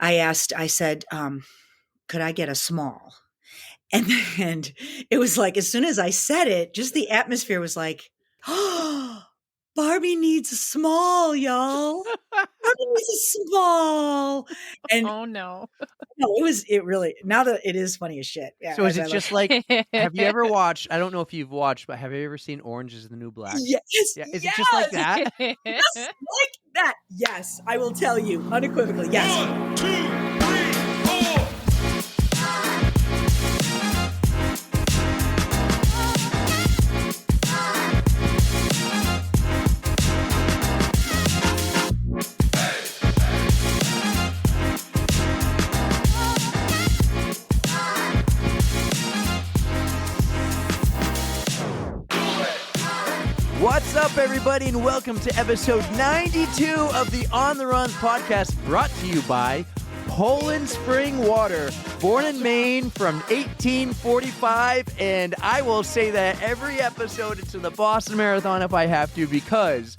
I said, could I get a small? And then it was like, as soon as I said it, just the atmosphere was like, oh, Barbie needs a small, y'all. Barbie needs a small. And Oh no. no, it really, now that it is funny as shit. Yeah, So is as it I look. just like, have you ever watched, I don't know if you've watched, but have you ever seen Orange is the New Black? Yes, Yeah. Is it just like that? yes, like that. Yes, I will tell you unequivocally. Yes. 1, 2, 3, 4. What's up, everybody, and welcome to episode 92 of the On the Run podcast, brought to you by Poland Spring Water, born in Maine from 1845, and I will say that every episode into the Boston Marathon if I have to, because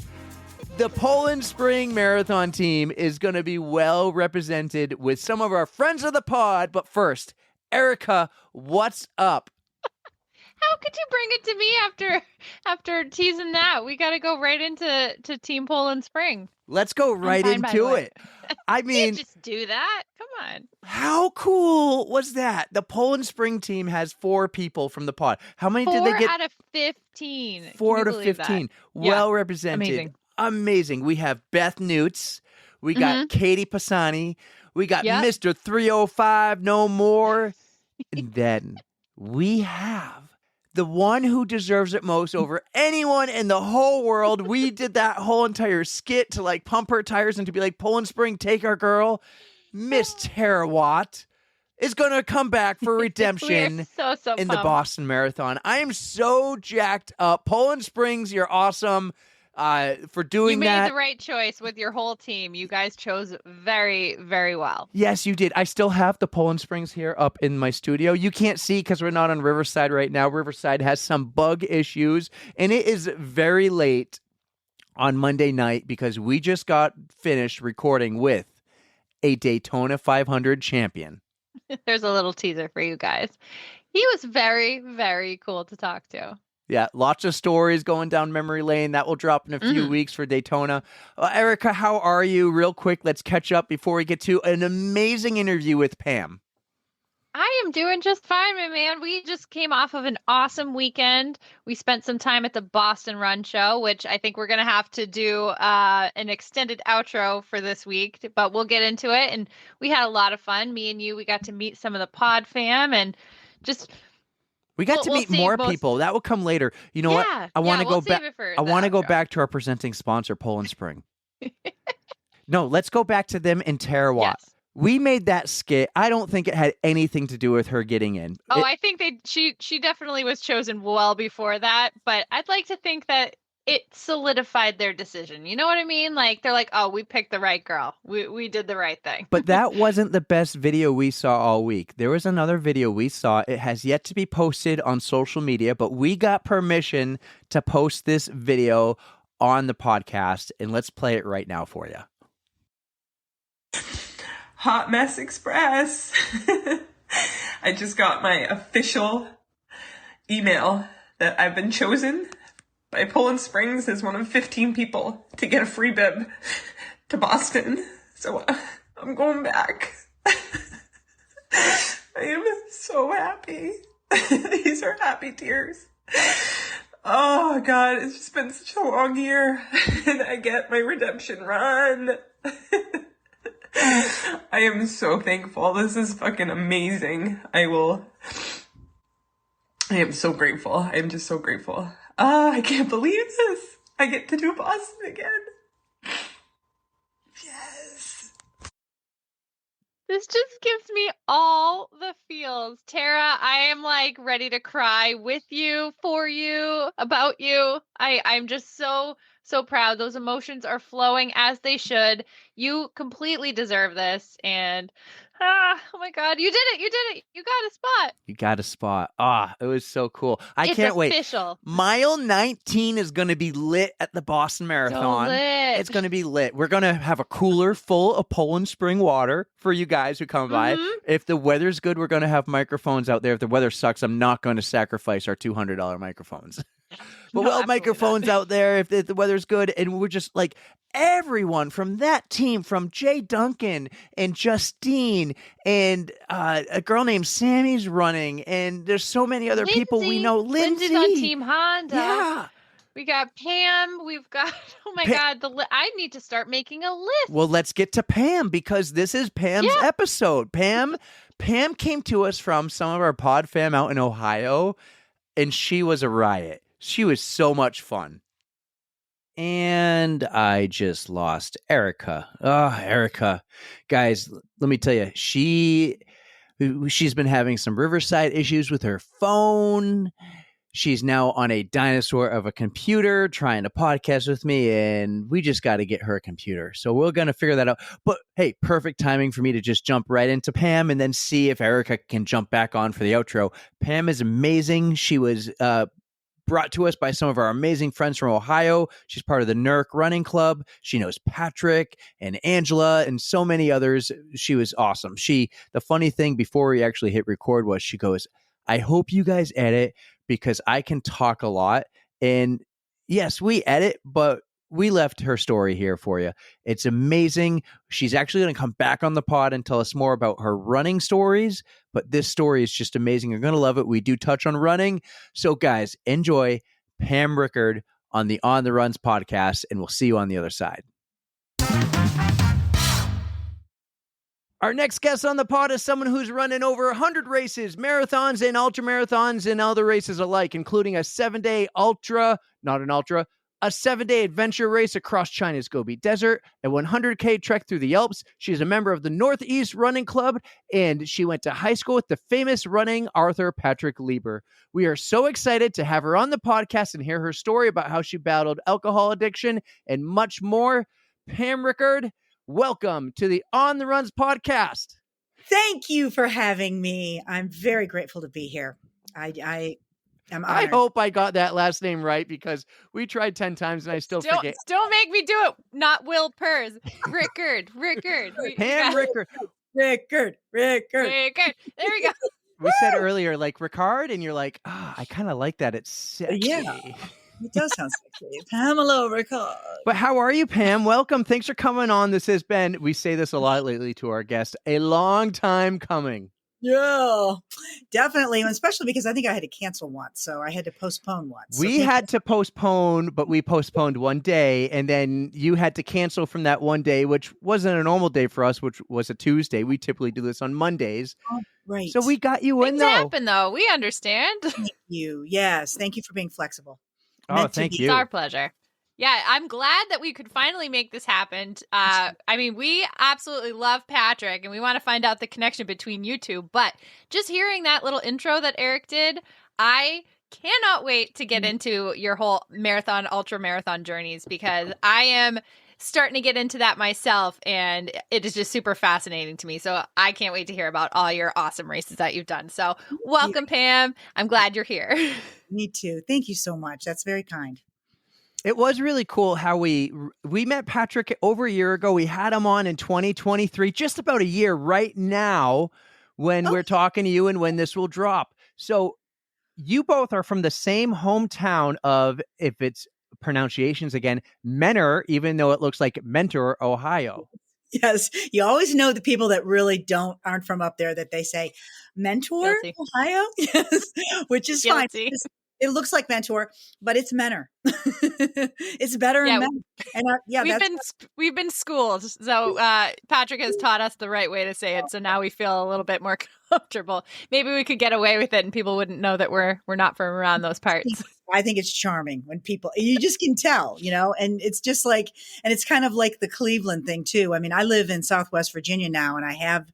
the Poland Spring Marathon team is going to be well represented with some of our friends of the pod. But first, Erica, what's up? How could you bring it to me after teasing that? We got to go right into Team Poland Spring. Let's go right fine, by the into way. it. I You mean, can't just do that. Come on. how cool was that? The Poland Spring team has 4 people from the pod. How many did they 4 get? out of 15. 4 Can out you of believe that? 15. Yeah. Well represented. Amazing. We have Beth Newts. We got Katie Pisani. We got Yep. Mr. 305 No More. And then we have the one who deserves it most over anyone in the whole world. We did that whole entire skit to like pump her tires and to be like, Poland Spring, take our girl. Miss Tara Watt is going to come back for redemption We're so in the pumped. Boston Marathon. I am so jacked up. Poland Springs, you're awesome for doing You made that. the right choice with your whole team. You guys chose very, very well. Yes, you did. I still have the Poland Springs here up in my studio. You can't see because we're not on Riverside right now. Riverside has some bug issues, and it is very late on Monday night because we just got finished recording with a Daytona 500 champion. There's a little teaser for you guys. He was very, very cool to talk to. Yeah, lots of stories going down memory lane. That will drop in a few weeks for Daytona. Erica, how are you? Real quick, let's catch up before we get to an amazing interview with Pam. I am doing just fine, my man. We just came off of an awesome weekend. We spent some time at the Boston Run Show, which I think we're going to have to do an extended outro for this week, but we'll get into it. And we had a lot of fun. Me and you, we got to meet some of the pod fam and just... We got to meet more people. That will come later. You know what? I want to go back. I want to go back to our presenting sponsor, Poland Spring. No, let's go back to them in Tara Watt. Yes. We made that skit. I don't think it had anything to do with her getting in. Oh, I think she definitely was chosen well before that, but I'd like to think that it solidified their decision. You know what I mean? Like, they're like, oh, we picked the right girl. We did the right thing. But that wasn't the best video we saw all week. There was another video we saw. It has yet to be posted on social media, but we got permission to post this video on the podcast, and let's play it right now for you. Hot Mess Express. I just got my official email that I've been chosen by Poland Springs as one of 15 people to get a free bib to Boston. So I'm going back. I am so happy. These are happy tears. Oh God, it's just been such a long year and I get my redemption run. I am so thankful. This is fucking amazing. I am so grateful. I am just so grateful. I can't believe this. I get to do Boston again. Yes. This just gives me all the feels. Tara, I am like ready to cry with you, for you, about you. I'm just so so proud. Those emotions are flowing as they should. You completely deserve this. And oh my God, you did it. You did it. You got a spot. You got a spot. It was so cool. I It's can't wait. official. Mile 19 is going to be lit at the Boston Marathon. So lit. It's going to be lit. We're going to have a cooler full of Poland Spring water for you guys who come by. If the weather's good, we're going to have microphones out there. If the weather sucks, I'm not going to sacrifice our $200 microphones. But we'll have microphones out there if the weather's good. And we're just like everyone from that team, from Jay Duncan and Justine and a girl named Sammy's running. And there's so many other people we know. Lindsay's on Team Honda. Yeah. We got Pam. We've got, oh my God, I need to start making a list. Well, let's get to Pam because this is Pam's episode. Pam came to us from some of our pod fam out in Ohio, and she was a riot. She was so much fun. And I just lost Erica. Oh, Erica. Guys, let me tell you, she's been having some Riverside issues with her phone. She's now on a dinosaur of a computer trying to podcast with me, and we just got to get her a computer. So we're going to figure that out. But hey, perfect timing for me to just jump right into Pam and then see if Erica can jump back on for the outro. Pam is amazing. She was brought to us by some of our amazing friends from Ohio. She's part of the NERC running club. She knows Patrick and Angela and so many others. She was awesome. The funny thing before we actually hit record was she goes, I hope you guys edit because I can talk a lot. And yes, we edit, but we left her story here for you. It's amazing. She's actually going to come back on the pod and tell us more about her running stories. But this story is just amazing. You're going to love it. We do touch on running. So guys, enjoy Pam Rickard on the On the Runs podcast, and we'll see you on the other side. Our next guest on the pod is someone who's running over 100 races, marathons and ultramarathons and other races alike, including a 7-day a 7-day adventure race across China's Gobi Desert, a 100K trek through the Alps. She's a member of the Northeast Running Club, and she went to high school with the famous running author Patrick Leber. We are so excited to have her on the podcast and hear her story about how she battled alcohol addiction and much more. Pam Rickard, welcome to the On the Runs podcast. Thank you for having me. I'm very grateful to be here. I am honored. I hope I got that last name right because we tried 10 times and I still forget. Don't make me do it. Not Will Pers. Rickard. Pam Rickard. Rickard. There we go. We said earlier, like Rickard, and you're like, I kind of like that. It's sexy. Yeah. It does sound sexy. Pamela Rickard. But how are you, Pam? Welcome. Thanks for coming on. This has been, we say this a lot lately to our guests, a long time coming. Yeah, definitely. Especially because I think I had to cancel once. So I had to postpone once. We had to postpone, but we postponed one day. And then you had to cancel from that one day, which wasn't a normal day for us, which was a Tuesday. We typically do this on Mondays. Oh, right. So we got you in Things though. happen though. We understand. Thank you. Yes. Thank you for being flexible. Thank you. It's our pleasure. Yeah, I'm glad that we could finally make this happen. We absolutely love Patrick, and we want to find out the connection between you two. But just hearing that little intro that Eric did, I cannot wait to get into your whole marathon, ultra marathon journeys because I am starting to get into that myself, and it is just super fascinating to me. So I can't wait to hear about all your awesome races that you've done. So welcome, Pam. I'm glad you're here. Me too. Thank you so much. That's very kind. It was really cool how we met Patrick over a year ago. We had him on in 2023, just about a year right now when we're talking to you and when this will drop. So you both are from the same hometown of, if it's pronunciations again, Mentor, even though it looks like Mentor, Ohio. Yes. You always know the people that really aren't from up there that they say Mentor, Guilty. Ohio. Yes. Which is fine. Guilty. It looks like Mentor, but it's Mentor. It's better in Mentor. And we've been schooled, so Patrick has taught us the right way to say it. So now we feel a little bit more comfortable. Maybe we could get away with it, and people wouldn't know that we're not from around those parts. I think it's charming when people, you just can tell, and it's just like, and it's kind of like the Cleveland thing too. I mean, I live in Southwest Virginia now, and I have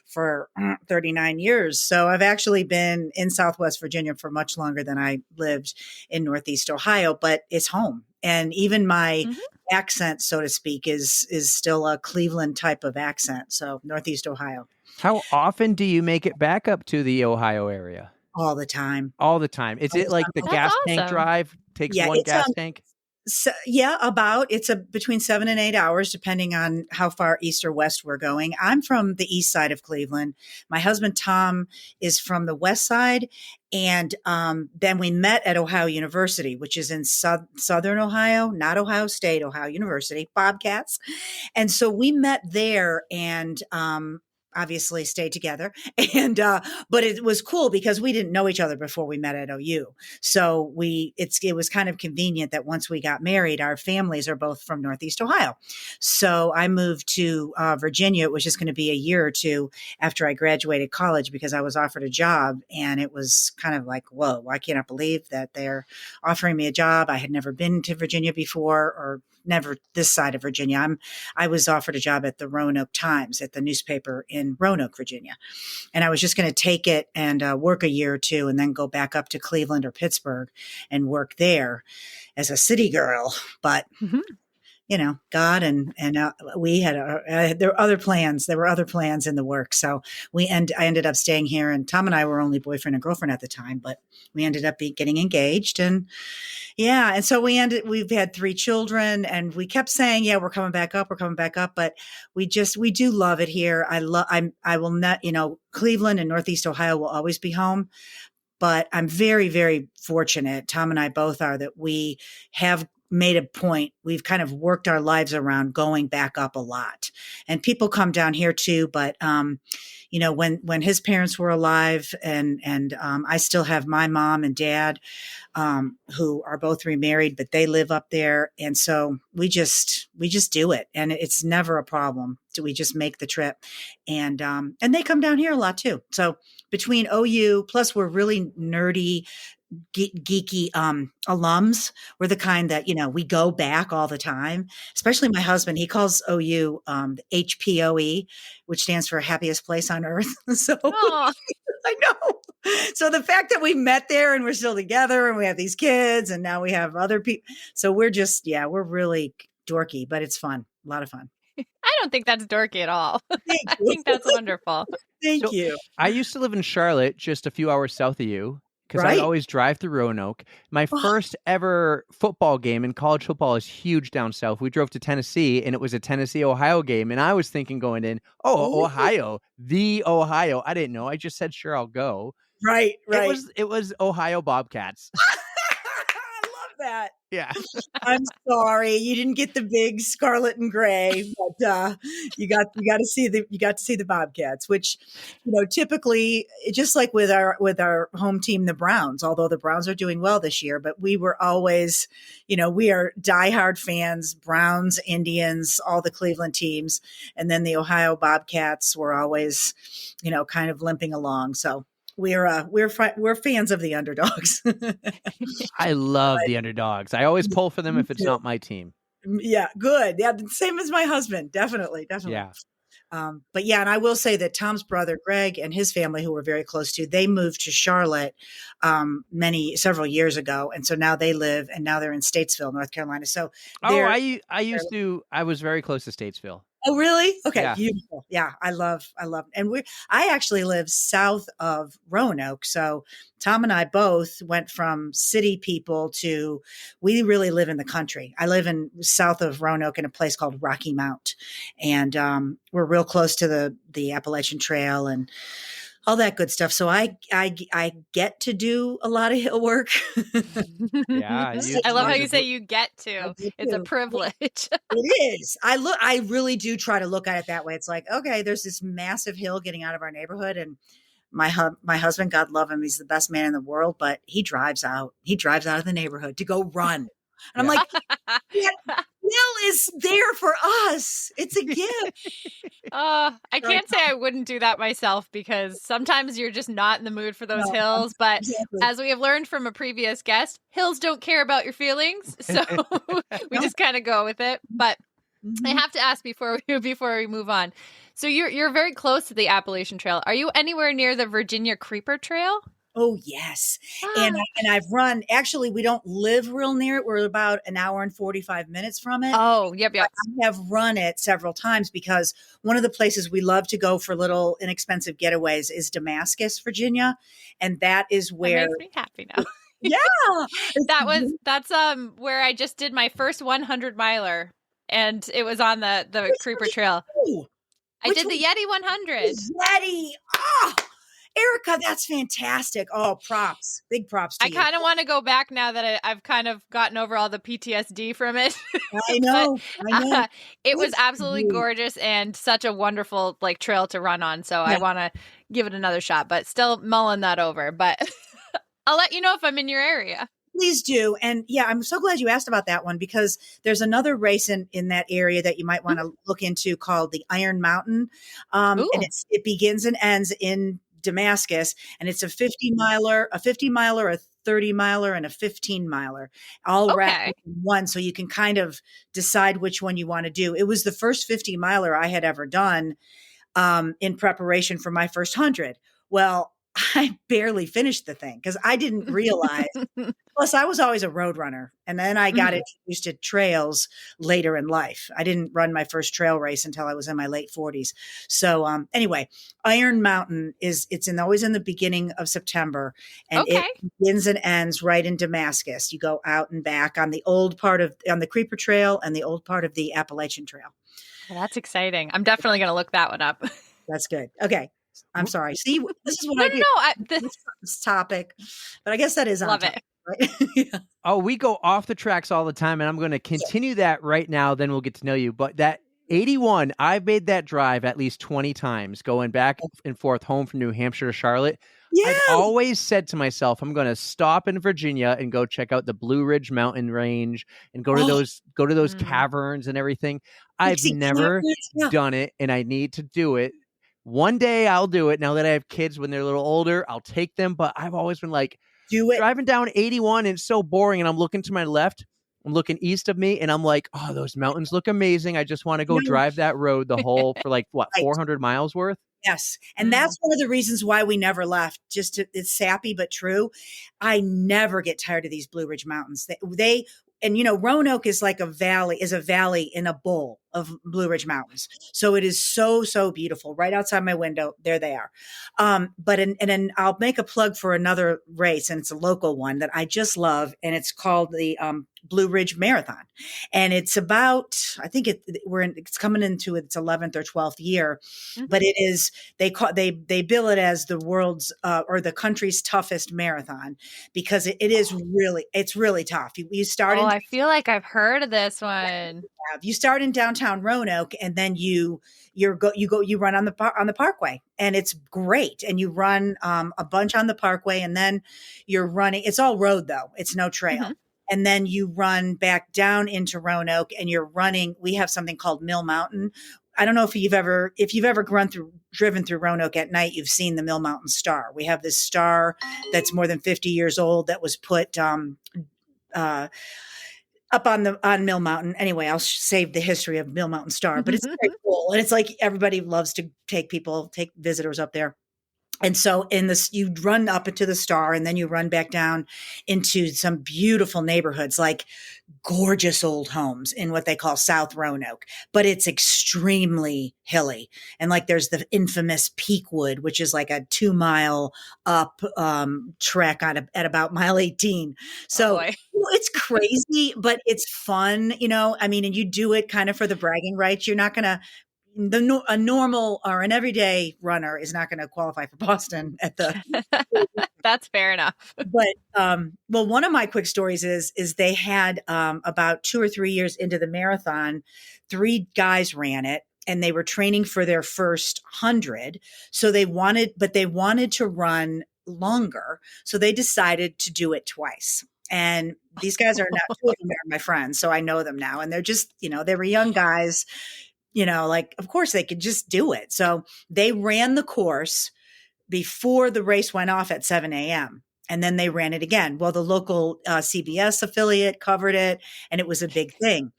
for 39 years. So I've actually been in Southwest Virginia for much longer than I lived in Northeast Ohio, but it's home. And even my accent, so to speak, is still a Cleveland type of accent. So Northeast Ohio. How often do you make it back up to the Ohio area? All the time. All the time. Is it like the That's gas tank awesome. drive takes Yeah, one it's, gas tank? So, it's between 7 and 8 hours, depending on how far east or west we're going. I'm from the east side of Cleveland. My husband, Tom, is from the west side. And then we met at Ohio University, which is in Southern Ohio, not Ohio State, Ohio University, Bobcats. And so we met there and obviously stayed together. And but it was cool because we didn't know each other before we met at OU. So it was kind of convenient that once we got married, our families are both from Northeast Ohio. So I moved to Virginia. It was just going to be a year or two after I graduated college because I was offered a job, and it was kind of like, whoa, I cannot believe that they're offering me a job. I had never been to Virginia before, or never this side of Virginia. I was offered a job at the Roanoke Times, at the newspaper in Roanoke, Virginia. And I was just going to take it and work a year or two and then go back up to Cleveland or Pittsburgh and work there as a city girl. But, God and we had, there were other plans. There were other plans in the works. So I ended up staying here, and Tom and I were only boyfriend and girlfriend at the time, but we ended up getting engaged. And and so we've had 3 children, and we kept saying, we're coming back up. But we do love it here. I will not, Cleveland and Northeast Ohio will always be home, but I'm very, very fortunate. Tom and I both are, that we have made a point. We've kind of worked our lives around going back up a lot, and people come down here too. But, when his parents were alive, and I still have my mom and dad, who are both remarried, but they live up there. And so we just do it, and it's never a problem. So we just make the trip, and they come down here a lot too. So between OU, plus we're really nerdy, geeky alums. We're the kind that, we go back all the time, especially my husband. He calls OU HPOE, which stands for happiest place on earth. So I know. So the fact that we met there and we're still together and we have these kids and now we have other people. So we're just, we're really dorky, but it's fun. A lot of fun. I don't think that's dorky at all. Thank I you. think that's wonderful. Thank you. I used to live in Charlotte, just a few hours south of you, because I always drive through Roanoke. My first ever football game, and college football is huge down south. We drove to Tennessee, and it was a Tennessee-Ohio game. And I was thinking going in, Ohio, the Ohio. I didn't know. I just said, sure, I'll go. Right. It was Ohio Bobcats. I love that. Yeah. I'm sorry you didn't get the big scarlet and gray, but you got to see the Bobcats, which typically, just like with our home team, the Browns. Although the Browns are doing well this year, but we were always, we are diehard fans. Browns, Indians, all the Cleveland teams, and then the Ohio Bobcats were always, kind of limping along. So. We're fans of the underdogs. I love the underdogs. I always pull for them if it's not my team. Yeah, good. Yeah, same as my husband. Definitely. Yeah. But and I will say that Tom's brother Greg and his family, who we're very close to, they moved to Charlotte several years ago, and so now they're in Statesville, North Carolina. So I was very close to Statesville. Oh, really? Okay. Yeah. Beautiful. Yeah. I love, and I actually live south of Roanoke. So Tom and I both went from city people to, we really live in the country. I live in south of Roanoke in a place called Rocky Mount. And, we're real close to the Appalachian Trail and all that good stuff. So I get to do a lot of hill work. Yeah. I love how you say you get to. It's a privilege. It is. I really do try to look at it that way. It's like, okay, there's this massive hill getting out of our neighborhood, and my husband, God love him, he's the best man in the world, but he drives out of the neighborhood to go run. And I'm like, hill is there for us. It's a gift. I can't say I wouldn't do that myself because sometimes you're just not in the mood for those No, hills. But exactly. as we have learned from a previous guest, hills don't care about your feelings. So we just kind of go with it. But I have to ask before we move on. So you're very close to the Appalachian Trail. Are you anywhere near the Virginia Creeper Trail? Oh, yes. And I've run, actually, we don't live real near it. We're about an hour and 45 minutes from it. Oh, yep. I have run it several times because one of the places we love to go for little inexpensive getaways is Damascus, Virginia. And that is where. That makes me happy now. Yeah. That's where I just did my first 100 miler, and it was on the Creeper Trail. I did the Yeti 100. Yeti. Oh, Erica, that's fantastic. Oh, props. Big props to you. I kind of want to go back now that I've kind of gotten over all the PTSD from it. I know. It was absolutely gorgeous and such a wonderful trail to run on. So I want to give it another shot, but still mulling that over. But I'll let you know if I'm in your area. Please do. And yeah, I'm so glad you asked about that one because there's another race in that area that you might want to look into called the Iron Mountain. And it begins and ends in Damascus, and it's a 50 miler, a 30 miler, and a 15 miler, all wrapped in one. So you can kind of decide which one you want to do. It was the first 50 miler I had ever done in preparation for my first 100. Well, I barely finished the thing because I didn't realize. Plus, I was always a road runner, and then I got introduced to trails later in life. I didn't run my first trail race until I was in my late 40s. So anyway, Iron Mountain it's always in the beginning of September, and it begins and ends right in Damascus. You go out and back on the the Creeper Trail and the old part of the Appalachian Trail. Well, that's exciting. I'm definitely going to look that one up. That's good. Okay. I'm sorry. See, this is what I do. This topic, but I guess that is on topic, right? Yeah. Oh, we go off the tracks all the time, and I'm going to continue that right now. Then we'll get to know you. But that 81, I've made that drive at least 20 times, going back and forth home from New Hampshire to Charlotte. I've always said to myself, I'm going to stop in Virginia and go check out the Blue Ridge Mountain Range and go to those caverns and everything. I've never done it, and I need to do it. One day I'll do it. Now that I have kids, when they're a little older, I'll take them. But I've always been like, driving down 81 and it's so boring. And I'm looking to my left, I'm looking east of me, and I'm like, oh, those mountains look amazing. I just want to go drive that road for 400 miles worth. Yes. And that's one of the reasons why we never left. It's sappy, but true. I never get tired of these Blue Ridge Mountains. And Roanoke is like a valley in a bowl of Blue Ridge Mountains. So it is so, so beautiful. Right outside my window, there they are. But then I'll make a plug for another race, and it's a local one that I just love, and it's called the Blue Ridge Marathon. And it's about, I think it's coming into its 11th or 12th year, but it is, they bill it as the world's or the country's toughest marathon because it's really tough. You start I feel like I've heard of this one. You start in downtown Roanoke, and then you run on the Parkway, and it's great. And you run a bunch on the Parkway, and then you're running. It's all road though; it's no trail. And then you run back down into Roanoke, and you're running. We have something called Mill Mountain. I don't know if you've ever driven through Roanoke at night, you've seen the Mill Mountain Star. We have this star that's more than 50 years old that was put up on Mill Mountain. Anyway, I'll save the history of Mill Mountain Star, but it's very cool. And it's like everybody loves to take visitors up there. And so you run up into the Star, and then you run back down into some beautiful neighborhoods, like gorgeous old homes in what they call South Roanoke, but it's extremely hilly. And like there's the infamous Peakwood, which is like a 2-mile up trek at about mile 18. So it's crazy, but it's fun, and you do it kind of for the bragging rights. You're not going to, a normal or an everyday runner is not going to qualify for Boston at the. That's fair enough. But one of my quick stories is they had about 2 or 3 years into the marathon, 3 guys ran it, and they were training for their first 100. So they wanted to run longer. So they decided to do it twice. And these guys are now, two of them are my friends. So I know them now. And they're just, they were young guys, like, of course they could just do it. So they ran the course before the race went off at 7 a.m. And then they ran it again. Well, the local CBS affiliate covered it, and it was a big thing.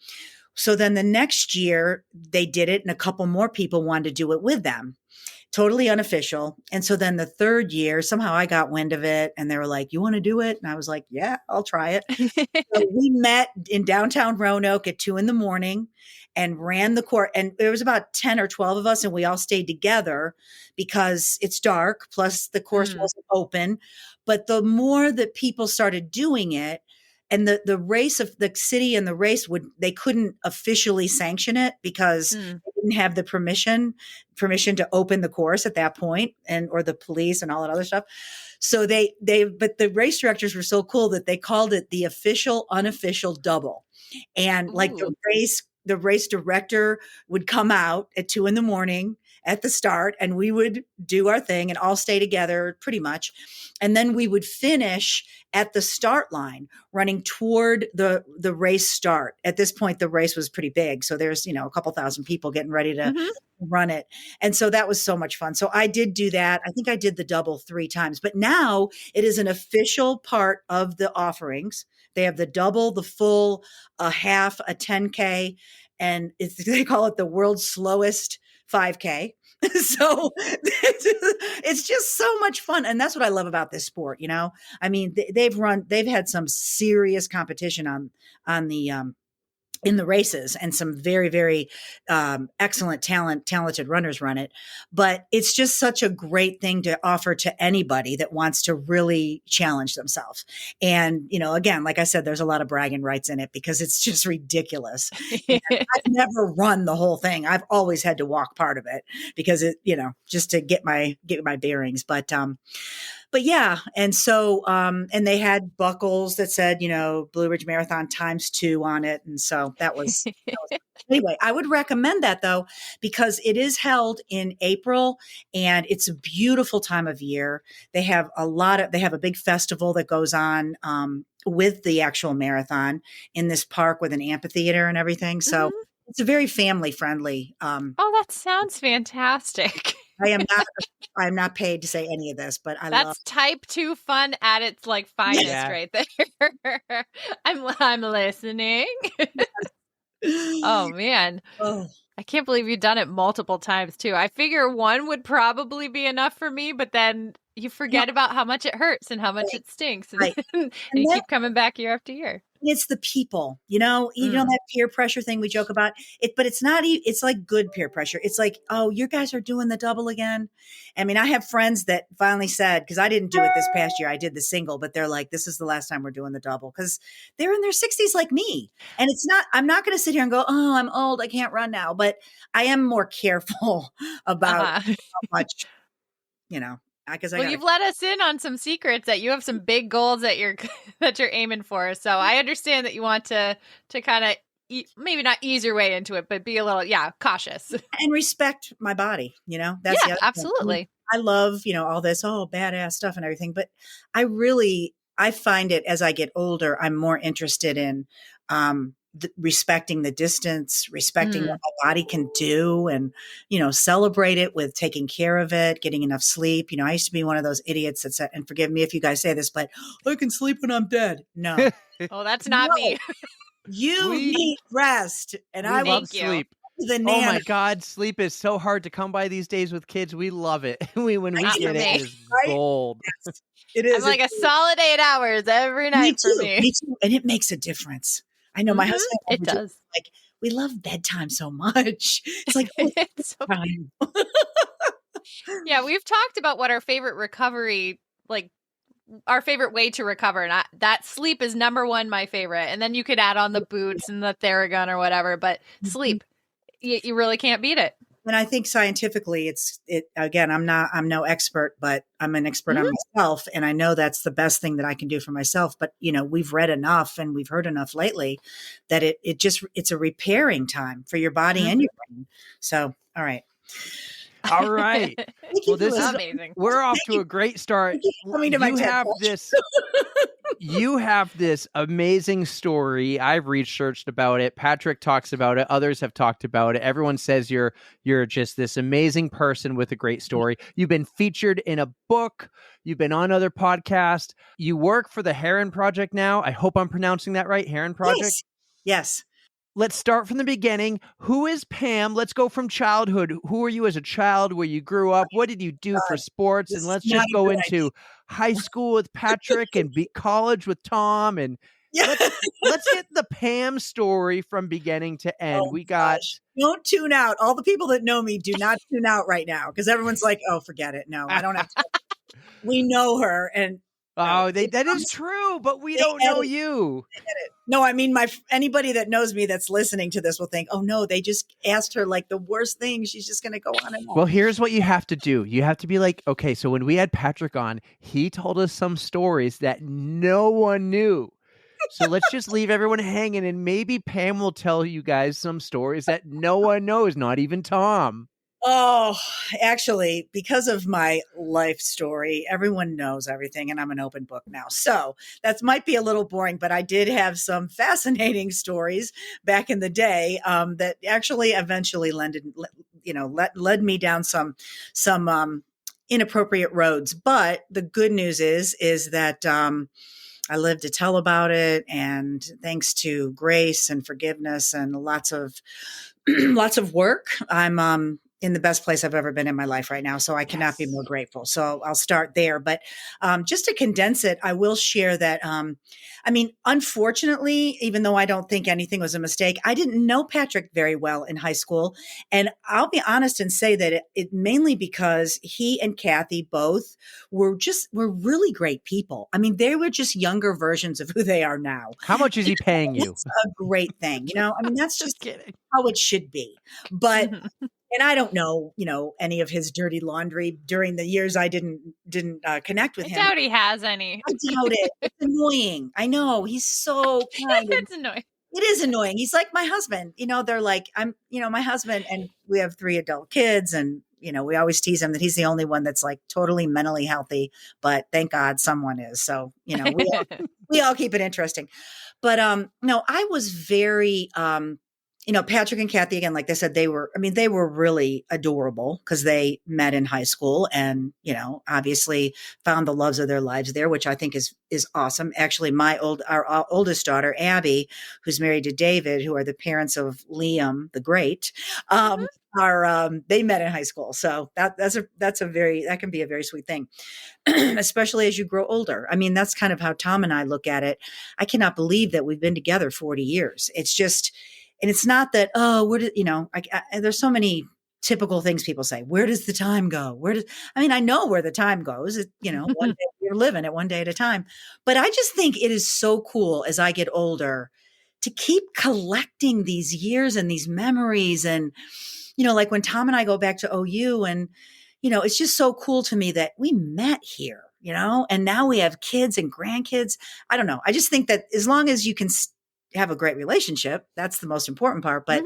So then the next year they did it, and a couple more people wanted to do it with them. Totally unofficial. And so then the third year, somehow I got wind of it, and they were like, "You want to do it?" And I was like, "Yeah, I'll try it." So we met in downtown Roanoke at 2 a.m. and ran the course. And there was about 10 or 12 of us, and we all stayed together because it's dark. Plus the course wasn't open. But the more that people started doing it, and the race of the city and the race they couldn't officially sanction it because they didn't have the permission to open the course at that point, or the police and all that other stuff. So but the race directors were so cool that they called it the official unofficial double. And like the race director would come out at 2 a.m. at the start, and we would do our thing and all stay together pretty much. And then we would finish at the start line running toward the race start. At this point, the race was pretty big. So there's, a couple thousand people getting ready to run it. And so that was so much fun. So I did do that. I think I did the double 3 times, but now it is an official part of the offerings. They have the double, the full, a half, a 10K, and they call it the world's slowest 5K. So it's just so much fun. And that's what I love about this sport. I mean, they've had some serious competition on the, in the races, and some very, very excellent talented runners run it. But it's just such a great thing to offer to anybody that wants to really challenge themselves. And, again, like I said, there's a lot of bragging rights in it because it's just ridiculous. I've never run the whole thing. I've always had to walk part of it because just to get my bearings. But yeah. And so, and they had buckles that said, Blue Ridge Marathon ×2 on it. And so that was anyway, I would recommend that though, because it is held in April and it's a beautiful time of year. They have a big festival that goes on, with the actual marathon in this park with an amphitheater and everything. So it's a very family friendly. Oh, that sounds fantastic. I'm not paid to say any of this, but That's type 2 fun at its finest right there. I'm listening. Oh man. Oh. I can't believe you've done it multiple times too. I figure one would probably be enough for me, but then you forget about how much it hurts and how much it stinks. And, and you keep coming back year after year. It's the people, that peer pressure thing we joke about it, but it's not, it's like good peer pressure. It's like, oh, you guys are doing the double again. I mean, I have friends that finally said, cause I didn't do it this past year. I did the single, but they're like, this is the last time we're doing the double. Cause they're in their 60s like me. And I'm not going to sit here and go, oh, I'm old, I can't run now, but I am more careful about how much, you've let us in on some secrets that you have some big goals that you're aiming for. So I understand that you want to kind of maybe not ease your way into it, but be a little, cautious and respect my body. That's the other absolutely. thing. I love, all this, badass stuff and everything, but I find it as I get older, I'm more interested in, respecting the distance, respecting what my body can do, and, celebrate it with taking care of it, getting enough sleep. I used to be one of those idiots that said, and forgive me if you guys say this, but I can sleep when I'm dead. No. Oh, that's not me. You need rest. And I love sleep. Oh my God, sleep is so hard to come by these days with kids. We love it. When we get it, it's gold. Yes, it is. I'm like a solid 8 hours every night for me. Me too. And it makes a difference. I know my husband. It does. Like, we love bedtime so much. It's like it's so time. Yeah, we've talked about what our favorite recovery, our favorite way to recover, and that sleep is number one, my favorite. And then you could add on the boots and the Theragun or whatever, but sleep, you really can't beat it. And I think scientifically again, I'm no expert, but I'm an expert on myself. And I know that's the best thing that I can do for myself. But, we've read enough and we've heard enough lately that it's a repairing time for your body and your brain. So, all right. All right. Well, this is amazing. We're off to a great start. Coming to my TED have Talk. this. You have this amazing story. I've researched about it. Patrick talks about it. Others have talked about it. Everyone says you're just this amazing person with a great story. You've been featured in a book. You've been on other podcasts. You work for the Herren Project now. I hope I'm pronouncing that right. Herren Project. Yes. Let's start from the beginning. Who is Pam? Let's go from childhood. Who were you as a child? Where you grew up? What did you do for sports? This And is let's not just a go good into high school with Patrick and college with Tom. And idea. let's get the Pam story from beginning to end. Oh, We got gosh. Don't tune out. All the people that know me do not tune out right now because everyone's like, "Oh, forget it. No, I don't have to." We know her, and no, that is true, but we they don't know edit. you. No, I mean anybody that knows me that's listening to this will think, "Oh no, they just asked her like the worst thing. She's just going to go on and on." Well, here's what you have to do. You have to be like, okay, so when we had Patrick on, he told us some stories that no one knew. So let's just leave everyone hanging, and maybe Pam will tell you guys some stories that no one knows, not even Tom. Oh, actually, because of my life story, everyone knows everything, and I'm an open book now. So that might be a little boring, but I did have some fascinating stories back in the day that actually eventually led me down some inappropriate roads. But the good news is that I lived to tell about it, and thanks to grace and forgiveness and lots of lots of work, I'm in the best place I've ever been in my life right now. So I cannot be more grateful. So I'll start there. But just to condense it, I will share that, unfortunately, even though I don't think anything was a mistake, I didn't know Patrick very well in high school. And I'll be honest and say that it mainly because he and Kathy both were really great people. I mean, they were just younger versions of who they are now. How much is he paying you? It's a great thing. That's Just just kidding. how it should be. But and I don't know, any of his dirty laundry during the years I didn't connect with I him. doubt he has any. I doubt it. It's annoying. I know he's so kind. It's annoying. It is annoying. He's like my husband. They're like, my husband, and we have 3 adult kids, and we always tease him that he's the only one that's like totally mentally healthy. But thank God someone is. So we all keep it interesting. But no, I was very Patrick and Kathy, again, like they said, they were really adorable because they met in high school and, obviously found the loves of their lives there, which I think is awesome. Actually, our oldest daughter, Abby, who's married to David, who are the parents of Liam the Great, they met in high school. So that can be a very sweet thing, especially as you grow older. I mean, that's kind of how Tom and I look at it. I cannot believe that we've been together 40 years. It's just, and it's not that, there's so many typical things people say. Where does the time go? I know where the time goes. One day you're living it one day at a time. But I just think it is so cool as I get older to keep collecting these years and these memories. And, like when Tom and I go back to OU and, it's just so cool to me that we met here, and now we have kids and grandkids. I don't know. I just think that as long as you can have a great relationship, that's the most important part. But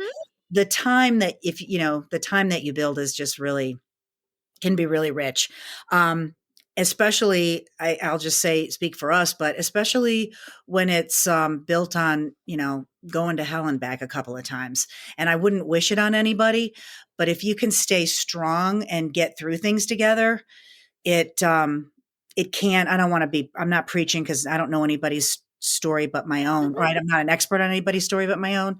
the time that the time that you build is just can be really rich. Especially, I'll just speak for us, but especially when it's built on, going to hell and back a couple of times. And I wouldn't wish it on anybody, but if you can stay strong and get through things together, it can. I'm not preaching because I don't know anybody's story but my own, right? I'm not an expert on anybody's story but my own.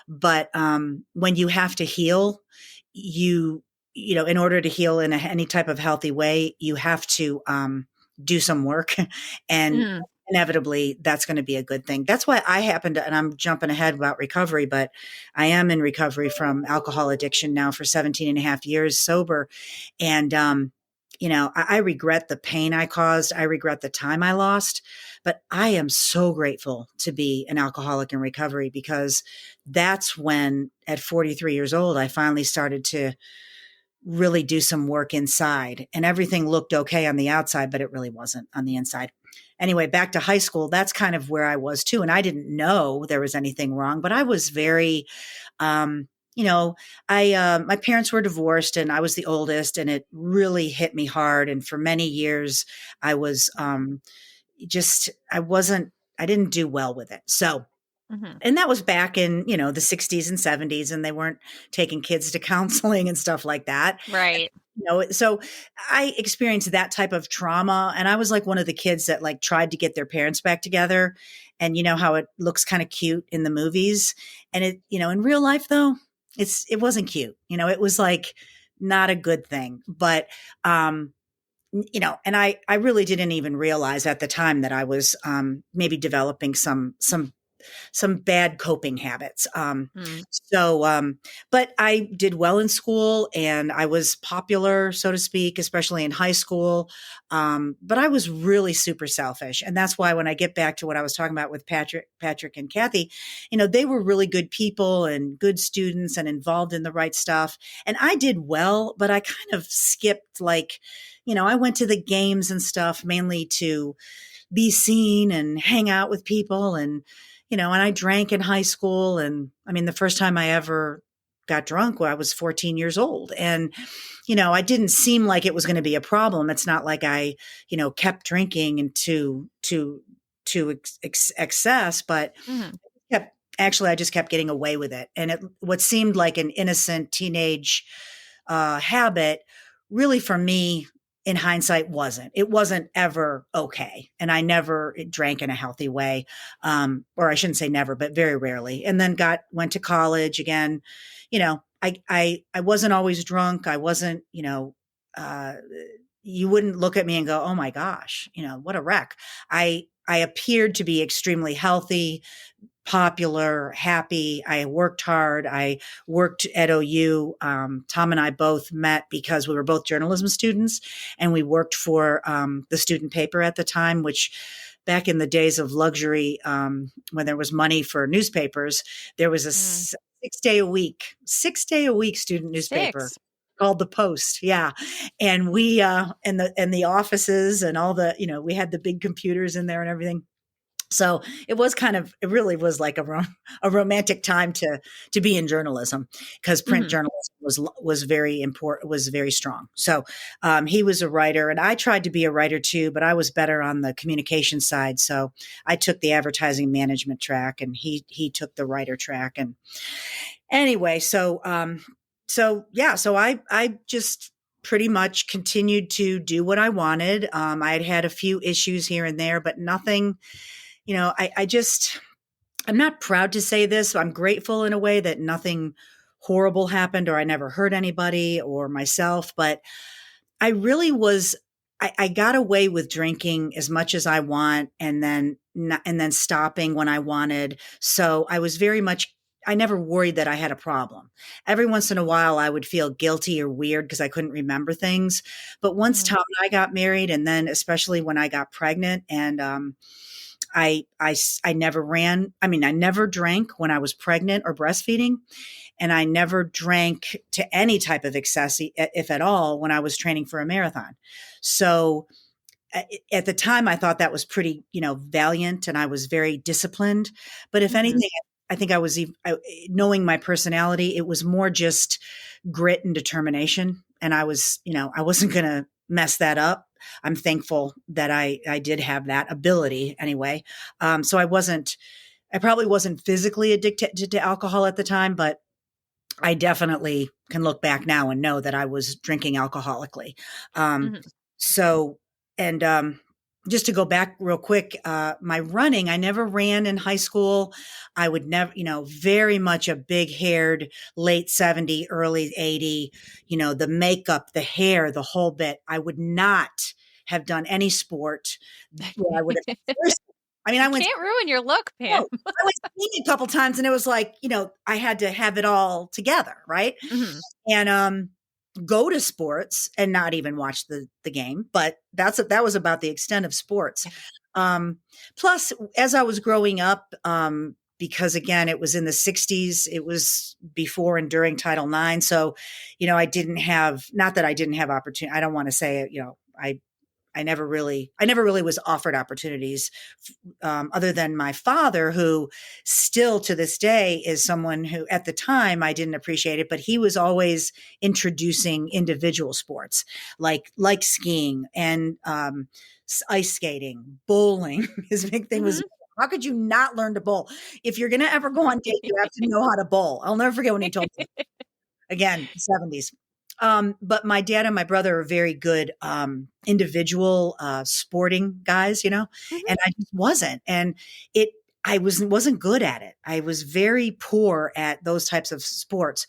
But when you have to heal, in order to heal in any type of healthy way, you have to do some work, and inevitably that's going to be a good thing. That's why and I'm jumping ahead about recovery, but I am in recovery from alcohol addiction now for 17 and a half years sober. And, I regret the pain I caused. I regret the time I lost, but I am so grateful to be an alcoholic in recovery because that's when at 43 years old, I finally started to really do some work inside, and everything looked okay on the outside, but it really wasn't on the inside. Anyway, back to high school, that's kind of where I was too. And I didn't know there was anything wrong, but I was very, my parents were divorced and I was the oldest, and it really hit me hard. And for many years I was, I didn't do well with it. So, Mhm. and that was back in, the 60s and 70s, and they weren't taking kids to counseling and stuff like that. Right. So I experienced that type of trauma, and I was like one of the kids that like tried to get their parents back together. And you know how it looks kind of cute in the movies, and in real life though, it wasn't cute. It was like not a good thing. But and I really didn't even realize at the time that I was maybe developing some bad coping habits. Mm. But I did well in school and I was popular, so to speak, especially in high school. But I was really super selfish. And that's why when I get back to what I was talking about with Patrick and Kathy, they were really good people and good students and involved in the right stuff. And I did well, but I kind of skipped I went to the games and stuff mainly to be seen and hang out with people and I drank in high school. And I mean, the first time I ever got drunk, I was 14 years old. And, I didn't seem like it was going to be a problem. It's not like I, kept drinking and to excess, but Mhm. I just kept getting away with it. And what seemed like an innocent teenage habit really for me in hindsight it wasn't ever okay. And I never drank in a healthy way. Or I shouldn't say never, but very rarely. And then went to college again. I wasn't always drunk. I wasn't, you wouldn't look at me and go, oh my gosh, what a wreck. I appeared to be extremely healthy, popular, happy. I worked hard. I worked at OU. Tom and I both met because we were both journalism students, and we worked for the student paper at the time, which back in the days of luxury, when there was money for newspapers, there was a 6 day a week student newspaper 6. called the Post. Yeah. And we, and the offices and all we had the big computers in there and everything. So it really was like a romantic time to be in journalism, because print Mhm. journalism was very important, was very strong. So he was a writer and I tried to be a writer too, but I was better on the communication side. So I took the advertising management track and he took the writer track. And anyway, so I just pretty much continued to do what I wanted. I had a few issues here and there, but nothing. I'm not proud to say this. I'm grateful in a way that nothing horrible happened or I never hurt anybody or myself, but I really I got away with drinking as much as I want and then stopping when I wanted. So I was I never worried that I had a problem. Every once in a while, I would feel guilty or weird because I couldn't remember things. But once Mhm. Tom and I got married, and then especially when I got pregnant and, I never ran. I mean, I never drank when I was pregnant or breastfeeding, and I never drank to any type of excess, if at all, when I was training for a marathon. So at the time, I thought that was pretty, valiant, and I was very disciplined. But if Mhm. anything, I think knowing my personality, it was more just grit and determination. And I wasn't going to mess that up. I'm thankful that I did have that ability anyway. So I probably wasn't physically addicted to alcohol at the time, but I definitely can look back now and know that I was drinking alcoholically. Um, Mhm. so, and just to go back real quick, my running, I never ran in high school. I would never, very much a big haired, late 70, early 80, the makeup, the hair, the whole bit. I would not have done any sport where I would have. I mean, I You went. can't ruin your look, No, Pam. I went skiing a couple times and it was like, I had to have it all together, right? Mhm. And go to sports and not even watch the game, but that was about the extent of sports. Plus, as I was growing up, because again, it was in the 60s, it was before and during Title IX. So, I didn't have, not that I didn't have opportunity. I don't want to say, I I never really was offered opportunities other than my father, who still to this day is someone who at the time I didn't appreciate it, but he was always introducing individual sports like skiing and ice skating, bowling. His big thing was, how could you not learn to bowl? If you're going to ever go on date, you have to know how to bowl. I'll never forget when he told me. Again, 70s. But my dad and my brother are very good individual sporting guys, and I just wasn't. And I wasn't good at it. I was very poor at those types of sports,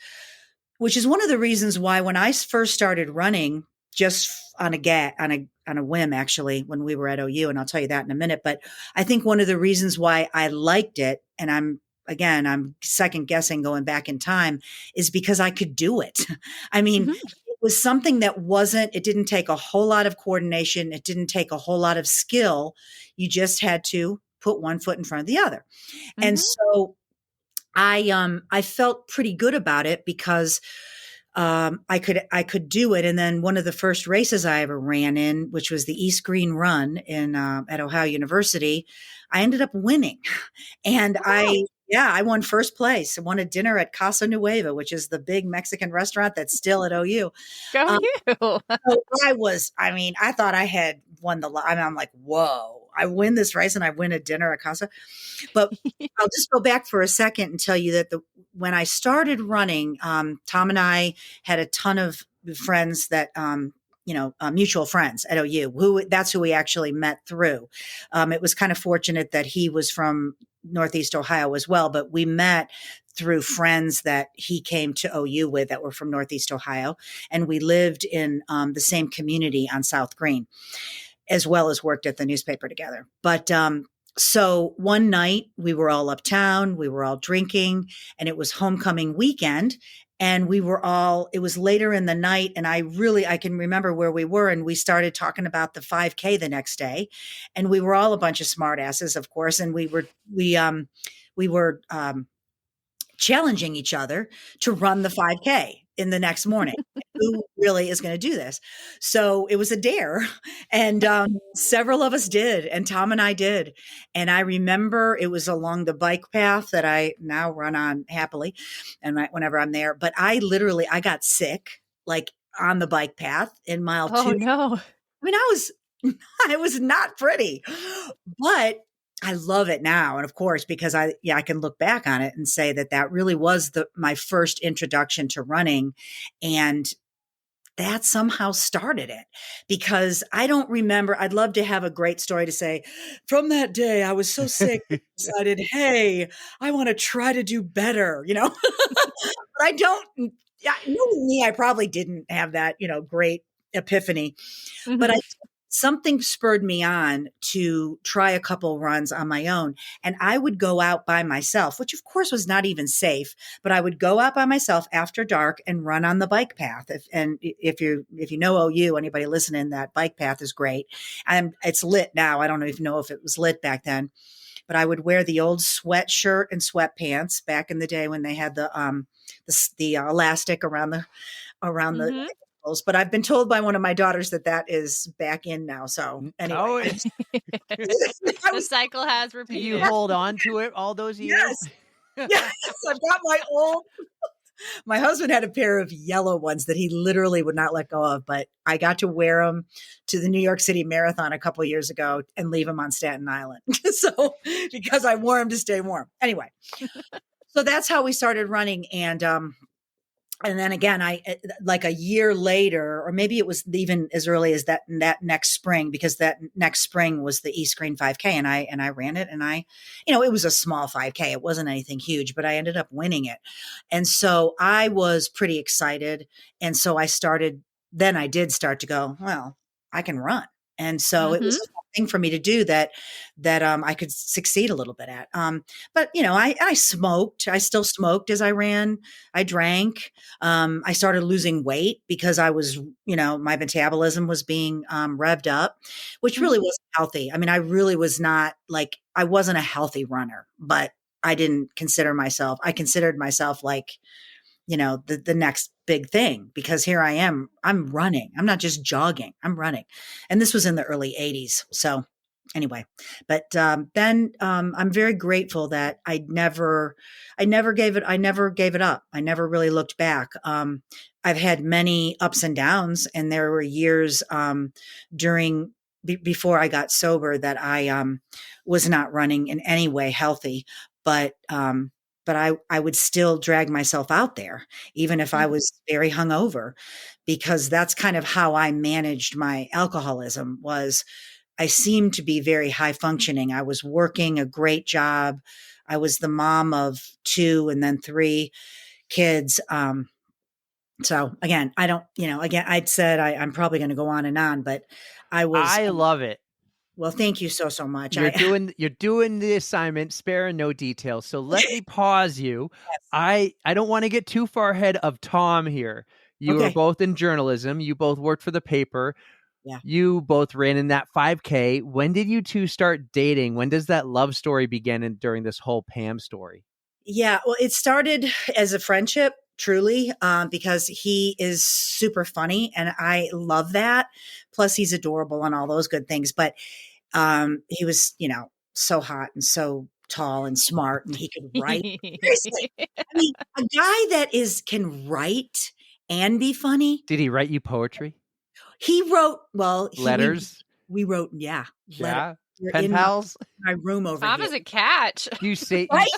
which is one of the reasons why when I first started running, just on a whim, actually, when we were at OU, and I'll tell you that in a minute. But I think one of the reasons why I liked it, and I'm second guessing going back in time, is because I could do it. I mean, it was something that it didn't take a whole lot of coordination. It didn't take a whole lot of skill. You just had to put one foot in front of the other. And so I felt pretty good about it because I could do it. And then one of the first races I ever ran in, which was the East Green Run at Ohio University, I ended up winning. And I won first place. I won a dinner at Casa Nueva, which is the big Mexican restaurant that's still at OU. Go you. So I thought I had won I'm like, whoa, I win this race and I win a dinner at Casa. But I'll just go back for a second and tell you that when I started running, Tom and I had a ton of friends that, mutual friends at OU, that's who we actually met through. It was kind of fortunate that he was from Northeast Ohio as well, but we met through friends that he came to OU with that were from Northeast Ohio. And we lived in the same community on South Green, as well as worked at the newspaper together. But so one night we were all uptown, we were all drinking, and it was homecoming weekend. And it was later in the night, and I can remember where we were, and we started talking about the 5K the next day. And we were all a bunch of smartasses, of course, and we were challenging each other to run the 5K in the next morning. Who really is going to do this? So it was a dare, and several of us did, and Tom and I did. And I remember it was along the bike path that I now run on happily, and whenever I'm there. But I got sick, like on the bike path in mile 2. Oh no! I mean, I was not pretty, but I love it now. And of course, because I can look back on it and say that really was my first introduction to running. And that somehow started it, because I don't remember. I'd love to have a great story to say from that day. I was so sick, I decided, hey, I want to try to do better, but I don't, knowing me, I probably didn't have that, great epiphany, but something spurred me on to try a couple runs on my own. And I would go out by myself, which of course was not even safe, but I would go out by myself after dark and run on the bike path. If you know OU, anybody listening, that bike path is great. And it's lit now. I don't even know if it was lit back then, but I would wear the old sweatshirt and sweatpants back in the day when they had the elastic around the ankles. But I've been told by one of my daughters that is back in now. So anyway, the cycle has repeated. You hold on to it all those years? Yes, I've got my husband had a pair of yellow ones that he literally would not let go of, but I got to wear them to the New York City Marathon a couple of years ago and leave them on Staten Island. So because I wore them to stay warm. Anyway, so that's how we started running. And then again, like a year later, or maybe it was even as early as that next spring, because that next spring was the East Green 5K, and I ran it, and it was a small 5K. It wasn't anything huge, but I ended up winning it. And so I was pretty excited. And so I did start to go, well, I can run. And so it was a thing for me to do that I could succeed a little bit at. But I smoked. I still smoked as I ran. I drank. I started losing weight because I was, my metabolism was being revved up, which really wasn't healthy. I mean, I really was not I wasn't a healthy runner, but I didn't consider myself. I considered myself like the next big thing, because here I am, I'm running. I'm not just jogging, I'm running. And this was in the early 80s. So anyway, but then I'm very grateful that I never gave it up. I never really looked back. I've had many ups and downs, and there were years before I got sober that I was not running in any way healthy, but I would still drag myself out there, even if I was very hungover, because that's kind of how I managed my alcoholism. Was I seemed to be very high functioning. I was working a great job. I was the mom of 2 and then 3 kids. So again, I don't, again, I'd said I'm probably going to go on and on, but I love it. Well, thank you so much. You're doing the assignment, spare and no details. So let me pause you. Yes. I don't want to get too far ahead of Tom here. You were Okay. both in journalism. You both worked for the paper. Yeah. You both ran in that 5K. When did you two start dating? When does that love story begin during this whole Pam story? Yeah. Well, it started as a friendship, truly, because he is super funny and I love that. Plus he's adorable and all those good things. But he was, so hot and so tall and smart, and he could write. Seriously. I mean, a guy that can write and be funny. Did he write you poetry? He wrote, letters. We wrote, yeah. Pen pals. My room over Tom here. is a catch. You say Right?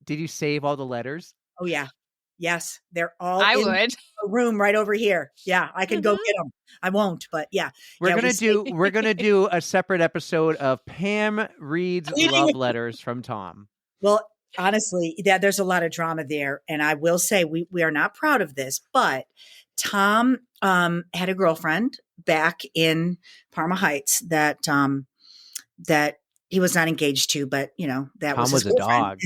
Did you save all the letters? Oh yeah. Yes. They're all I in would. a room right over here. Yeah. I can go get them. I won't, but yeah. We're gonna do a separate episode of Pam reads love letters from Tom. Well, honestly, there's a lot of drama there. And I will say we are not proud of this, but Tom had a girlfriend back in Parma Heights that he was not engaged to, but that Tom was was his a girlfriend. dog.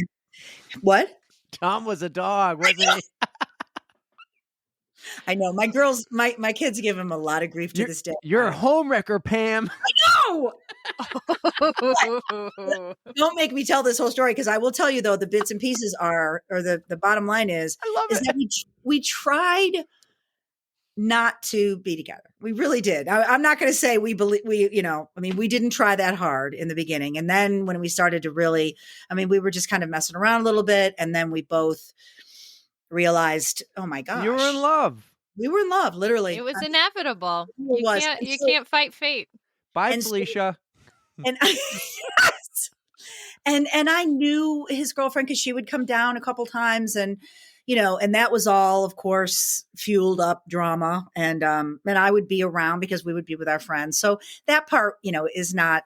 What? Tom was a dog, wasn't he? I know my kids give him a lot of grief to this day. You're a homewrecker, Pam. No! Don't make me tell this whole story, because I will tell you though, the bits and pieces the bottom line is that we tried not to be together. We really did. I'm not going to say we didn't try that hard in the beginning. And then when we started to really, we were just kind of messing around a little bit. And then we both realized, oh my gosh. You were in love. We were in love, literally. It was inevitable. It You can't fight fate. Bye, Felicia. Yes. And I knew his girlfriend because she would come down a couple times, and and that was all, of course, fueled up drama. And I would be around because we would be with our friends. So that part, is not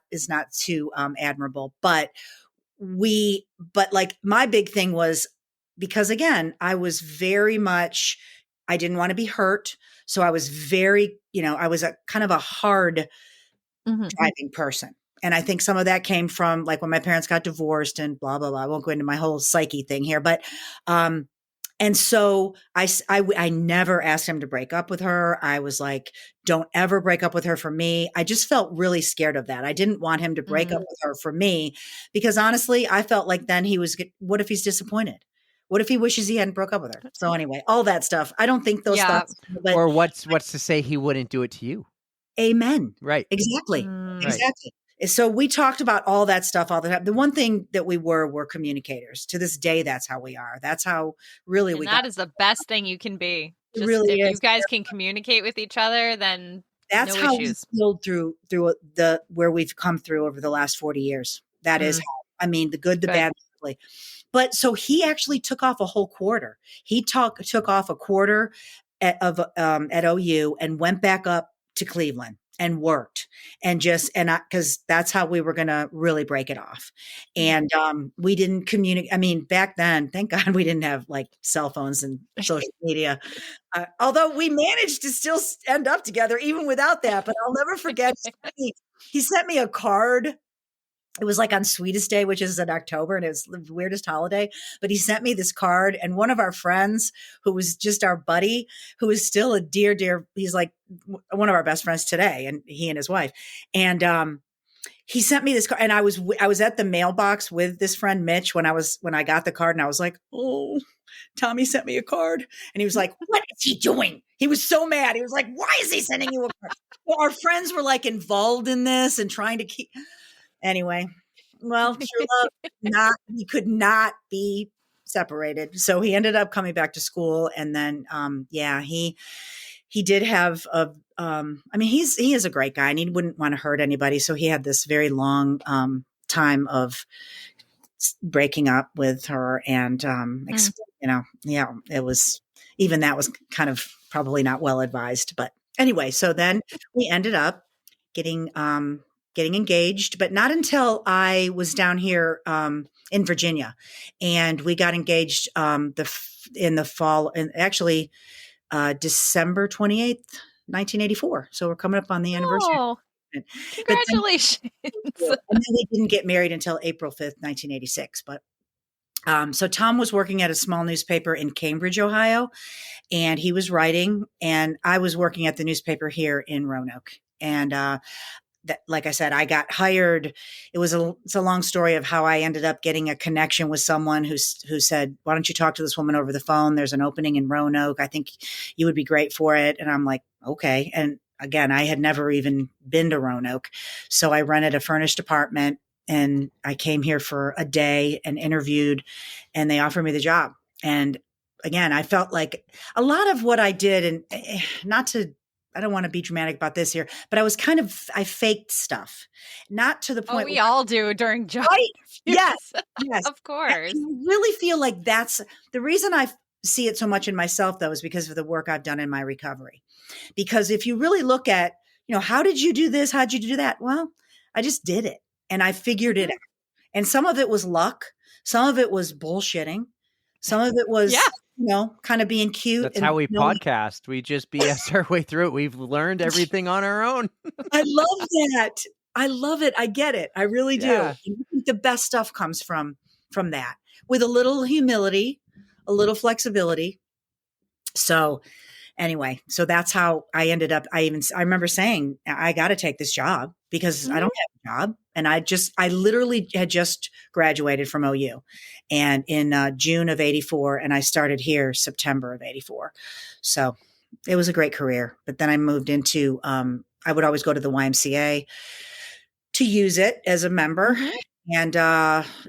too admirable. But like my big thing was, because again, I was very much, I didn't want to be hurt. So I was very, I was a kind of a hard driving person. And I think some of that came from like when my parents got divorced and blah, blah, blah. I won't go into my whole psyche thing here, but, and so I never asked him to break up with her. I was like, don't ever break up with her for me. I just felt really scared of that. I didn't want him to break up with her for me, because honestly, I felt like then what if he's disappointed? What if he wishes he hadn't broke up with her? So anyway, all that stuff. I don't think those thoughts. But or what's to say he wouldn't do it to you? Amen. Right. Exactly. Right. Exactly. So we talked about all that stuff all the time. The one thing that we were communicators. To this day, that's how we are. That's how really we that is the best thing you can be. It really if is. you guys can communicate with each other, then that's no how issues. we build through where we've come through over the last 40 years. That is how, the good, the bad, the ugly. But so he actually took off a whole quarter. He took off a quarter at OU and went back up to Cleveland and worked because that's how we were going to really break it off. And we didn't communicate. Back then, thank God we didn't have like cell phones and social media. Although we managed to still end up together even without that. But I'll never forget, he sent me a card. It was like on Sweetest Day, which is in October, and it was the weirdest holiday. But he sent me this card, and one of our friends, who was just our buddy, who is still a dear, he's like one of our best friends today, and he and his wife. And he sent me this card, and I was at the mailbox with this friend Mitch when I got the card, and I was like, oh, Tommy sent me a card, and he was like, what is he doing? He was so mad. He was like, why is he sending you a card? Well, our friends were like involved in this and trying to keep. Anyway, well, true love, he could not be separated, so he ended up coming back to school, and then he did have he is a great guy and he wouldn't want to hurt anybody. So he had this very long time of breaking up with her and, it was, even that was kind of probably not well advised, but anyway, so then we ended up getting engaged, but not until I was down here, in Virginia, and we got engaged, in the fall, and actually, December 28th, 1984. So we're coming up on the anniversary. Oh, But congratulations. and then we didn't get married until April 5th, 1986. But so Tom was working at a small newspaper in Cambridge, Ohio, and he was writing, and I was working at the newspaper here in Roanoke. And like I said, I got hired. It's a long story of how I ended up getting a connection with someone who said, why don't you talk to this woman over the phone? There's an opening in Roanoke. I think you would be great for it. And I'm like, okay. And again, I had never even been to Roanoke. So I rented a furnished apartment and I came here for a day and interviewed, and they offered me the job. And again, I felt like a lot of what I did, and I don't want to be dramatic about this here, but I faked stuff, not to the point. We all do during job interviews. Yes. Yes. Of course. I really feel like that's the reason I see it so much in myself, though, is because of the work I've done in my recovery. Because if you really look at, how did you do this? How'd you do that? Well, I just did it and I figured it out. And some of it was luck. Some of it was bullshitting. Some of it was, kind of being cute. That's how we podcast. We just BS our way through it. We've learned everything on our own. I love that. I love it. I get it. I really do. Yeah. And I think the best stuff comes from that, with a little humility, a little flexibility. So anyway, so that's how I ended up. I remember saying, I got to take this job because I don't have a job. And I literally had just graduated from OU, and in June of 84, and I started here September of 84. So it was a great career. But then I moved into, I would always go to the YMCA to use it as a member. Mm-hmm. And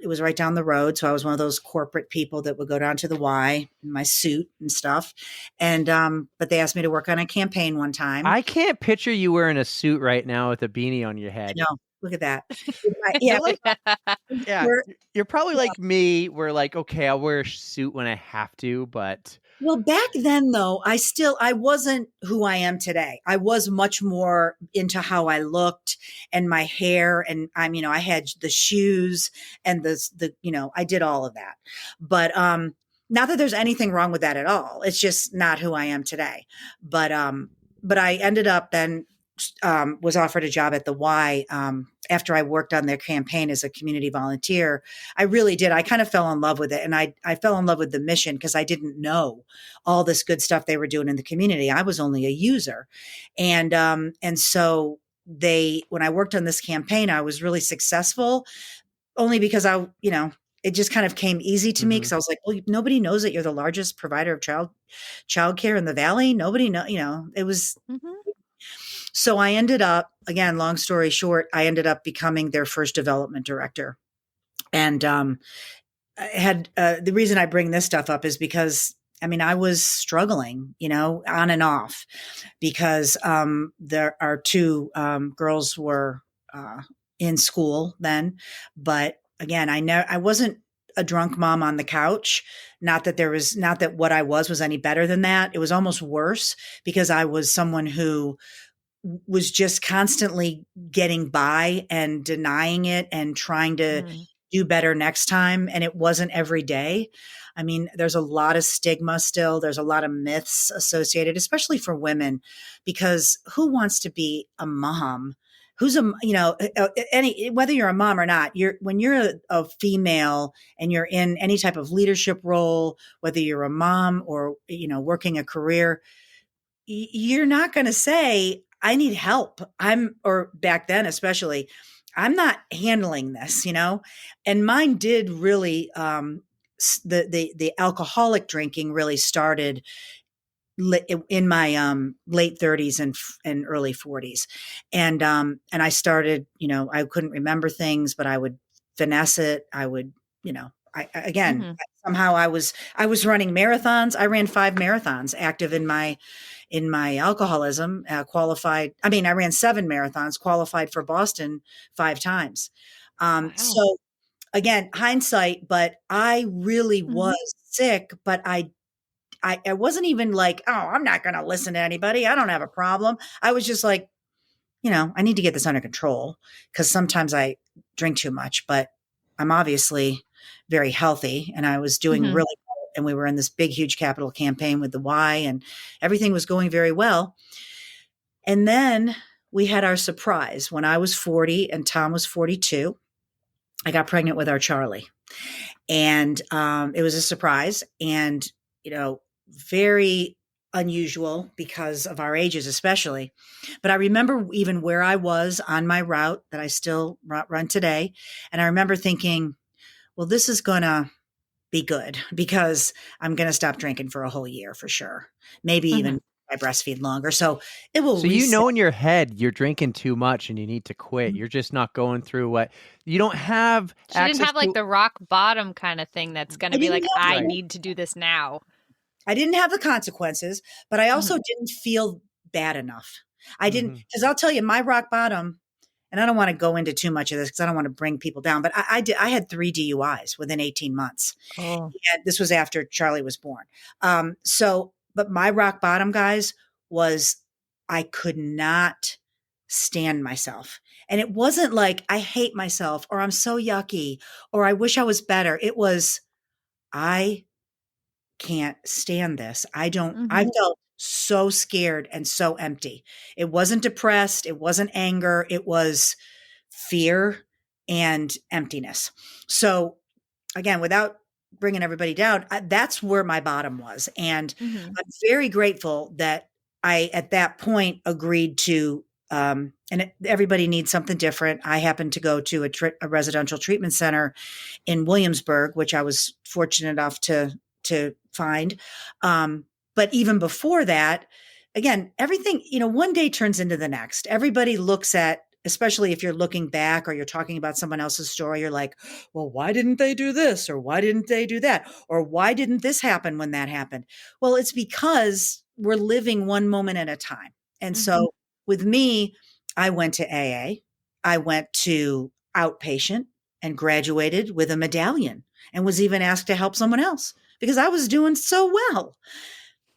it was right down the road. So I was one of those corporate people that would go down to the Y in my suit and stuff. And but they asked me to work on a campaign one time. I can't picture you wearing a suit right now with a beanie on your head. No, look at that. You're probably like me. We're like, okay, I'll wear a suit when I have to, but. Well, back then, though, I wasn't who I am today. I was much more into how I looked and my hair. And I had the shoes and I did all of that. But not that there's anything wrong with that at all. It's just not who I am today. But I ended up then was offered a job at the Y after I worked on their campaign as a community volunteer. I really did. I kind of fell in love with it. And I fell in love with the mission because I didn't know all this good stuff they were doing in the community. I was only a user. And so when I worked on this campaign, I was really successful only because it just kind of came easy to me because I was like, well, nobody knows that you're the largest provider of child care in the Valley. Nobody it was. Mm-hmm. So I ended up, again, long story short, I ended up becoming their first development director. And I had the reason I bring this stuff up is because, I was struggling, on and off, because our two girls were in school then. But again, I wasn't a drunk mom on the couch. Not that what I was any better than that. It was almost worse because I was someone who was just constantly getting by and denying it and trying to do better next time. And it wasn't every day. There's a lot of stigma still. There's a lot of myths associated, especially for women, because who wants to be a mom? Whether you're a mom or not, when you're a female and you're in any type of leadership role, whether you're a mom or, working a career, you're not going to say, I need help. Or back then, especially, I'm not handling this, and mine did really, the alcoholic drinking really started in my late 30s and early 40s, and I started, I couldn't remember things, but I would finesse it. I would, again, Mhm. somehow I was running marathons. I ran 5 marathons active in my alcoholism. Qualified. I mean, I ran 7 marathons. Qualified for Boston 5 times. Wow. So again, hindsight, but I really was Mhm. sick, but I wasn't even like, oh, I'm not going to listen to anybody. I don't have a problem. I was just like, I need to get this under control, because sometimes I drink too much, but I'm obviously very healthy, and I was doing Mhm. really well. And we were in this big, huge capital campaign with the Y, and everything was going very well. And then we had our surprise when I was 40 and Tom was 42. I got pregnant with our Charlie, and it was a surprise, and very unusual because of our ages, especially. But I remember even where I was on my route that I still run today, and I remember thinking, well, this is gonna be good, because I'm gonna stop drinking for a whole year for sure, maybe Mhm. even I breastfeed longer, so it will So reset. in your head you're drinking too much and you need to quit. You're just not going through what you don't have She didn't access have like to. the rock bottom kind of thing that's going I to be didn't like, have I Right. need to do this now. I didn't have the consequences, but I also Mhm. didn't feel bad enough. I didn't, Hmm. because I'll tell you, my rock bottom, and I don't want to go into too much of this because I don't want to bring people down, but I had 3 DUIs within 18 months. Oh. And this was after Charlie was born. But my rock bottom, guys, was I could not stand myself. And it wasn't like I hate myself or I'm so yucky or I wish I was better. It was, I can't stand this. I Mhm. felt so scared and so empty. It wasn't depressed. It wasn't anger. It was fear and emptiness. So again, without bringing everybody down, that's where my bottom was. And Mhm. I'm very grateful that I, at that point, agreed to, everybody needs something different. I happened to go to a residential treatment center in Williamsburg, which I was fortunate enough to find. But even before that, again, everything, one day turns into the next. Everybody looks at, especially if you're looking back or you're talking about someone else's story, you're like, well, why didn't they do this? Or why didn't they do that? Or why didn't this happen when that happened? Well, it's because we're living one moment at a time. And Mhm. so with me, I went to AA, I went to outpatient and graduated with a medallion and was even asked to help someone else because I was doing so well.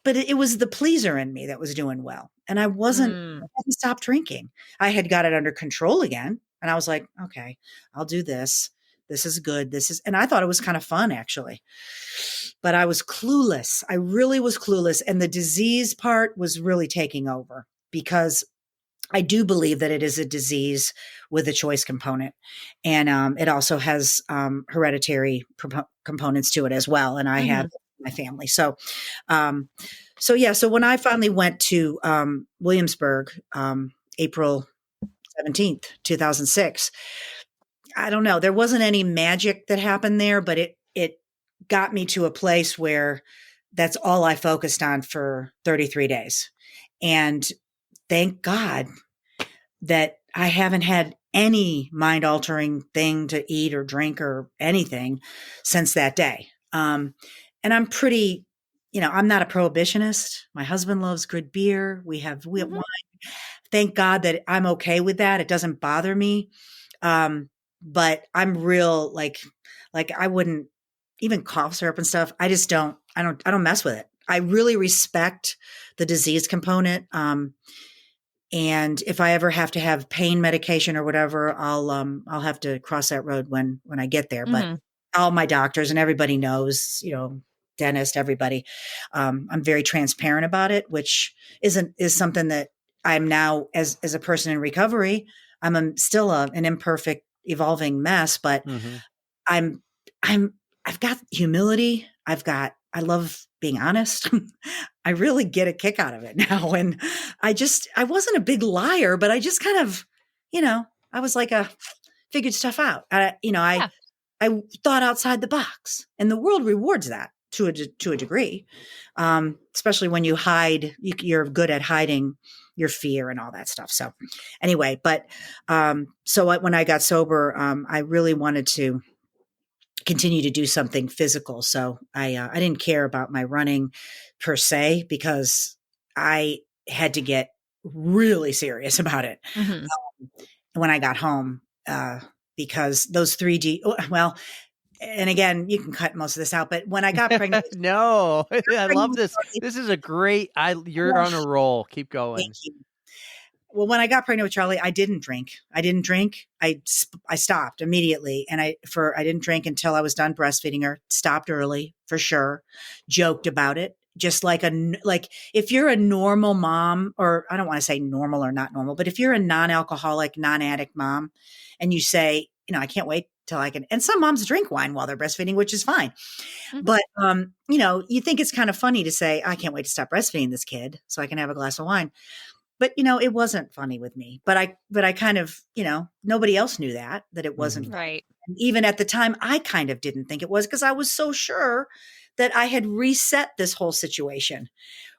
But it was the pleaser in me that was doing well. And I Mm. hadn't stopped drinking. I had got it under control again. And I was like, okay, I'll do this. This is good. And I thought it was kind of fun actually. But I was clueless. I really was clueless. And the disease part was really taking over because I do believe that it is a disease with a choice component, and it also has hereditary components to it as well. And I have Mhm. my family, um, so yeah. So when I finally went to Williamsburg, April 17th, 2006, I don't know. There wasn't any magic that happened there, but it got me to a place where that's all I focused on for 33 days, and thank God that I haven't had any mind altering thing to eat or drink or anything since that day. And I'm pretty, I'm not a prohibitionist. My husband loves good beer. We have Mhm. wine. Thank God that I'm okay with that. It doesn't bother me. But I'm real like I wouldn't even cough syrup and stuff. I don't mess with it. I really respect the disease component. And if I ever have to have pain medication or whatever, I'll have to cross that road when I get there. But Mhm. all my doctors and everybody knows, dentist, everybody. I'm very transparent about it, which is something that I'm now as a person in recovery. Still an imperfect, evolving mess, but Hmm. I'm I'm I've got humility. I love being honest. I really get a kick out of it now. And I wasn't a big liar, but I just kind of, I was like figured stuff out. Yeah. I thought outside the box, and the world rewards that to a degree, especially when you hide. You're good at hiding your fear and all that stuff. So, anyway, but when I got sober, I really wanted to continue to do something physical. So I didn't care about my running per se because I had to get really serious about it Mhm. when I got home because those 3D. Well, and again, you can cut most of this out. But when I got pregnant, No, I love with this. Charlie, This is a great. You're on a roll. Keep thank going. you. Well, when I got pregnant with Charlie, I didn't drink. I stopped immediately, and I didn't drink until I was done breastfeeding her. Stopped early for sure. Joked about it, just like if you're a normal mom, or I don't want to say normal or not normal, but if you're a non-alcoholic, non-addict mom, and you say, I can't wait till I can. And some moms drink wine while they're breastfeeding, which is fine. Mhm. But you think it's kind of funny to say, I can't wait to stop breastfeeding this kid so I can have a glass of wine. But it wasn't funny with me. But I kind of, nobody else knew that it wasn't funny. Right. And even at the time, I kind of didn't think it was because I was so sure that I had reset this whole situation,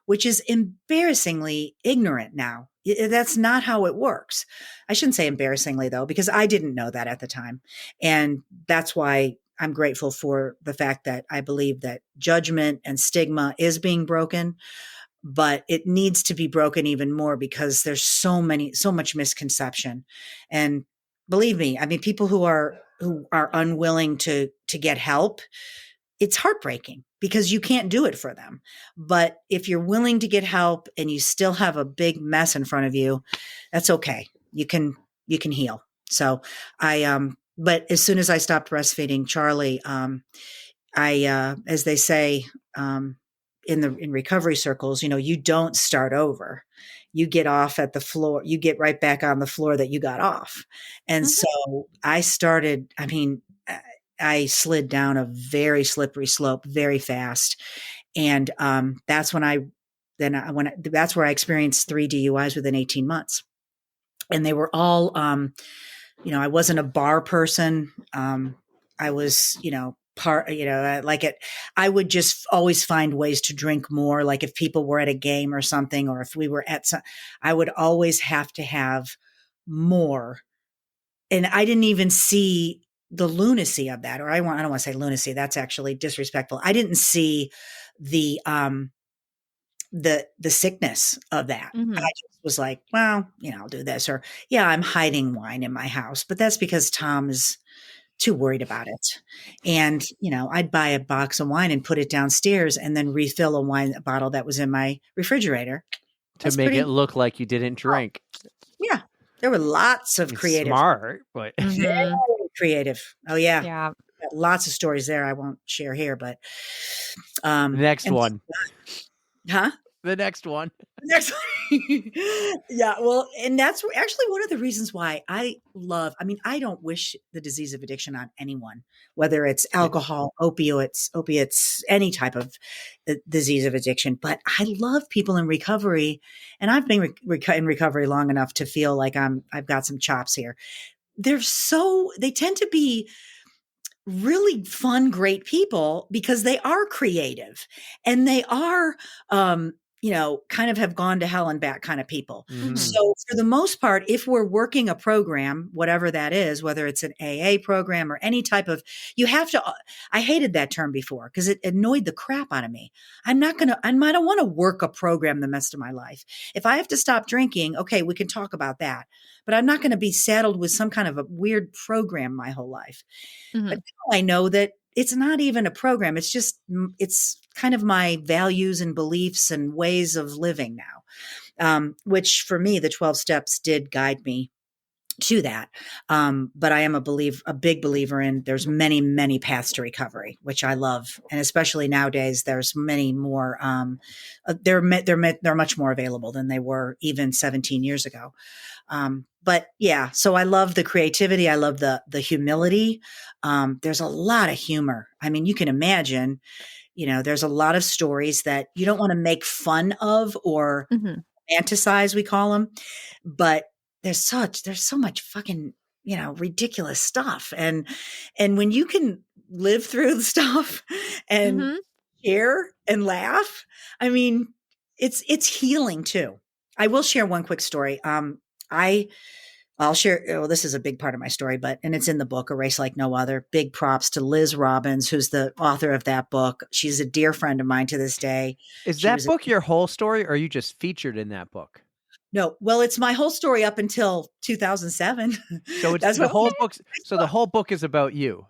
which is embarrassingly ignorant now. That's not how it works. I shouldn't say embarrassingly though, because I didn't know that at the time. And that's why I'm grateful for the fact that I believe that judgment and stigma is being broken, but it needs to be broken even more because there's so much misconception. And believe me, I mean, people who are unwilling to get help, it's heartbreaking because you can't do it for them. But if you're willing to get help and you still have a big mess in front of you, that's okay. You can heal. So but as soon as I stopped breastfeeding Charlie, as they say, in recovery circles, you don't start over. You get off at the floor, you get right back on the floor that you got off. And Mhm. so I slid down a very slippery slope very fast. And that's when that's where I experienced 3 DUIs within 18 months. And they were all, I wasn't a bar person. I was, I would just always find ways to drink more. Like if people were at a game or something, or if we were I would always have to have more. And I didn't even see the lunacy of that, I don't want to say lunacy. That's actually disrespectful. I didn't see the sickness of that. I Mhm. just was like, well, I'll do this, or yeah, I'm hiding wine in my house, but that's because Tom is too worried about it. And, I'd buy a box of wine and put it downstairs and then refill a bottle that was in my refrigerator. To That's make pretty, it look like you didn't drink. yeah. There were lots of It's creative, smart, but very Mhm. creative. Oh yeah. Yeah. Got lots of stories there. I won't share here, but, the next and one. huh? The next one. Next yeah, well, and that's actually one of the reasons why I don't wish the disease of addiction on anyone, whether it's alcohol, opiates, any type of disease of addiction. But I love people in recovery, and I've been in recovery long enough to feel like I've got some chops here. They tend to be really fun, great people because they are creative and they are, kind of have gone to hell and back kind of people. Mhm. So for the most part, if we're working a program, whatever that is, whether it's an AA program or any type of, I hated that term before because it annoyed the crap out of me. I don't want to work a program the rest of my life. If I have to stop drinking, okay, we can talk about that, but I'm not going to be saddled with some kind of a weird program my whole life. But Mhm. now I know that it's not even a program. It's kind of my values and beliefs and ways of living now, which for me, the 12 steps did guide me to that. But I am a big believer in there's many, many paths to recovery, which I love. And especially nowadays, there's many more, they're much more available than they were even 17 years ago. But yeah, so I love the creativity. I love the humility. There's a lot of humor. I mean, you can imagine, there's a lot of stories that you don't want to make fun of or Mhm. fantasize, we call them, but there's so much fucking ridiculous stuff. And when you can live through the stuff and Mm-hmm. share and laugh, I mean, it's healing too. I will share one quick story. I'll share. Oh, this is a big part of my story, and it's in the book, A Race Like No Other. Big props to Liz Robbins, who's the author of that book. She's a dear friend of mine to this day. Is She that was book your whole story, or are you just featured in that book? No, well, it's my whole story up until 2007. So it's That's the what whole book. So the whole book is about you.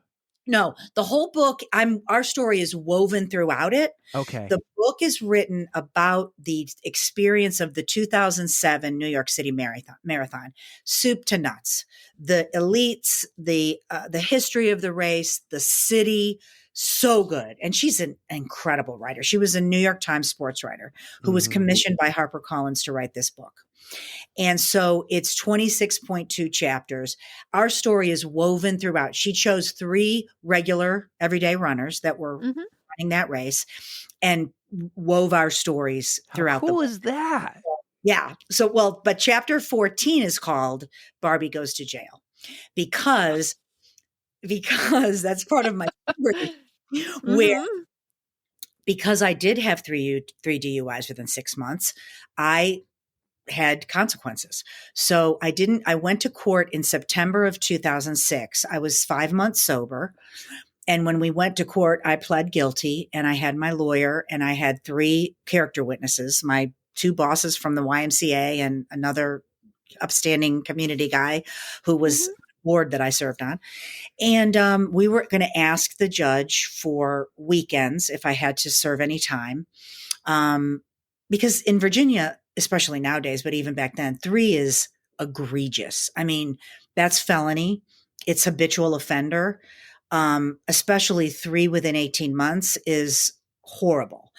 No, the whole book, our story is woven throughout it. Okay. The book is written about the experience of the 2007 New York City marathon, soup to nuts, the elites, the history of the race, the city. So good. And she's an incredible writer. She was a New York Times sports writer who was commissioned by HarperCollins to write this book. And so it's 26.2 chapters. Our story is woven throughout. She chose 3 regular everyday runners that were running that race and wove our stories throughout. How cool is that? Yeah. So, but chapter 14 is called Barbie Goes to Jail because that's part of my story where, because I did have 3 DUIs within 6 months, I had consequences. So I went to court in September of 2006. I was 5 months sober. And when we went to court, I pled guilty and I had my lawyer and I had 3 character witnesses, my 2 bosses from the YMCA and another upstanding community guy who was board that I served on. And we were going to ask the judge for weekends if I had to serve any time. Because in Virginia, especially nowadays, but even back then, 3 is egregious. I mean, that's felony. It's habitual offender. Especially 3 within 18 months is horrible,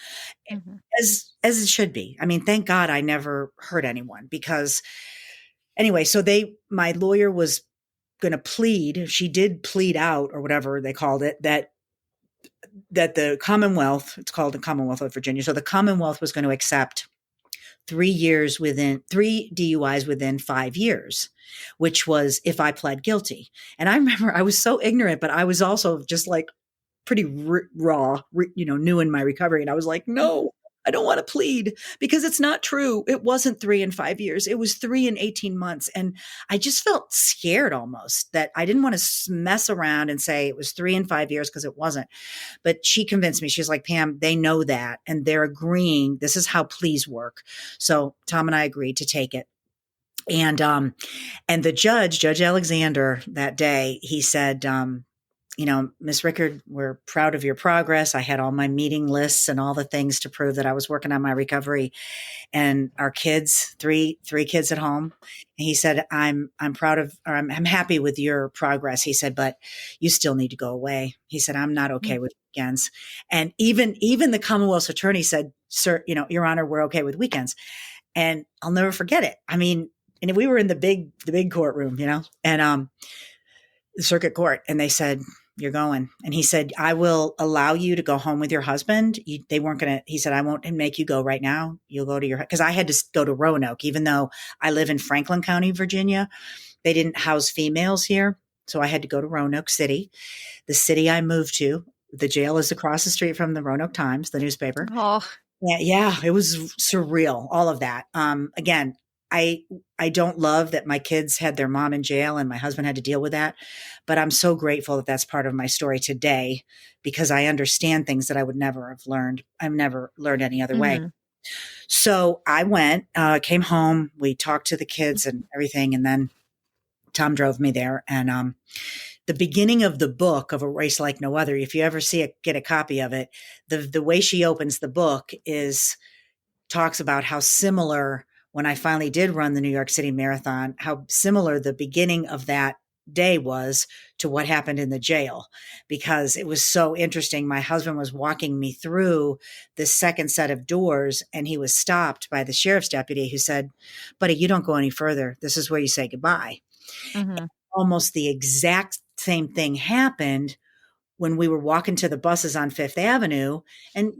as it should be. I mean, thank God I never hurt anyone because anyway, so my lawyer was going to plead. She did plead out or whatever they called it, that the Commonwealth, it's called the Commonwealth of Virginia. So the Commonwealth was going to accept 3 DUIs within 5 years, which was if I pled guilty. And I remember I was so ignorant, but I was also just like pretty raw, new in my recovery. And I was like, no, I don't want to plead because it's not true. It wasn't 3 and 5 years. It was 3 and 18 months. And I just felt scared almost that I didn't want to mess around and say it was 3 and 5 years because it wasn't. But she convinced me. She's like, Pam, they know that. And they're agreeing. This is how pleas work. So Tom and I agreed to take it. And the Judge Alexander, that day, he said, Miss Rickard, we're proud of your progress. I had all my meeting lists and all the things to prove that I was working on my recovery. And our kids, three kids at home. And he said, I'm happy with your progress. He said, but you still need to go away. He said, I'm not okay with weekends. And even the Commonwealth's attorney said, sir, Your Honor, we're okay with weekends. And I'll never forget it. I mean, and we were in the big courtroom, and the circuit court, and they said, you're going. And he said, I will allow you to go home with your husband. They weren't going to, he said, I won't make you go right now. You'll go to because I had to go to Roanoke, even though I live in Franklin County, Virginia. They didn't house females here. So I had to go to Roanoke City, the city I moved to. The jail is across the street from the Roanoke Times, the newspaper. Oh, yeah, it was surreal. All of that. Again, I don't love that my kids had their mom in jail and my husband had to deal with that, but I'm so grateful that that's part of my story today because I understand things that I would never have learned. I've never learned any other way. So I went, came home, we talked to the kids and everything. And then Tom drove me there. And, the beginning of the book of A Race Like No Other, if you ever see it, get a copy of it, the way she opens the book talks about how similar, when I finally did run the New York City Marathon, how similar the beginning of that day was to what happened in the jail, because it was so interesting. My husband was walking me through the second set of doors and he was stopped by the sheriff's deputy who said, buddy, you don't go any further. This is where you say goodbye. Almost the exact same thing happened when we were walking to the buses on Fifth Avenue, and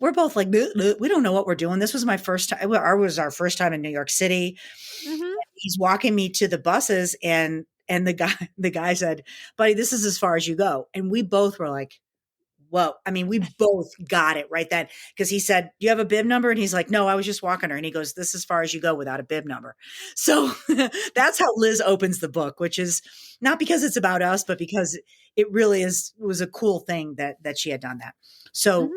we're both like, we don't know what we're doing. This was my first time. Was our first time in New York City. He's walking me to the buses, and And the guy said, buddy, this is as far as you go. And we both were like, whoa. I mean, we both got it right then. Cause he said, do you have a bib number? And he's like, no, I was just walking her. And he goes, this is as far as you go without a bib number. So that's how Liz opens the book, which is not because it's about us, but because it really was a cool thing that she had done that. So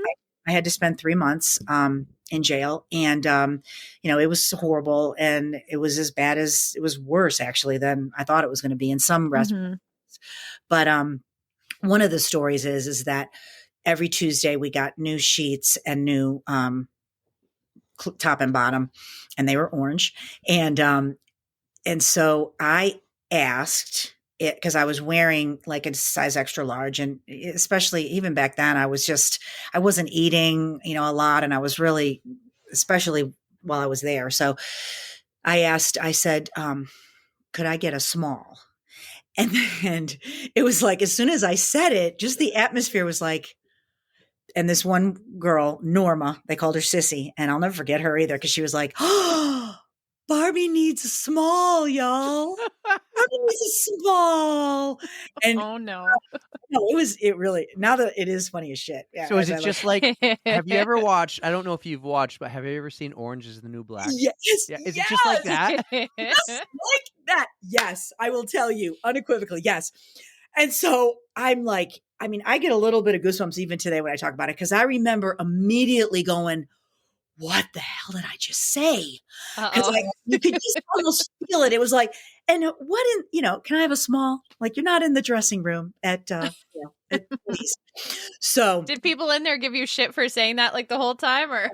I had to spend 3 months, in jail, and, it was horrible, and it was as bad as it was worse actually than I thought it was going to be in some restaurants. But, one of the stories is that every Tuesday we got new sheets and new top and bottom, and they were orange. And so I asked it because I was wearing like a size extra large, and especially even back then, I wasn't eating, a lot, and I was really, especially while I was there. So I said, could I get a small? And it was like, as soon as I said it, just the atmosphere was like, and this one girl, Norma, they called her Sissy, and I'll never forget her either, because she was like, oh, Barbie needs a small, y'all. Barbie needs a small. And Oh no. no, it really, now that it is funny as shit. Yeah, So is it just like, have you ever watched, I don't know if you've watched, but have you ever seen Orange is the New Black? Yes. Yeah. Is it just like that? Yes, like that. Yes, I will tell you unequivocally. Yes. And so I'm like, I get a little bit of goosebumps even today when I talk about it, because I remember immediately going, what the hell did I just say? Because you could just almost feel it. It was like, and can I have a small? Like, you're not in the dressing room at police. So did people in there give you shit for saying that like the whole time, or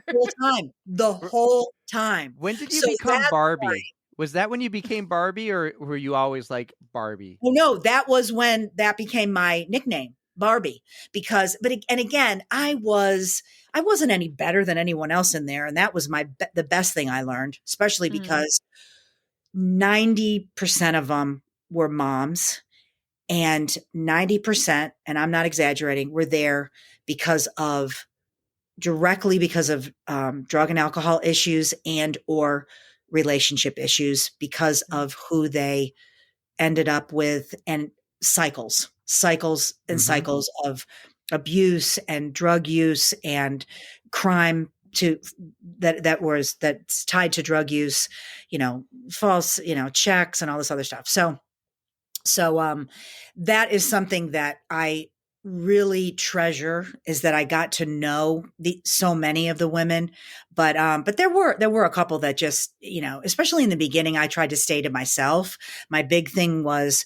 the whole time? When did you become Barbie? Was that when you became Barbie, or were you always like Barbie? Oh no, that was when that became my nickname, Barbie. And again, I wasn't any better than anyone else in there, and that was the best thing I learned, especially because 90% of them were moms, and 90%, and I'm not exaggerating, were there directly because of drug and alcohol issues and or relationship issues, because of who they ended up with, and cycles and cycles of abuse and drug use and crime that's tied to drug use, false, checks and all this other stuff. So that is something that I really treasure, is that I got to know so many of the women, but there were a couple that just, especially in the beginning, I tried to stay to myself. My big thing was,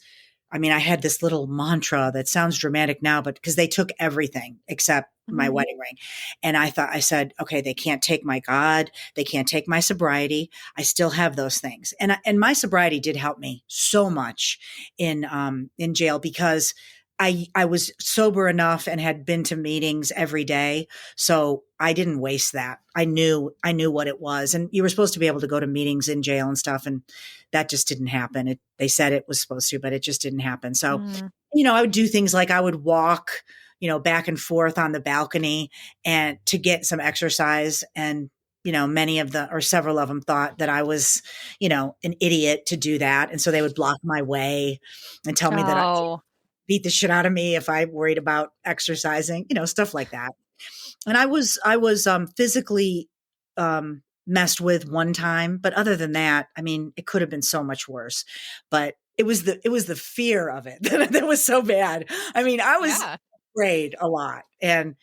I had this little mantra that sounds dramatic now, but because they took everything except my wedding ring. And I said, okay, they can't take my God. They can't take my sobriety. I still have those things. And my sobriety did help me so much in jail, because I was sober enough and had been to meetings every day. So I didn't waste that. I knew what it was. And you were supposed to be able to go to meetings in jail and stuff, and that just didn't happen. They said it was supposed to, but it just didn't happen. So, I would do things like I would walk, back and forth on the balcony and to get some exercise. And, several of them thought that I was, an idiot to do that. And so they would block my way and tell me that I beat the shit out of me if I worried about exercising, stuff like that. And I was physically messed with one time, but other than that, it could have been so much worse. But it was the fear of it that was so bad. I was afraid a lot, and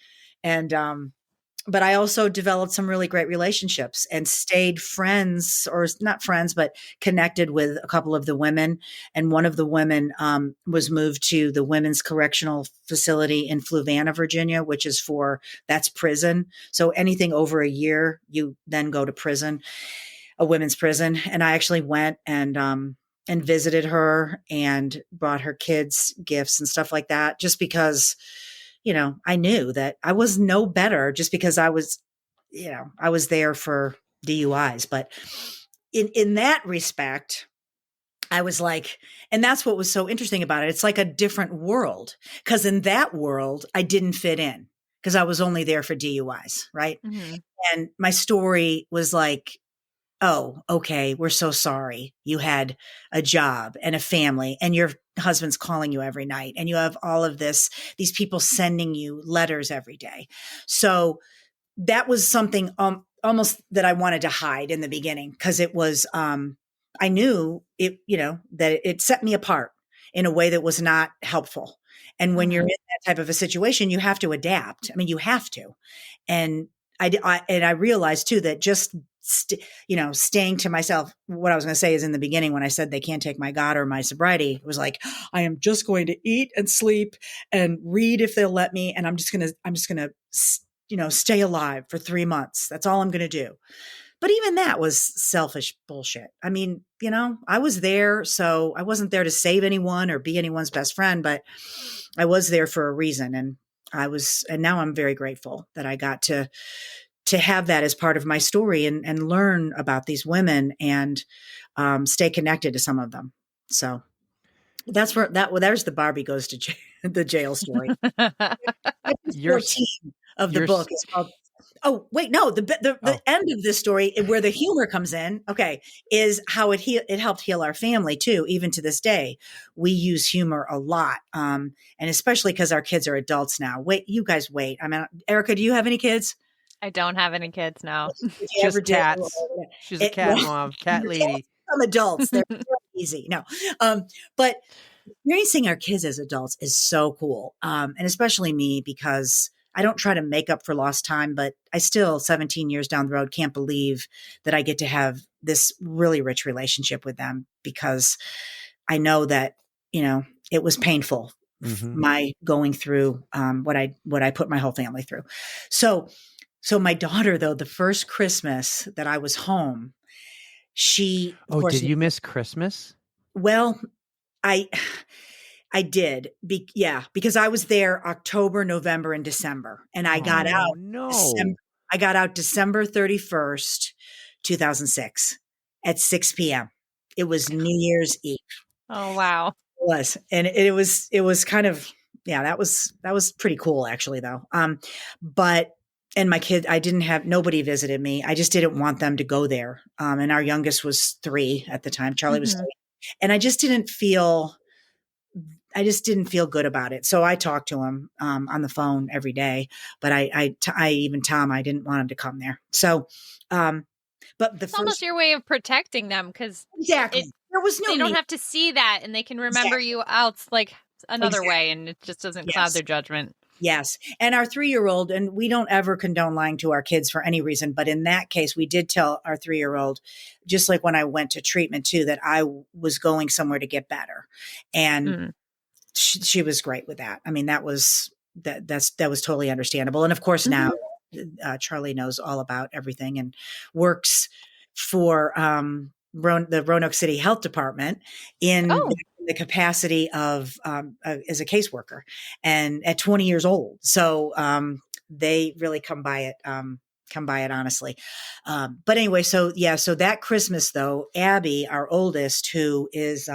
but I also developed some really great relationships and stayed friends, or not friends, but connected with a couple of the women. And one of the women was moved to the Women's Correctional Facility in Fluvanna, Virginia, that's prison. So anything over a year, you then go to prison, a women's prison. And I actually went and visited her and brought her kids gifts and stuff like that, just because I knew that I was no better just because I was there for DUIs. But in that respect, I was like, and that's what was so interesting about it. It's like a different world, because in that world, I didn't fit in because I was only there for DUIs. Right. And my story was like, oh, okay, we're so sorry. You had a job and a family and your husband's calling you every night and you have all of these people sending you letters every day. So that was something almost that I wanted to hide in the beginning because it was, I knew it, that it set me apart in a way that was not helpful. And when you're in that type of a situation, you have to adapt. I mean, you have to. And I realized too that just staying to myself. What I was going to say is in the beginning when I said they can't take my God or my sobriety, it was like I am just going to eat and sleep and read if they'll let me, and I'm just gonna stay alive for 3 months. That's all I'm going to do. But even that was selfish bullshit. I mean, I was there, so I wasn't there to save anyone or be anyone's best friend, but I was there for a reason, and now I'm very grateful that I got to have that as part of my story and learn about these women and stay connected to some of them. So that's where there's the Barbie goes to the jail story. You're 14 of the you're book is called. Oh wait, no. The end of this story where the humor comes in, okay, is how it helped heal our family too. Even to this day, we use humor a lot, and especially because our kids are adults now. Wait, you guys, wait. I mean, Erica, do you have any kids? I don't have any kids now. If you ever just did, cats. She's a cat mom, cat lady. Some adults, they're easy. No, but experiencing our kids as adults is so cool, and especially me because I don't try to make up for lost time, but I still, 17 years down the road, can't believe that I get to have this really rich relationship with them because I know that, it was painful, my going through what I put my whole family through. So my daughter, though, the first Christmas that I was home, she, of course, did you miss Christmas? well, I did. Because I was there October, November, and December. And I got out. I got out December 31st, 2006 at 6 p.m. It was New Year's Eve. Oh, wow. It was. And it was kind of, that was pretty cool actually though. And my kid, nobody visited me. I just didn't want them to go there. And our youngest was 3 at the time. Charlie was 3. And I just didn't feel good about it. So I talked to him on the phone every day, but I even Tom, I didn't want him to come there. So, but it's almost your way of protecting them because exactly there was no they don't have to see that and they can remember you else like another way, and it just doesn't cloud their judgment. Yes. And our 3-year-old, and we don't ever condone lying to our kids for any reason, but in that case, we did tell our 3-year-old, just like when I went to treatment too, that I was going somewhere to get better. And she was great with that. I mean, that was totally understandable. And of course now Charlie knows all about everything and works for the Roanoke City Health Department in the capacity of as a caseworker, and at 20 years old. So they really come by it honestly. But anyway, so that Christmas though, Abby, our oldest, who is,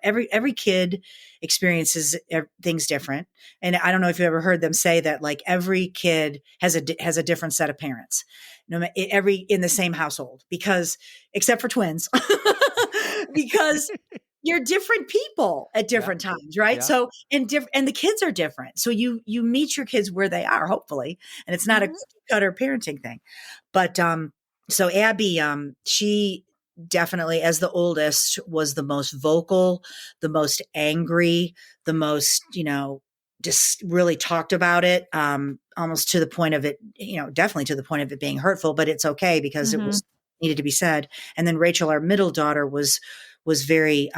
every kid experiences things different. And I don't know if you ever heard them say that, like every kid has a different set of parents, in the same household, because except for twins, because you're different people at different times, right? Yeah. So, and the kids are different. So you meet your kids where they are, hopefully, and it's not a cutter parenting thing. But so Abby, she definitely, as the oldest, was the most vocal, the most angry, the most, just really talked about it, almost to the point of it, definitely to the point of it being hurtful, but it's okay because it was needed to be said. And then Rachel, our middle daughter, was very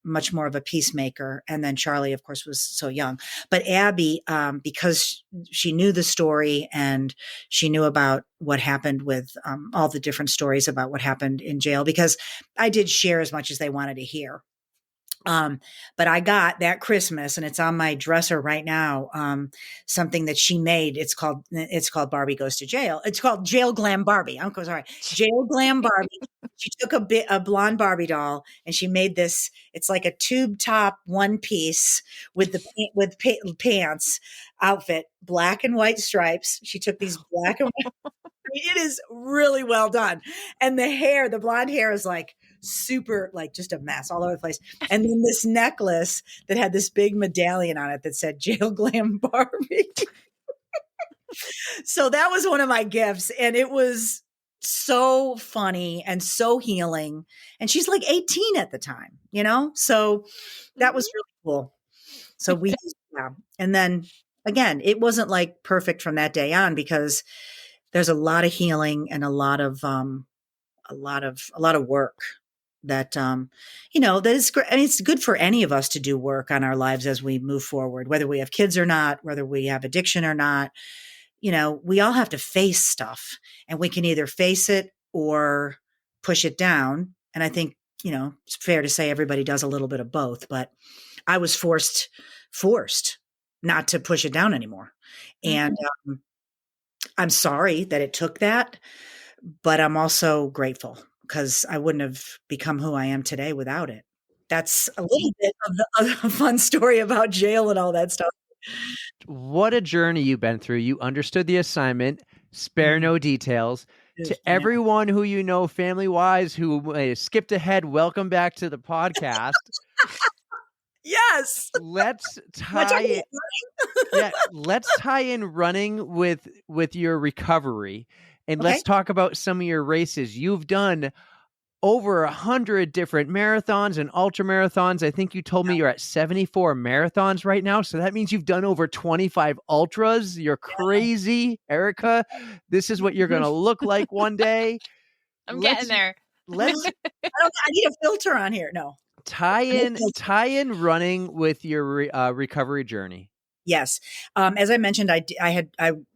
much more of a peacemaker. And then Charlie, of course, was so young. But Abby, because she knew the story and she knew about what happened with all the different stories about what happened in jail, because I did share as much as they wanted to hear. But I got that Christmas, and it's on my dresser right now. Something that she made. It's called Barbie Goes to Jail. It's called Jail Glam Barbie. I'm sorry, Jail Glam Barbie. She took a blonde Barbie doll, and she made this. It's like a tube top one piece with pants outfit, black and white stripes. She took these black and white. It is really well done. And the blonde hair is like super, like just a mess all over the place. And then this necklace that had this big medallion on it that said Jail Glam Barbie. So that was one of my gifts. And it was so funny and so healing. And she's like 18 at the time, So that was really cool. So yeah. And then again, it wasn't like perfect from that day on, because there's a lot of healing and a lot of work that that is great. I mean, it's good for any of us to do work on our lives as we move forward, whether we have kids or not, whether we have addiction or not. We all have to face stuff, and we can either face it or push it down. And I think it's fair to say everybody does a little bit of both. But I was forced not to push it down anymore, and I'm sorry that it took that, but I'm also grateful, because I wouldn't have become who I am today without it. That's a little bit of a fun story about jail and all that stuff. What a journey you've been through. You understood the assignment, spare no details. To everyone who family-wise, who skipped ahead, welcome back to the podcast. Yes. Let's tie in running with your recovery, and let's talk about some of your races. You've done over 100 different marathons and ultra marathons. I think you told me you're at 74 marathons right now. So that means you've done over 25 ultras. You're crazy, Erica. This is what you're going to look like one day. I'm getting there. I need a filter on here. No. Tie in running with your recovery journey. Yes. As I mentioned,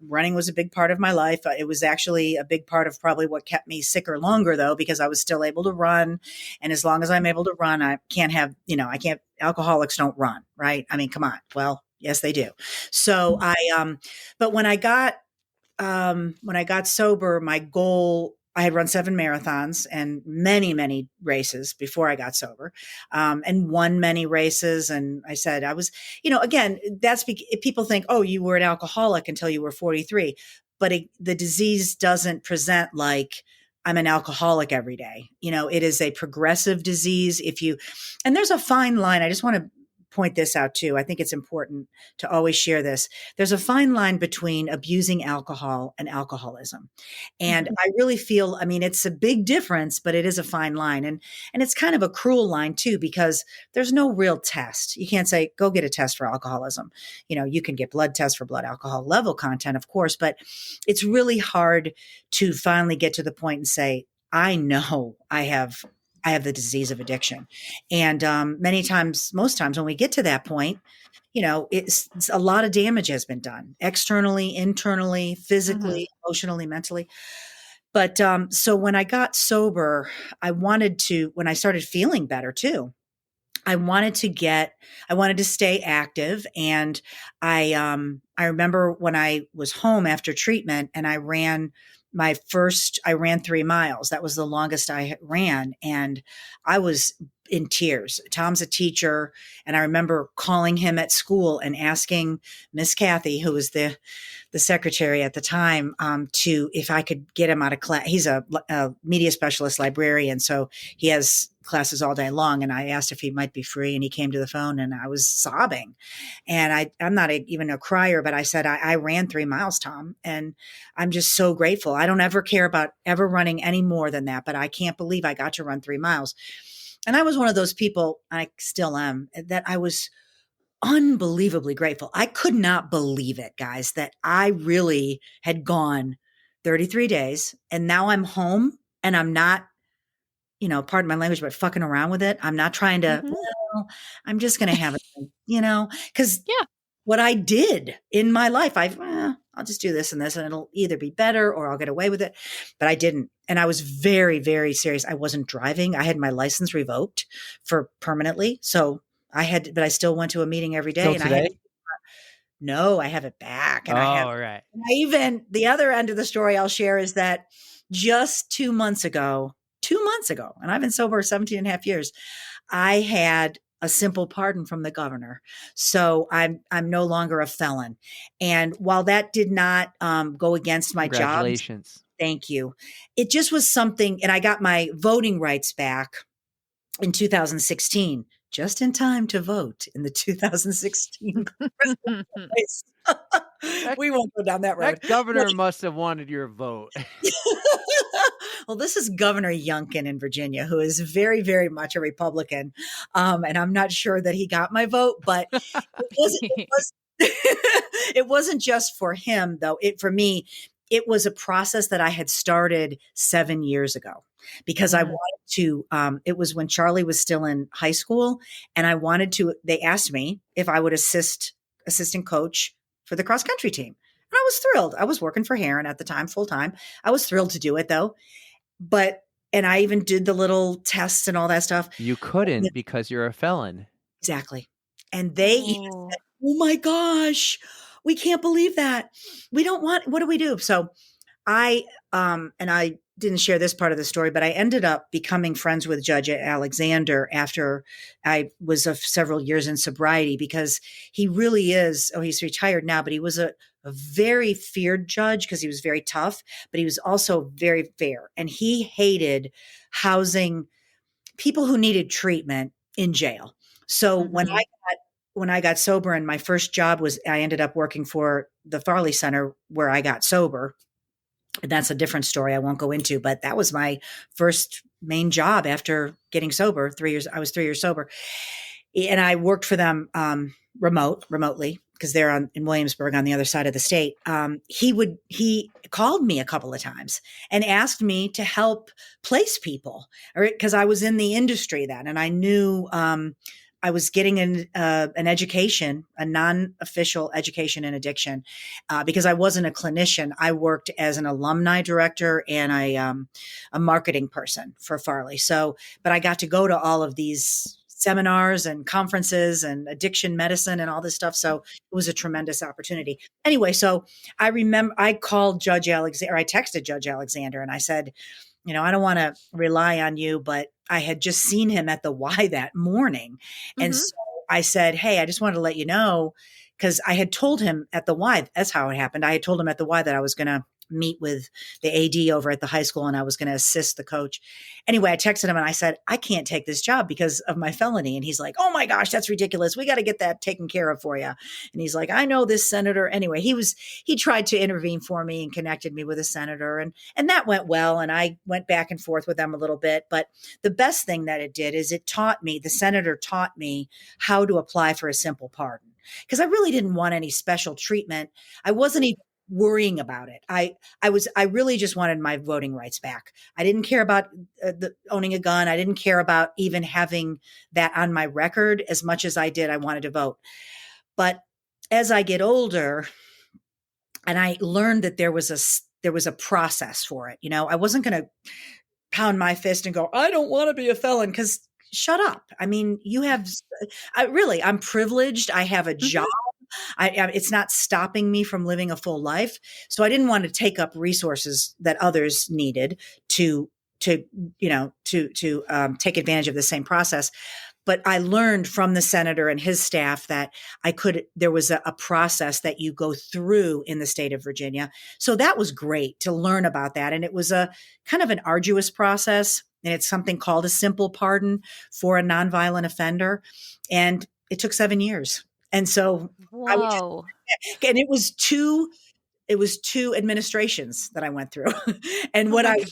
running was a big part of my life. It was actually a big part of probably what kept me sicker longer, though, because I was still able to run. And as long as I'm able to run, alcoholics don't run, right? I mean, come on. Well, yes, they do. So but when I got sober, my goal, I had run 7 marathons and many, many races before I got sober, and won many races. And I said, I was, again, people think, oh, you were an alcoholic until you were 43, but the disease doesn't present like I'm an alcoholic every day. It is a progressive disease. And there's a fine line. I just want to point this out too. I think it's important to always share this. There's a fine line between abusing alcohol and alcoholism. And I really feel, it's a big difference, but it is a fine line. And it's kind of a cruel line too, because there's no real test. You can't say, go get a test for alcoholism. You can get blood tests for blood alcohol level content, of course, but it's really hard to finally get to the point and say, I know I have the disease of addiction. And most times when we get to that point, it's a lot of damage has been done externally, internally, physically, emotionally, mentally. But so when I got sober, when I started feeling better too, I wanted to stay active. And I remember when I was home after treatment and I ran 3 miles. That was the longest I ran. And I was in tears. Tom's a teacher. And I remember calling him at school and asking Miss Kathy, who was the secretary at the time, if I could get him out of class. He's a media specialist librarian. So he has classes all day long. And I asked if he might be free, and he came to the phone, and I was sobbing. And I'm not even a crier, but I said, I ran 3 miles, Tom, and I'm just so grateful. I don't ever care about ever running any more than that, but I can't believe I got to run 3 miles. And I was one of those people, I still am, that I was unbelievably grateful. I could not believe it, guys, that I really had gone 33 days and now I'm home and I'm not, pardon my language, but fucking around with it. I'm not trying to, I'm just going to have it, because what I did in my life, I'll just do this and this, and it'll either be better or I'll get away with it. But I didn't. And I was very, very serious. I wasn't driving. I had my license revoked for permanently. So but I still went to a meeting every day. Till And today? no, I have it back. And Right. the other end of the story I'll share is that just 2 months ago, and I've been sober 17 and a half years, I had a simple pardon from the governor. So I'm no longer a felon. And while that did not go against my job, Congratulations. thank you. It just was something, and I got my voting rights back in 2016, just in time to vote in the 2016 race. We won't go down that road. That governor must have wanted your vote. Well, this is Governor Youngkin in Virginia, who is very, very much a Republican. And I'm not sure that he got my vote, but it wasn't just for him, though. For me, it was a process that I had started 7 years ago because I wanted to, it was when Charlie was still in high school, and they asked me if I would assistant coach for the cross country team. And I was thrilled. I was working for Herren at the time, full time. I was thrilled to do it though. And I even did the little tests and all that stuff. You couldn't because you're a felon. Exactly. And they even said, oh my gosh, we can't believe that. What do we do? So and I didn't share this part of the story, but I ended up becoming friends with Judge Alexander after I was several years in sobriety, because he really is, he's retired now, but he was a very feared judge because he was very tough, but he was also very fair. And he hated housing people who needed treatment in jail. So when I got sober, and my first job was, I ended up working for the Farley Center where I got sober. And that's a different story I won't go into, but that was my first main job after getting sober. 3 years, I was 3 years sober. And I worked for them remotely, because they're in Williamsburg on the other side of the state. He called me a couple of times and asked me to help place people, because I was in the industry then, and I knew I was getting an education, a non-official education in addiction, because I wasn't a clinician. I worked as an alumni director and a marketing person for Farley. So, but I got to go to all of these seminars and conferences and addiction medicine and all this stuff. So it was a tremendous opportunity. Anyway, so I remember I called Judge Alexander, or I texted Judge Alexander, and I said, I don't want to rely on you, but I had just seen him at the Y that morning. And so I said, hey, I just wanted to let you know, because I had told him at the Y, that's how it happened. I had told him at the Y that I was going to meet with the AD over at the high school, and I was going to assist the coach. Anyway, I texted him and I said, I can't take this job because of my felony. And he's like, oh my gosh, that's ridiculous. We got to get that taken care of for you. And he's like, I know this senator. Anyway, he tried to intervene for me and connected me with a senator, and that went well. And I went back and forth with them a little bit. But the best thing that it did is the senator taught me how to apply for a simple pardon, because I really didn't want any special treatment. I wasn't even worrying about it. I really just wanted my voting rights back. I didn't care about owning a gun. I didn't care about even having that on my record as much as I wanted to vote. But as I get older, and I learned that there was a process for it. I wasn't going to pound my fist and go, I don't want to be a felon, because shut up. I mean, I'm privileged. I have a job. It's not stopping me from living a full life. So I didn't want to take up resources that others needed to take advantage of the same process. But I learned from the senator and his staff that there was a process that you go through in the state of Virginia. So that was great to learn about that. And it was a kind of an arduous process. And it's something called a simple pardon for a nonviolent offender. And it took 7 years. And so and it was two administrations that I went through. And I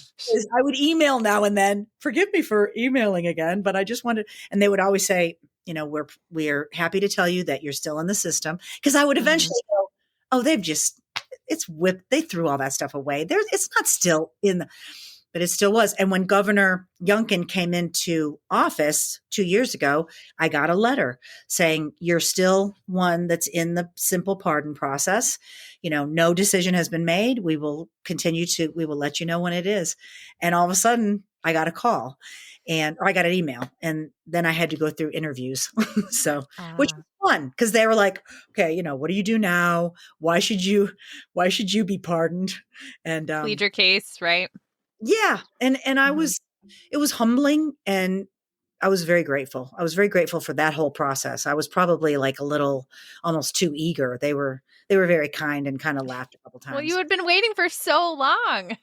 would email now and then, forgive me for emailing again, but I just wanted, and they would always say, we're happy to tell you that you're still in the system. Cause I would eventually go, oh, they threw all that stuff away. It's not still in but it still was. And when Governor Youngkin came into office 2 years ago, I got a letter saying, you're still one that's in the simple pardon process. No decision has been made. We will let you know when it is. And all of a sudden I got a call or I got an email, and then I had to go through interviews. So, which was fun because they were like, okay, what do you do now? Why should you be pardoned? And, Plead your case, right? yeah. And it was humbling, and I was very grateful. I was very grateful for that whole process. I was probably like a little almost too eager. They were very kind and kind of laughed a couple times. Well, you had been waiting for so long.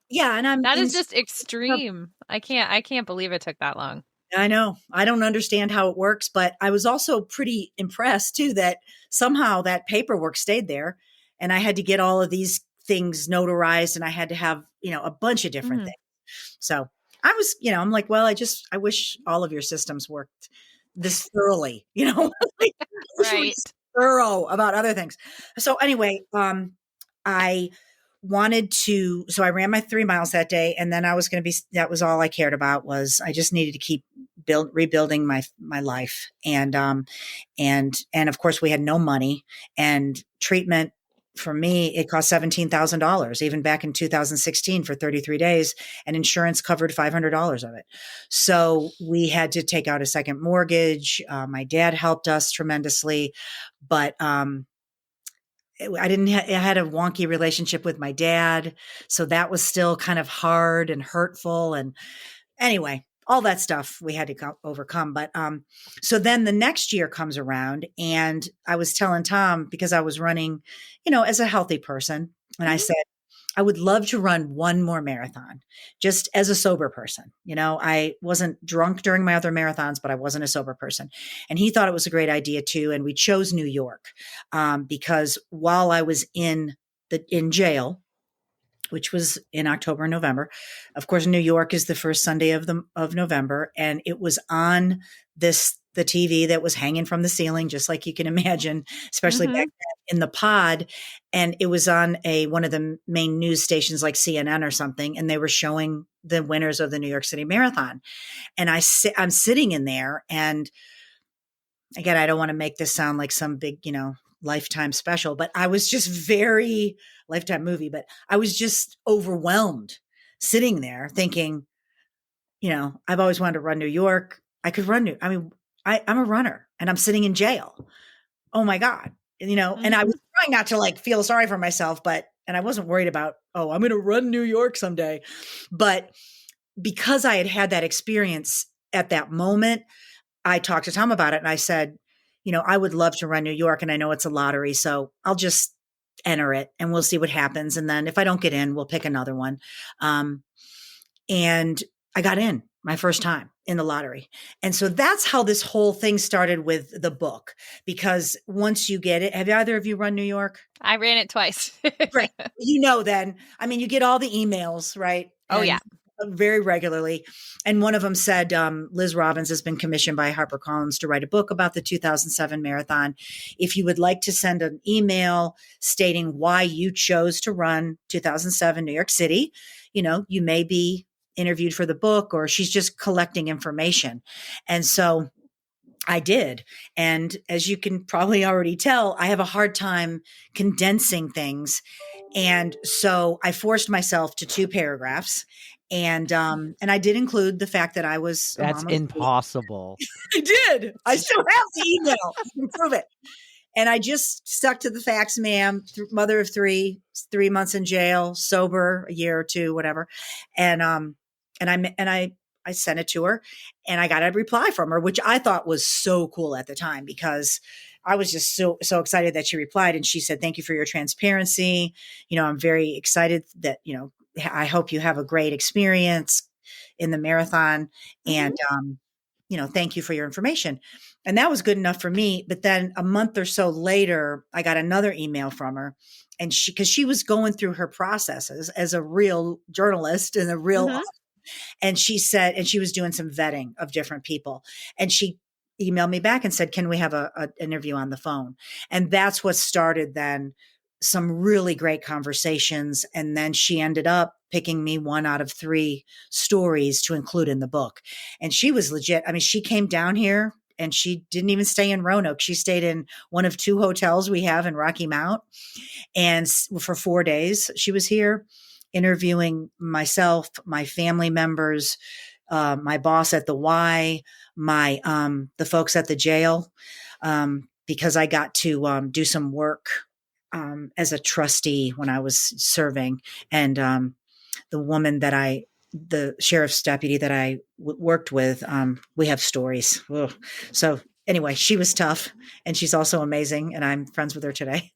Yeah. And that is just extreme. I can't believe it took that long. I know. I don't understand how it works, but I was also pretty impressed too that somehow that paperwork stayed there, and I had to get all of these things notarized, and I had to have, a bunch of different things. So I was, I'm like, well, I wish all of your systems worked this thoroughly, Right. Thorough about other things. So anyway, I so I ran my 3 miles that day, and then that was all I cared about. Was I just needed to keep rebuilding my life. And of course we had no money, and treatment for me, it cost $17,000 even back in 2016 for 33 days, and insurance covered $500 of it. So we had to take out a second mortgage. My dad helped us tremendously, but, I had a wonky relationship with my dad. So that was still kind of hard and hurtful. And anyway, all that stuff we had to overcome. But, so then the next year comes around, and I was telling Tom, because I was running, as a healthy person. And I said, I would love to run one more marathon just as a sober person. I wasn't drunk during my other marathons, but I wasn't a sober person. And he thought it was a great idea too. And we chose New York, because while I was in jail, which was in October and November, of course, New York is the first Sunday of November. And it was on the TV that was hanging from the ceiling, just like you can imagine, especially back then in the pod. And it was on one of the main news stations like CNN or something. And they were showing the winners of the New York City Marathon. And I'm sitting in there, and again, I don't want to make this sound like some big, Lifetime special, but I was just Lifetime movie, but I was just overwhelmed sitting there thinking, I've always wanted to run New York. I could run I'm a runner, and I'm sitting in jail. Oh my God. And I was trying not to feel sorry for myself, and I wasn't worried about, I'm going to run New York someday. But because I had had that experience at that moment, I talked to Tom about it, and I said, I would love to run New York, and I know it's a lottery, so I'll just enter it and we'll see what happens. And then if I don't get in, we'll pick another one. And I got in my first time in the lottery. And so that's how this whole thing started with the book, because once you get it, have either of you run New York? I ran it twice. Right. Then, you get all the emails, right? Oh, yeah. Very regularly. And one of them said, Liz Robbins has been commissioned by HarperCollins to write a book about the 2007 marathon. If you would like to send an email stating why you chose to run 2007 New York City, you may be interviewed for the book, or she's just collecting information. And so I did. And as you can probably already tell, I have a hard time condensing things. And so I forced myself to 2 paragraphs. And I did include the fact that I was. That's impossible. I did. I still have the email. I can prove it. And I just stuck to the facts, ma'am. Mother of 3 months in jail, sober a year or 2, whatever. And I sent it to her, and I got a reply from her, which I thought was so cool at the time, because I was just so excited that she replied. And she said, "Thank you for your transparency. I'm very excited that, I hope you have a great experience in the marathon. And, thank you for your information." And that was good enough for me. But then a month or so later, I got another email from her, and because she was going through her processes as a real journalist and a real, and she said, and she was doing some vetting of different people, and she emailed me back and said, "Can we have an interview on the phone?" And that's what started then some really great conversations. And then she ended up picking me 1 out of 3 stories to include in the book. And she was legit. I mean, she came down here and she didn't even stay in Roanoke. She stayed in one of 2 hotels we have in Rocky Mount. And for 4 days, she was here interviewing myself, my family members, my boss at the Y, the folks at the jail, because I got to do some work as a trustee when I was serving. And the woman the sheriff's deputy that I worked with, we have stories. Ugh. So anyway, she was tough and she's also amazing. And I'm friends with her today.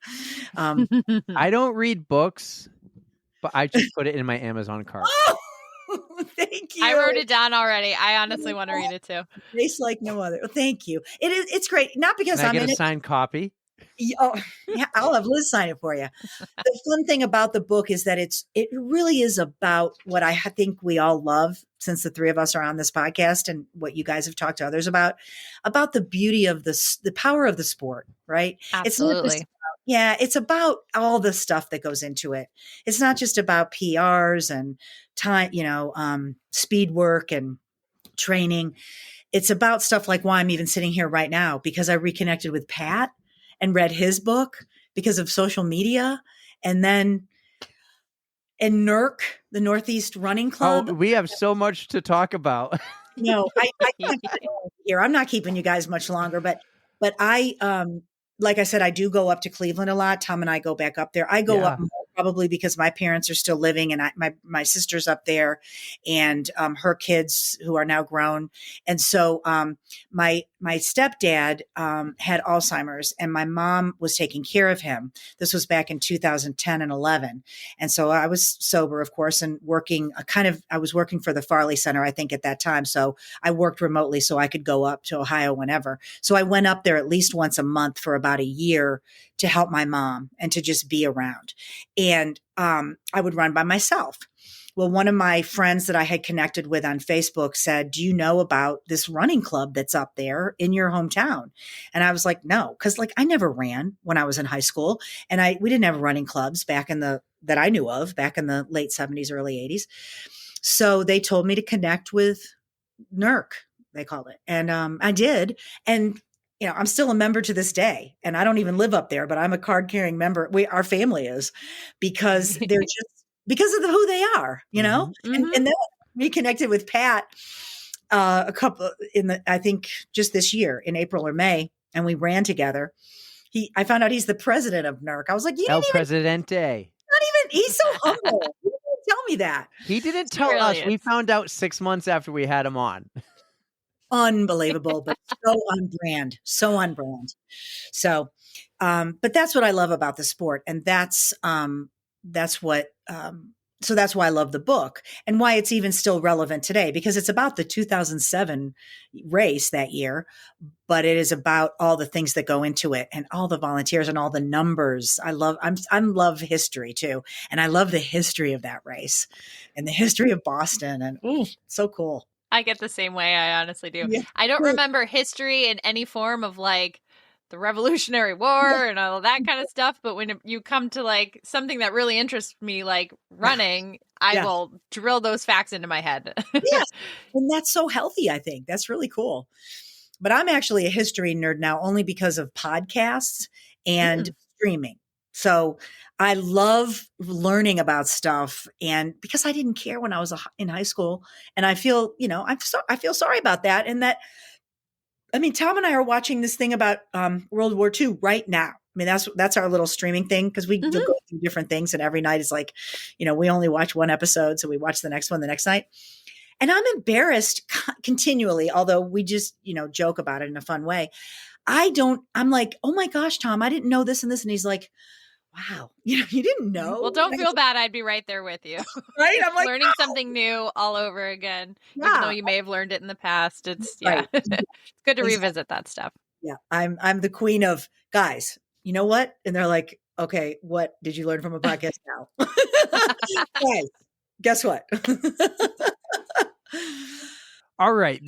I don't read books, but I just put it in my Amazon cart. Oh, thank you. I wrote it down already. I honestly want to read it too. Tastes like no other. Thank you. It's great. Not because Can I I'm get in a it. signed copy? Oh, yeah, I'll have Liz sign it for you. The fun thing about the book is that it really is about what I think we all love, since the 3 of us are on this podcast, and what you guys have talked to others about the beauty of the power of the sport, right? Absolutely. It's about all the stuff that goes into it. It's not just about PRs and time, speed work and training. It's about stuff like why I'm even sitting here right now, because I reconnected with Pat and read his book because of social media. And then in NERC, the Northeast Running Club. Oh, we have so much to talk about. No, I can't keep going here. I'm not keeping you guys much longer, but I, like I said, I do go up to Cleveland a lot. Tom and I go back up there. I go up more probably because my parents are still living, and my sister's up there, and her kids who are now grown. And so my stepdad had Alzheimer's, and my mom was taking care of him. This was back in 2010 and 11. And so I was sober, of course, and working I was working for the Farley Center, I think, at that time. So I worked remotely so I could go up to Ohio whenever. So I went up there at least once a month for about a year to help my mom and to just be around. And I would run by myself. Well, one of my friends that I had connected with on Facebook said, "Do you know about this running club that's up there in your hometown?" And I was like, "No," because I never ran when I was in high school, and we didn't have running clubs that I knew of back in the late 70s, early 80s. So they told me to connect with NERC, they called it, and I did, and I'm still a member to this day, and I don't even live up there, but I'm a card carrying member. Our family is, because they're just because of who they are, Mm-hmm. and then we connected with Pat I think just this year in April or May, and we ran together. I found out he's the president of NERC. I was like, El Presidente. He's so humble. He didn't tell me that. He didn't tell us. We Brilliant. found out 6 months after we had him on. Unbelievable, but so on brand. So, but that's what I love about the sport. And that's what, so that's why I love the book, and why it's even still relevant today, because it's about the 2007 race that year, but it is about all the things that go into it, and all the volunteers and all the numbers. I love history too. And I love the history of that race and the history of Boston, and so cool. I get the same way. I honestly do. Yeah. I don't remember history in any form of the Revolutionary War and all that kind of stuff. But when you come to something that really interests me, like running, I will drill those facts into my head. Yes. And that's so healthy, I think. That's really cool. But I'm actually a history nerd now, only because of podcasts and streaming. So I love learning about stuff, and because I didn't care when I was in high school, and I feel, I feel sorry about that. And that, Tom and I are watching this thing about World War II right now. That's our little streaming thing, because we go through different things, and every night is we only watch one episode, so we watch the next one the next night. And I'm embarrassed continually, although we just, joke about it in a fun way. I'm like, "Oh my gosh, Tom, I didn't know this and this." And he's like, "Wow, you didn't know?" Well, don't feel bad. I'd be right there with you. Right? I'm like, learning something new all over again, even though you may have learned it in the past. It's Right. it's good to revisit that stuff. Yeah, I'm the queen of, "Guys, you know what?" And they're like, "Okay, what did you learn from a podcast now?" Guys, guess what? All right.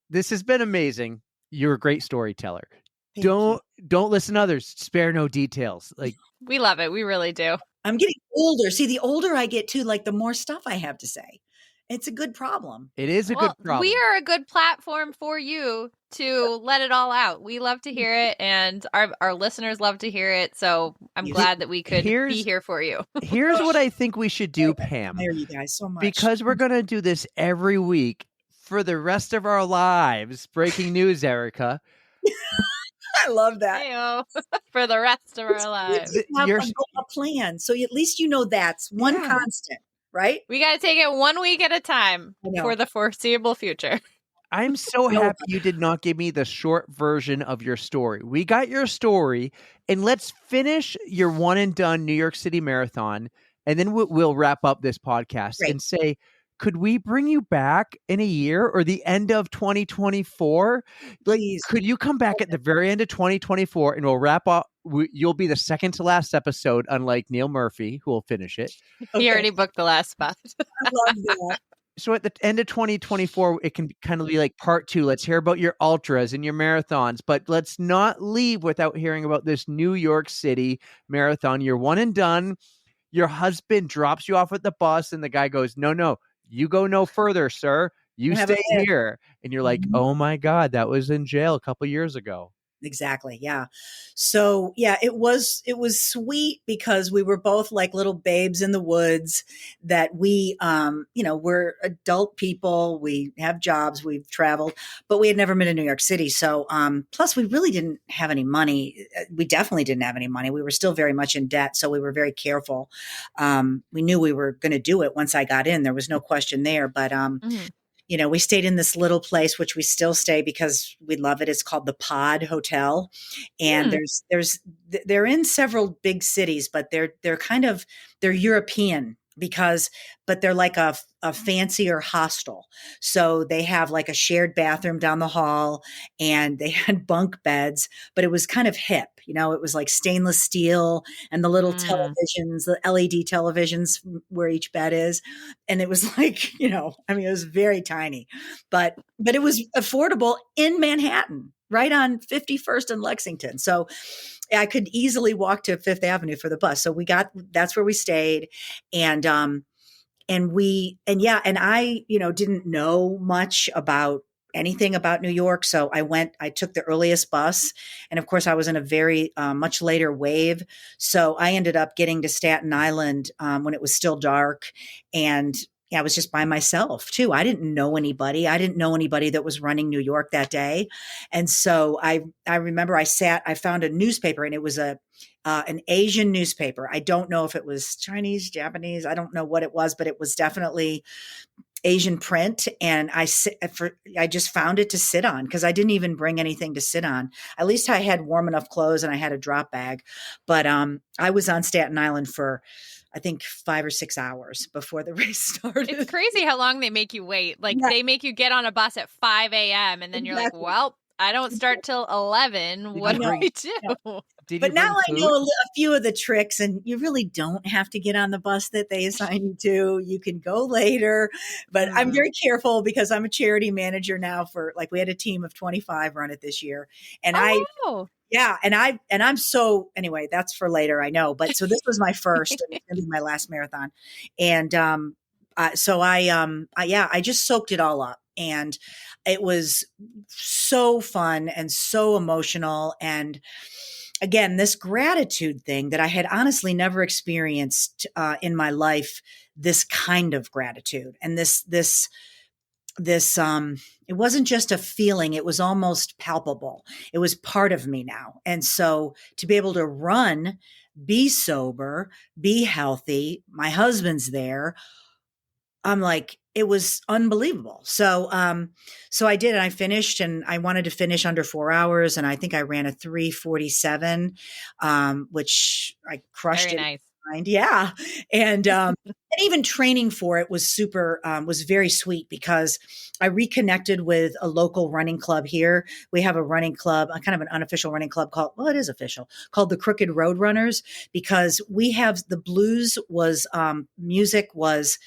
This has been amazing. You're a great storyteller. Thank you. don't listen to others. Spare no details. Like, We love it. We really do. I'm getting older. See, the older I get too, like the more stuff I have to say. It's a good problem. it is a Well, good problem. we are a good platform for you to let it all out. We love to hear it, and our listeners love to hear it. So I'm Yes. glad that we could be Here's- here for you. Here's what I think we should do, Pam. I admire you guys so much. Because we're going to do this every week for the rest of our lives. Breaking news, Erica. I love that. Heyo. For the rest of our lives. You have You're- a plan. So at least you know that's one Yeah. constant, right? We got to take it 1 week at a time I know. for the foreseeable future. I'm so No. happy you did not give me the short version of your story. We got your story, and let's finish your one and done New York City Marathon, and then we'll wrap up this podcast Great. and say, could we bring you back in a year or the end of 2024? Like, Please. could you come back at the very end of 2024 and we'll wrap up? You'll be the second to last episode, unlike Neil Murphy, who will finish it. He Okay. already booked the last spot. I love that. So at the end of 2024, it can kind of be like part 2. Let's hear about your ultras and your marathons, but let's not leave without hearing about this New York City marathon. You're one and done. Your husband drops you off at the bus and the guy goes, no, you go no further, sir. You Have a stay fit. here. And you're like, Mhm. oh my God, that was in jail a couple years ago. Exactly. Yeah. So yeah, it was sweet because we were both like little babes in the woods that we, we're adult people. We have jobs, we've traveled, but we had never been to New York City. So, plus we really didn't have any money. We definitely didn't have any money. We were still very much in debt. So we were very careful. We knew we were going to do it once I got in. There was no question there, but, Mhm. we stayed in this little place, which we still stay because we love it. It's called the Pod Hotel. And they're in several big cities, but they're European but they're like a fancier hostel. So they have like a shared bathroom down the hall and they had bunk beds, but it was kind of hip, it was like stainless steel and the little televisions, the LED televisions where each bed is. And it was like, it was very tiny, but it was affordable in Manhattan, right on 51st and Lexington. So I could easily walk to Fifth Avenue for the bus. So that's where we stayed. And I, didn't know much about anything about New York. So I took the earliest bus. And of course I was in a very much later wave. So I ended up getting to Staten Island when it was still dark. And I was just by myself too. I didn't know anybody. I didn't know anybody that was running New York that day. And so I remember I found a newspaper and it was an Asian newspaper. I don't know if it was Chinese, Japanese. I don't know what it was, but it was definitely Asian print. And I just found it to sit on because I didn't even bring anything to sit on. At least I had warm enough clothes and I had a drop bag. But I was on Staten Island for, I think 5 or 6 hours before the race started. It's crazy how long they make you wait. Like Yeah. they make you get on a bus at 5 a.m. and then you're like, Exactly. well, I don't start till 11. What you do bring- I do? Did But you now I bring know food? a few of the tricks, and you really don't have to get on the bus that they assign you to. You can go later, but I'm very careful because I'm a charity manager now we had a team of 25 run it this year. And Oh, I'm so, anyway, that's for later, I know. But so this was my first and it's gonna be my last marathon. And I just soaked it all up. And it was so fun and so emotional. And again, this gratitude thing that I had honestly never experienced in my life, this kind of gratitude. And this it wasn't just a feeling, it was almost palpable. It was part of me now. And so to be able to run, be sober, be healthy, my husband's there, I'm like, it was unbelievable. So I did, and I finished, and I wanted to finish under 4 hours. And I think I ran a 3:47, which I crushed very it. nice. Yeah. And even training for it was was very sweet because I reconnected with a local running club here. We have a running club, a kind of an unofficial running club it is official, called the Crooked Road Runners, because we have the blues was, music was,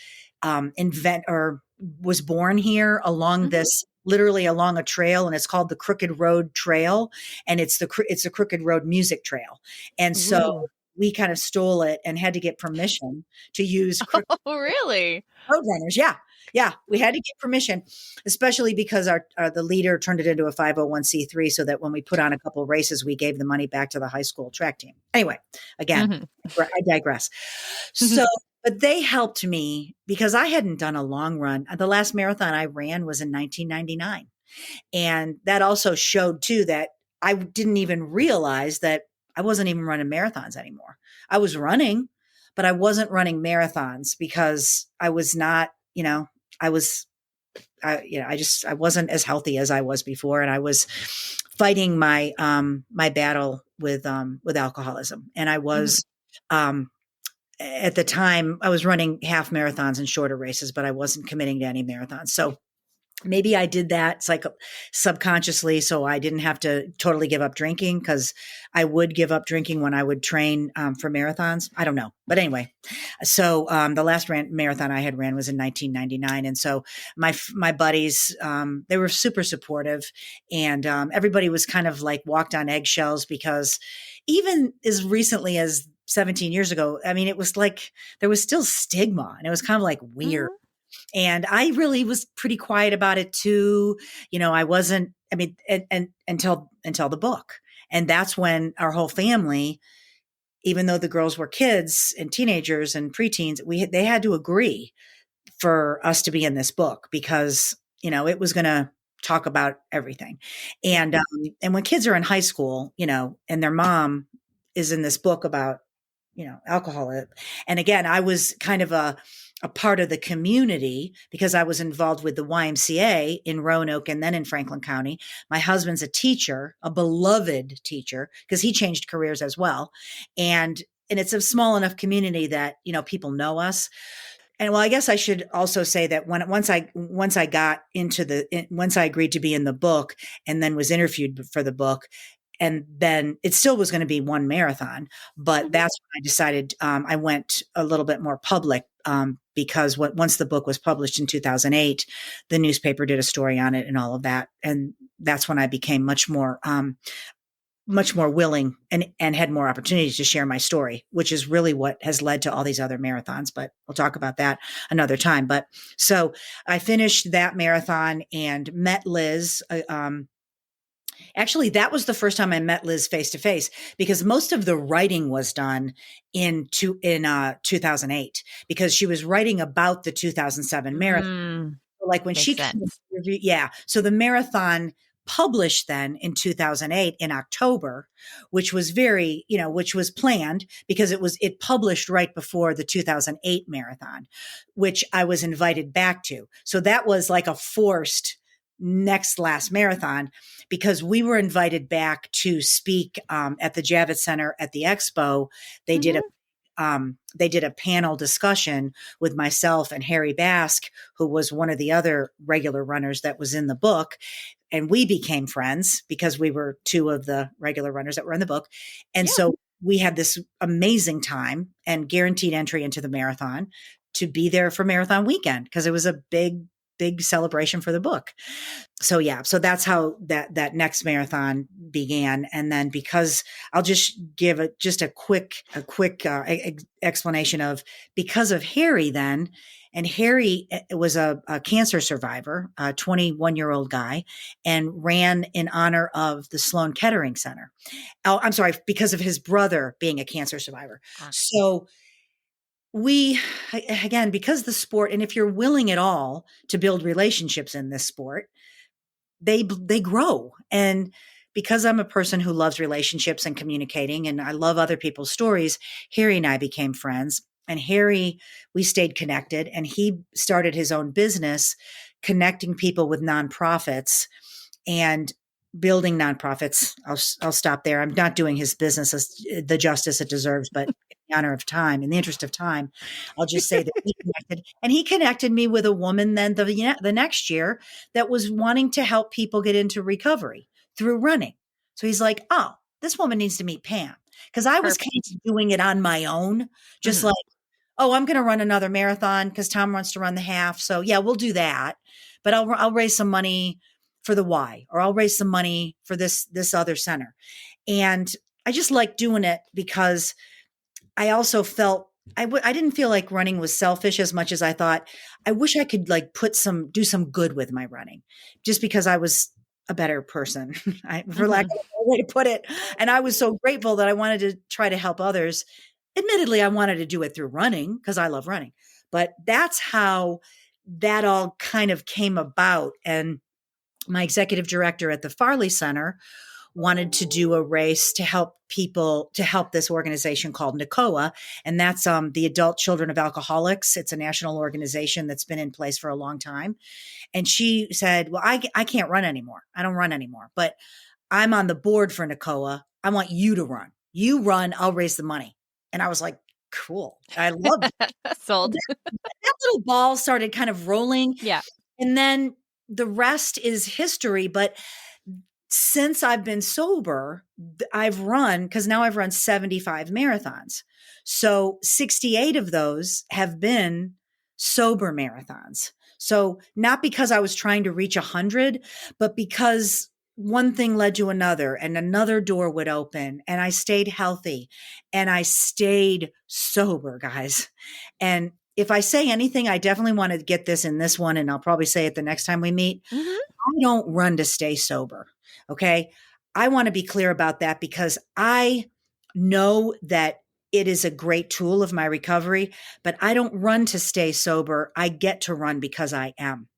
was born here along Mhm. this, literally along a trail, and it's called the Crooked Road Trail, and it's a Crooked Road music trail. And so Ooh. we kind of stole it and had to get permission to use Oh, really? Roadrunners. Yeah. Yeah. We had to get permission, especially because the leader turned it into a 501c3 so that when we put on a couple races, we gave the money back to the high school track team. Anyway, again, Mhm. I digress. So, but they helped me because I hadn't done a long run. The last marathon I ran was in 1999. And that also showed too that I didn't even realize that I wasn't even running marathons anymore. I was running, but I wasn't running marathons because I was not, I was, I wasn't as healthy as I was before. And I was fighting my battle with alcoholism. And I Mhm. was, at the time I was running half marathons and shorter races, but I wasn't committing to any marathons. So maybe I did that. It's like subconsciously. So I didn't have to totally give up drinking because I would give up drinking when I would train for marathons. I don't know. But anyway, so the last marathon I had ran was in 1999. And so my buddies, they were super supportive, and everybody was kind of like walked on eggshells because even as recently as 17 years ago, I mean, it was like there was still stigma, and it was kind of like weird. Mhm. And I really was pretty quiet about it too. I wasn't, I mean, and until the book. And that's when our whole family, even though the girls were kids and teenagers and preteens, they had to agree for us to be in this book because, it was going to talk about everything. And, and when kids are in high school, and their mom is in this book about, alcohol. And again, I was kind of a part of the community because I was involved with the YMCA in Roanoke and then in Franklin County. My husband's a teacher, a beloved teacher, because he changed careers as well. And it's a small enough community that, people know us. And well, I guess I should also say that once I got into once I agreed to be in the book and then was interviewed for the book, and then it still was going to be one marathon, but Mhm. that's when I decided I went a little bit more public because once the book was published in 2008, the newspaper did a story on it and all of that, and that's when I became much more willing and had more opportunities to share my story, which is really what has led to all these other marathons. But we'll talk about that another time. But so I finished that marathon and met Liz. Actually, that was the first time I met Liz face to face because most of the writing was done in 2008 because she was writing about the 2007 marathon. Mm, Like when she makes came, sense. yeah. So the marathon published then in 2008 in October, which was which was planned because it published right before the 2008 marathon, which I was invited back to. So that was like a forced last marathon because we were invited back to speak at the Javits Center at the expo. They did a Mhm. they did a panel discussion with myself and Harry Bask, who was one of the other regular runners that was in the book. And we became friends because we were two of the regular runners that were in the book. And Yeah. so we had this amazing time and guaranteed entry into the marathon to be there for marathon weekend because it was a big celebration for the book. So yeah, so that's how that next marathon began. And then because I'll just give a quick explanation of because of Harry then, and Harry was a cancer survivor, a 21-year-old guy, and ran in honor of the Sloan Kettering Center. Oh, I'm sorry, because of his brother being a cancer survivor. Ah. So we, again, because the sport, and if you're willing at all to build relationships in this sport, they grow. And because I'm a person who loves relationships and communicating and I love other people's stories, Harry and I became friends. And Harry, we stayed connected, and he started his own business connecting people with nonprofits and building nonprofits. I'll stop there. I'm not doing his business the justice it deserves, but in the honor of time, in the interest of time, I'll just say that he connected me with a woman then the next year that was wanting to help people get into recovery through running. So he's like, oh, this woman needs to meet Pam. Because I was kind Perfect. of doing it on my own, just Mhm. like, oh, I'm going to run another marathon because Tom wants to run the half. So yeah, we'll do that. But I'll raise some money for the Y, or I'll raise some money for this other center. And I just like doing it because I also felt I didn't feel like running was selfish as much as I thought I wish I could like do some good with my running, just because I was a better person, for lack of a better way to put it. And I was so grateful that I wanted to try to help others. Admittedly, I wanted to do it through running because I love running, but that's how that all kind of came about. And my executive director at the Farley Center wanted to do a race to help this organization called NACOA. And that's the Adult Children of Alcoholics. It's a national organization that's been in place for a long time. And she said, well, I can't run anymore. I don't run anymore, but I'm on the board for NACOA. I want you to run. You run, I'll raise the money. And I was like, cool. I loved it. Sold. That little ball started kind of rolling. Yeah. And then the rest is history. But since I've been sober, I've run 75 marathons. So 68 of those have been sober marathons. So not because I was trying to reach 100, but because one thing led to another and another door would open, and I stayed healthy and I stayed sober, guys. And if I say anything, I definitely want to get this in this one, and I'll probably say it the next time we meet. Mm-hmm. I don't run to stay sober. Okay. I want to be clear about that because I know that it is a great tool of my recovery, but I don't run to stay sober. I get to run because I am.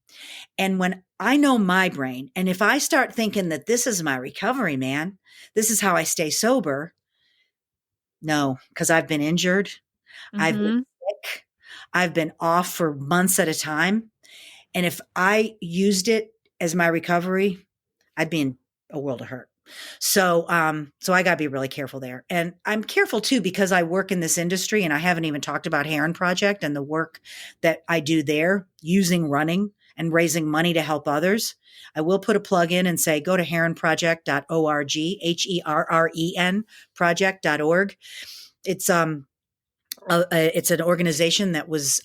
And when I know my brain, and if I start thinking that this is my recovery, man, this is how I stay sober. No, because I've been injured. I've been sick. I've been off for months at a time. And if I used it as my recovery, I'd be in a world of hurt. So I got to be really careful there. And I'm careful too, because I work in this industry, and I haven't even talked about Herren Project and the work that I do there using running and raising money to help others. I will put a plug in and say, go to herrenproject.org, HERREN project.org. It's an organization that was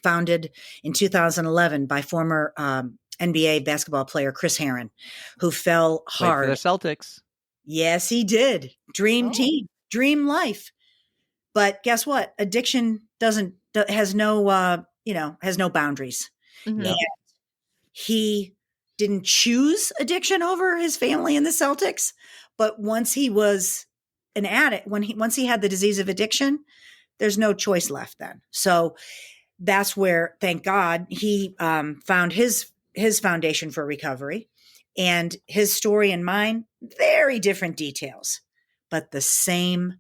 founded in 2011 by former NBA basketball player Chris Herren, who fell hard. Played for the Celtics. Yes, he did. Dream team, dream life. But guess what? Addiction has no boundaries. Mm-hmm. And he didn't choose addiction over his family in the Celtics. But once he was an addict, once he had the disease of addiction, there's no choice left then. So that's where, thank God, he found his foundation for recovery, and his story and mine, very different details, but the same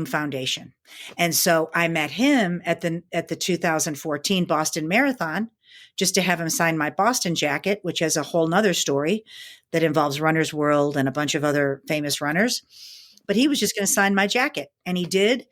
foundation. And so I met him at the 2014 Boston Marathon just to have him sign my Boston jacket, which has a whole nother story that involves Runner's World and a bunch of other famous runners. But he was just going to sign my jacket, and he did.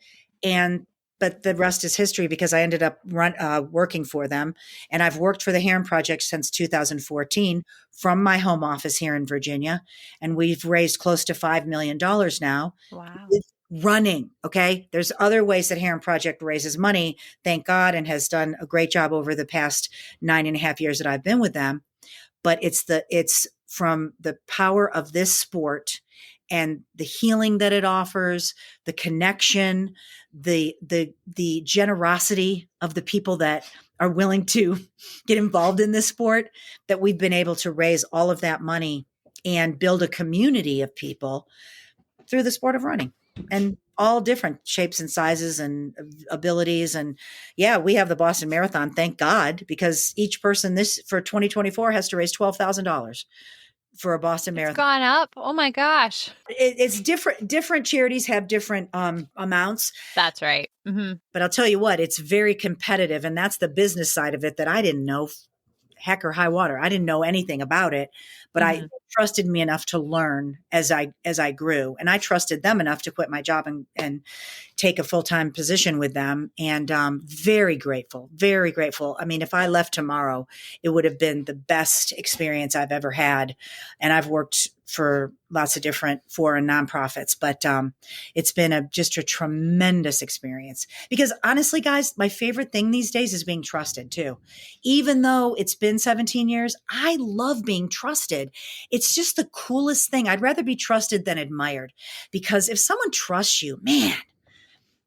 But the rest is history, because I ended up working for them. And I've worked for the Herren Project since 2014 from my home office here in Virginia. And we've raised close to $5 million now. Wow. With running. Okay. There's other ways that Herren Project raises money, thank God, and has done a great job over the past 9.5 years that I've been with them. But it's from the power of this sport and the healing that it offers, the connection, the generosity of the people that are willing to get involved in this sport, that we've been able to raise all of that money and build a community of people through the sport of running, and all different shapes and sizes and abilities. And yeah, we have the Boston Marathon, thank God, because each person for 2024 has to raise $12,000 for a Boston Marathon. It's gone up. Oh my gosh. It's different. Different charities have different amounts. That's right. Mm-hmm. But I'll tell you what, it's very competitive. And that's the business side of it that I didn't know, heck or high water. I didn't know anything about it. but I Mhm. trusted me enough to learn as I grew. And I trusted them enough to quit my job and take a full-time position with them. And very grateful, very grateful. I mean, if I left tomorrow, it would have been the best experience I've ever had. And I've worked for lots of different foreign nonprofits, but it's been just a tremendous experience. Because honestly, guys, my favorite thing these days is being trusted too. Even though it's been 17 years, I love being trusted. It's just the coolest thing. I'd rather be trusted than admired, because if someone trusts you, man,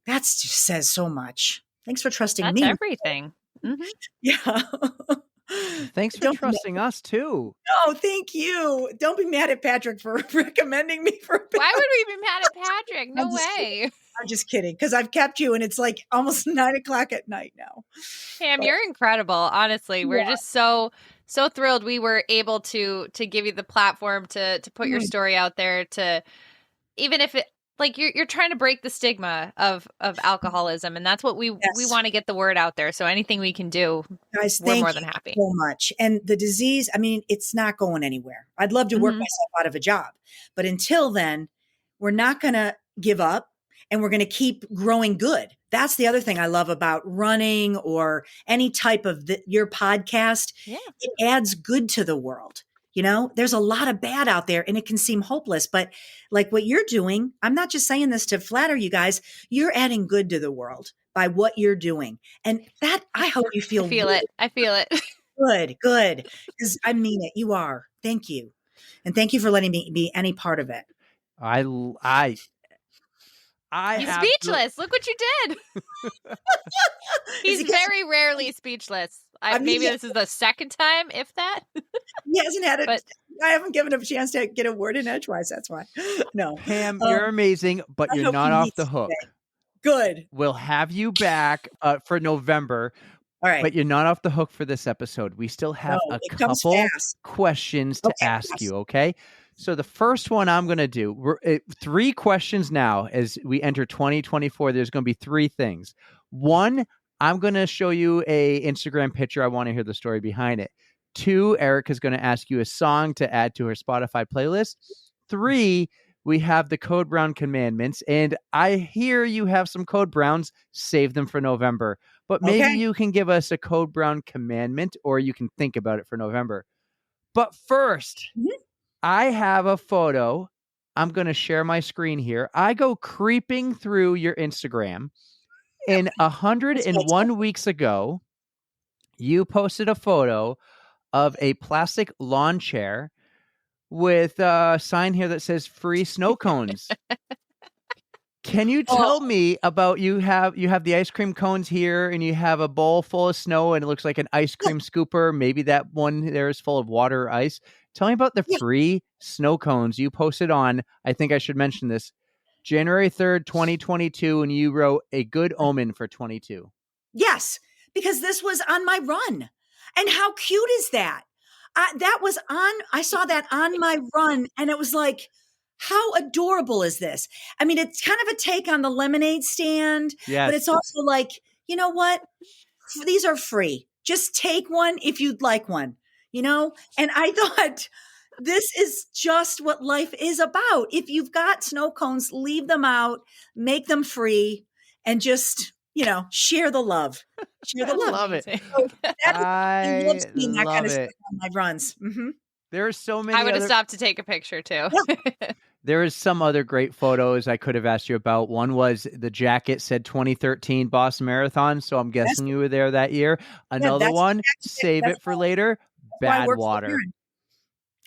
that just says so much. Thanks for trusting That's me. everything. Mhm. Yeah. Thanks for Don't be trusting us too. Oh, thank you. Don't be mad at Patrick for recommending me for a Why would we be mad at Patrick? No I'm just way. I'm just kidding, because I've kept you and it's like almost 9:00 at night now. Pam, But you're incredible. Honestly, we're yeah. just so thrilled we were able to give you the platform to put your Mm, story out there, to even if it, like, you're trying to break the stigma of alcoholism, and that's what we yes. want to get the word out there. So anything we can do, Guys, we're thank more you than happy. so much. And the disease, I mean, it's not going anywhere. I'd love to work Mhm. myself out of a job. But until then, we're not going to give up, and we're going to keep growing good. That's the other thing I love about running or any type of your podcast. Yeah. It adds good to the world. You know, there's a lot of bad out there and it can seem hopeless, but like what you're doing, I'm not just saying this to flatter you guys, you're adding good to the world by what you're doing. And that, I hope you I feel feel really it. I feel it. good, because I mean it. You are. Thank you. And thank you for letting me be any part of it. I l- I I He's absolutely. speechless. Look what you did. Is He's he, very rarely speechless. I mean, Maybe this is the second time, if that. he hasn't had it. But I haven't given him a chance to get a word in edgewise. That's why. No. Pam, you're amazing, but I you're hope he not off the meets hook. today. Good. We'll have you back for November, All right. but you're not off the hook for this episode. We still have No, a it comes couple fast. questions to Okay. ask Yes. you, okay? So the first one I'm going to do, we're 3 questions now as we enter 2024. There's going to be 3 things. One, I'm going to show you a Instagram picture. I want to hear the story behind it. 2, Erica's going to ask you a song to add to her Spotify playlist. 3, we have the Code Brown commandments, and I hear you have some Code Browns. Save them for November, but maybe Okay. you can give us a Code Brown commandment, or you can think about it for November. But first, Mhm. I have a photo. I'm going to share my screen here. I go creeping through your Instagram, and That's what I told 101 weeks ago, you posted a photo of a plastic lawn chair with a sign here that says free snow cones. Can you Oh, tell me about you have the ice cream cones here, and you have a bowl full of snow, and it looks like an ice yeah, cream scooper. Maybe that one there is full of water or ice. Tell me about the yeah. free snow cones you posted on, I think I should mention this, January 3rd, 2022, and you wrote a good omen for 22. Yes, because this was on my run. And how cute is that? I saw that on my run and it was like, how adorable is this? I mean, it's kind of a take on the lemonade stand, but it's Yes. also like, you know what? These are free. Just take one if you'd like one, you know? And I thought this is just what life is about. If you've got snow cones, leave them out, make them free, and just, share the love. Share the I love. love it. Amazing. So I love I seeing that kind love of stuff it. on my runs. Hmm. There are so I many would have other stopped to take a picture too. Yeah. There is some other great photos I could have asked you about. One was the jacket said 2013 Boston Marathon, so I'm That's guessing you were there that year. yeah, Another that's one, save that's it for later, why I bad work for water. Herren.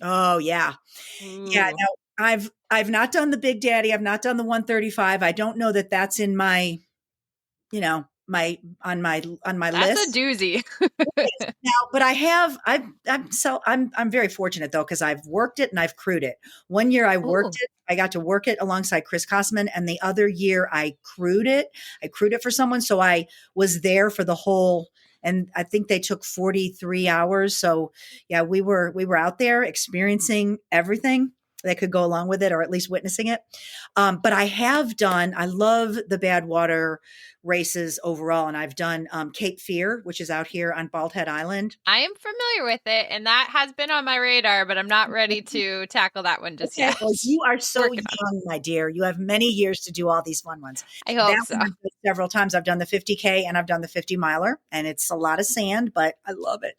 Oh yeah. Yeah. Ooh. No, I've not done the Big Daddy. I've not done the 135. I don't know that that's in my, on my That's a list doozy. now, but I'm very fortunate though, because I've worked it and I've crewed it. One year I worked Ooh. it. I got to work it alongside Chris Kosman, and the other year I crewed it. I crewed it for someone. So I was there for the whole, and I think they took 43 hours. So yeah, we were out there experiencing everything. that could go along with it, or at least witnessing it. But I love the Badwater races overall. And I've done Cape Fear, which is out here on Bald Head Island. I am familiar with it, and that has been on my radar, but I'm not ready to tackle that one just yet. Well, you are so Working young, my dear. You have many years to do all these fun ones. I hope That so. one I've done several times. I've done the 50K and I've done the 50 miler, and it's a lot of sand, but I love it.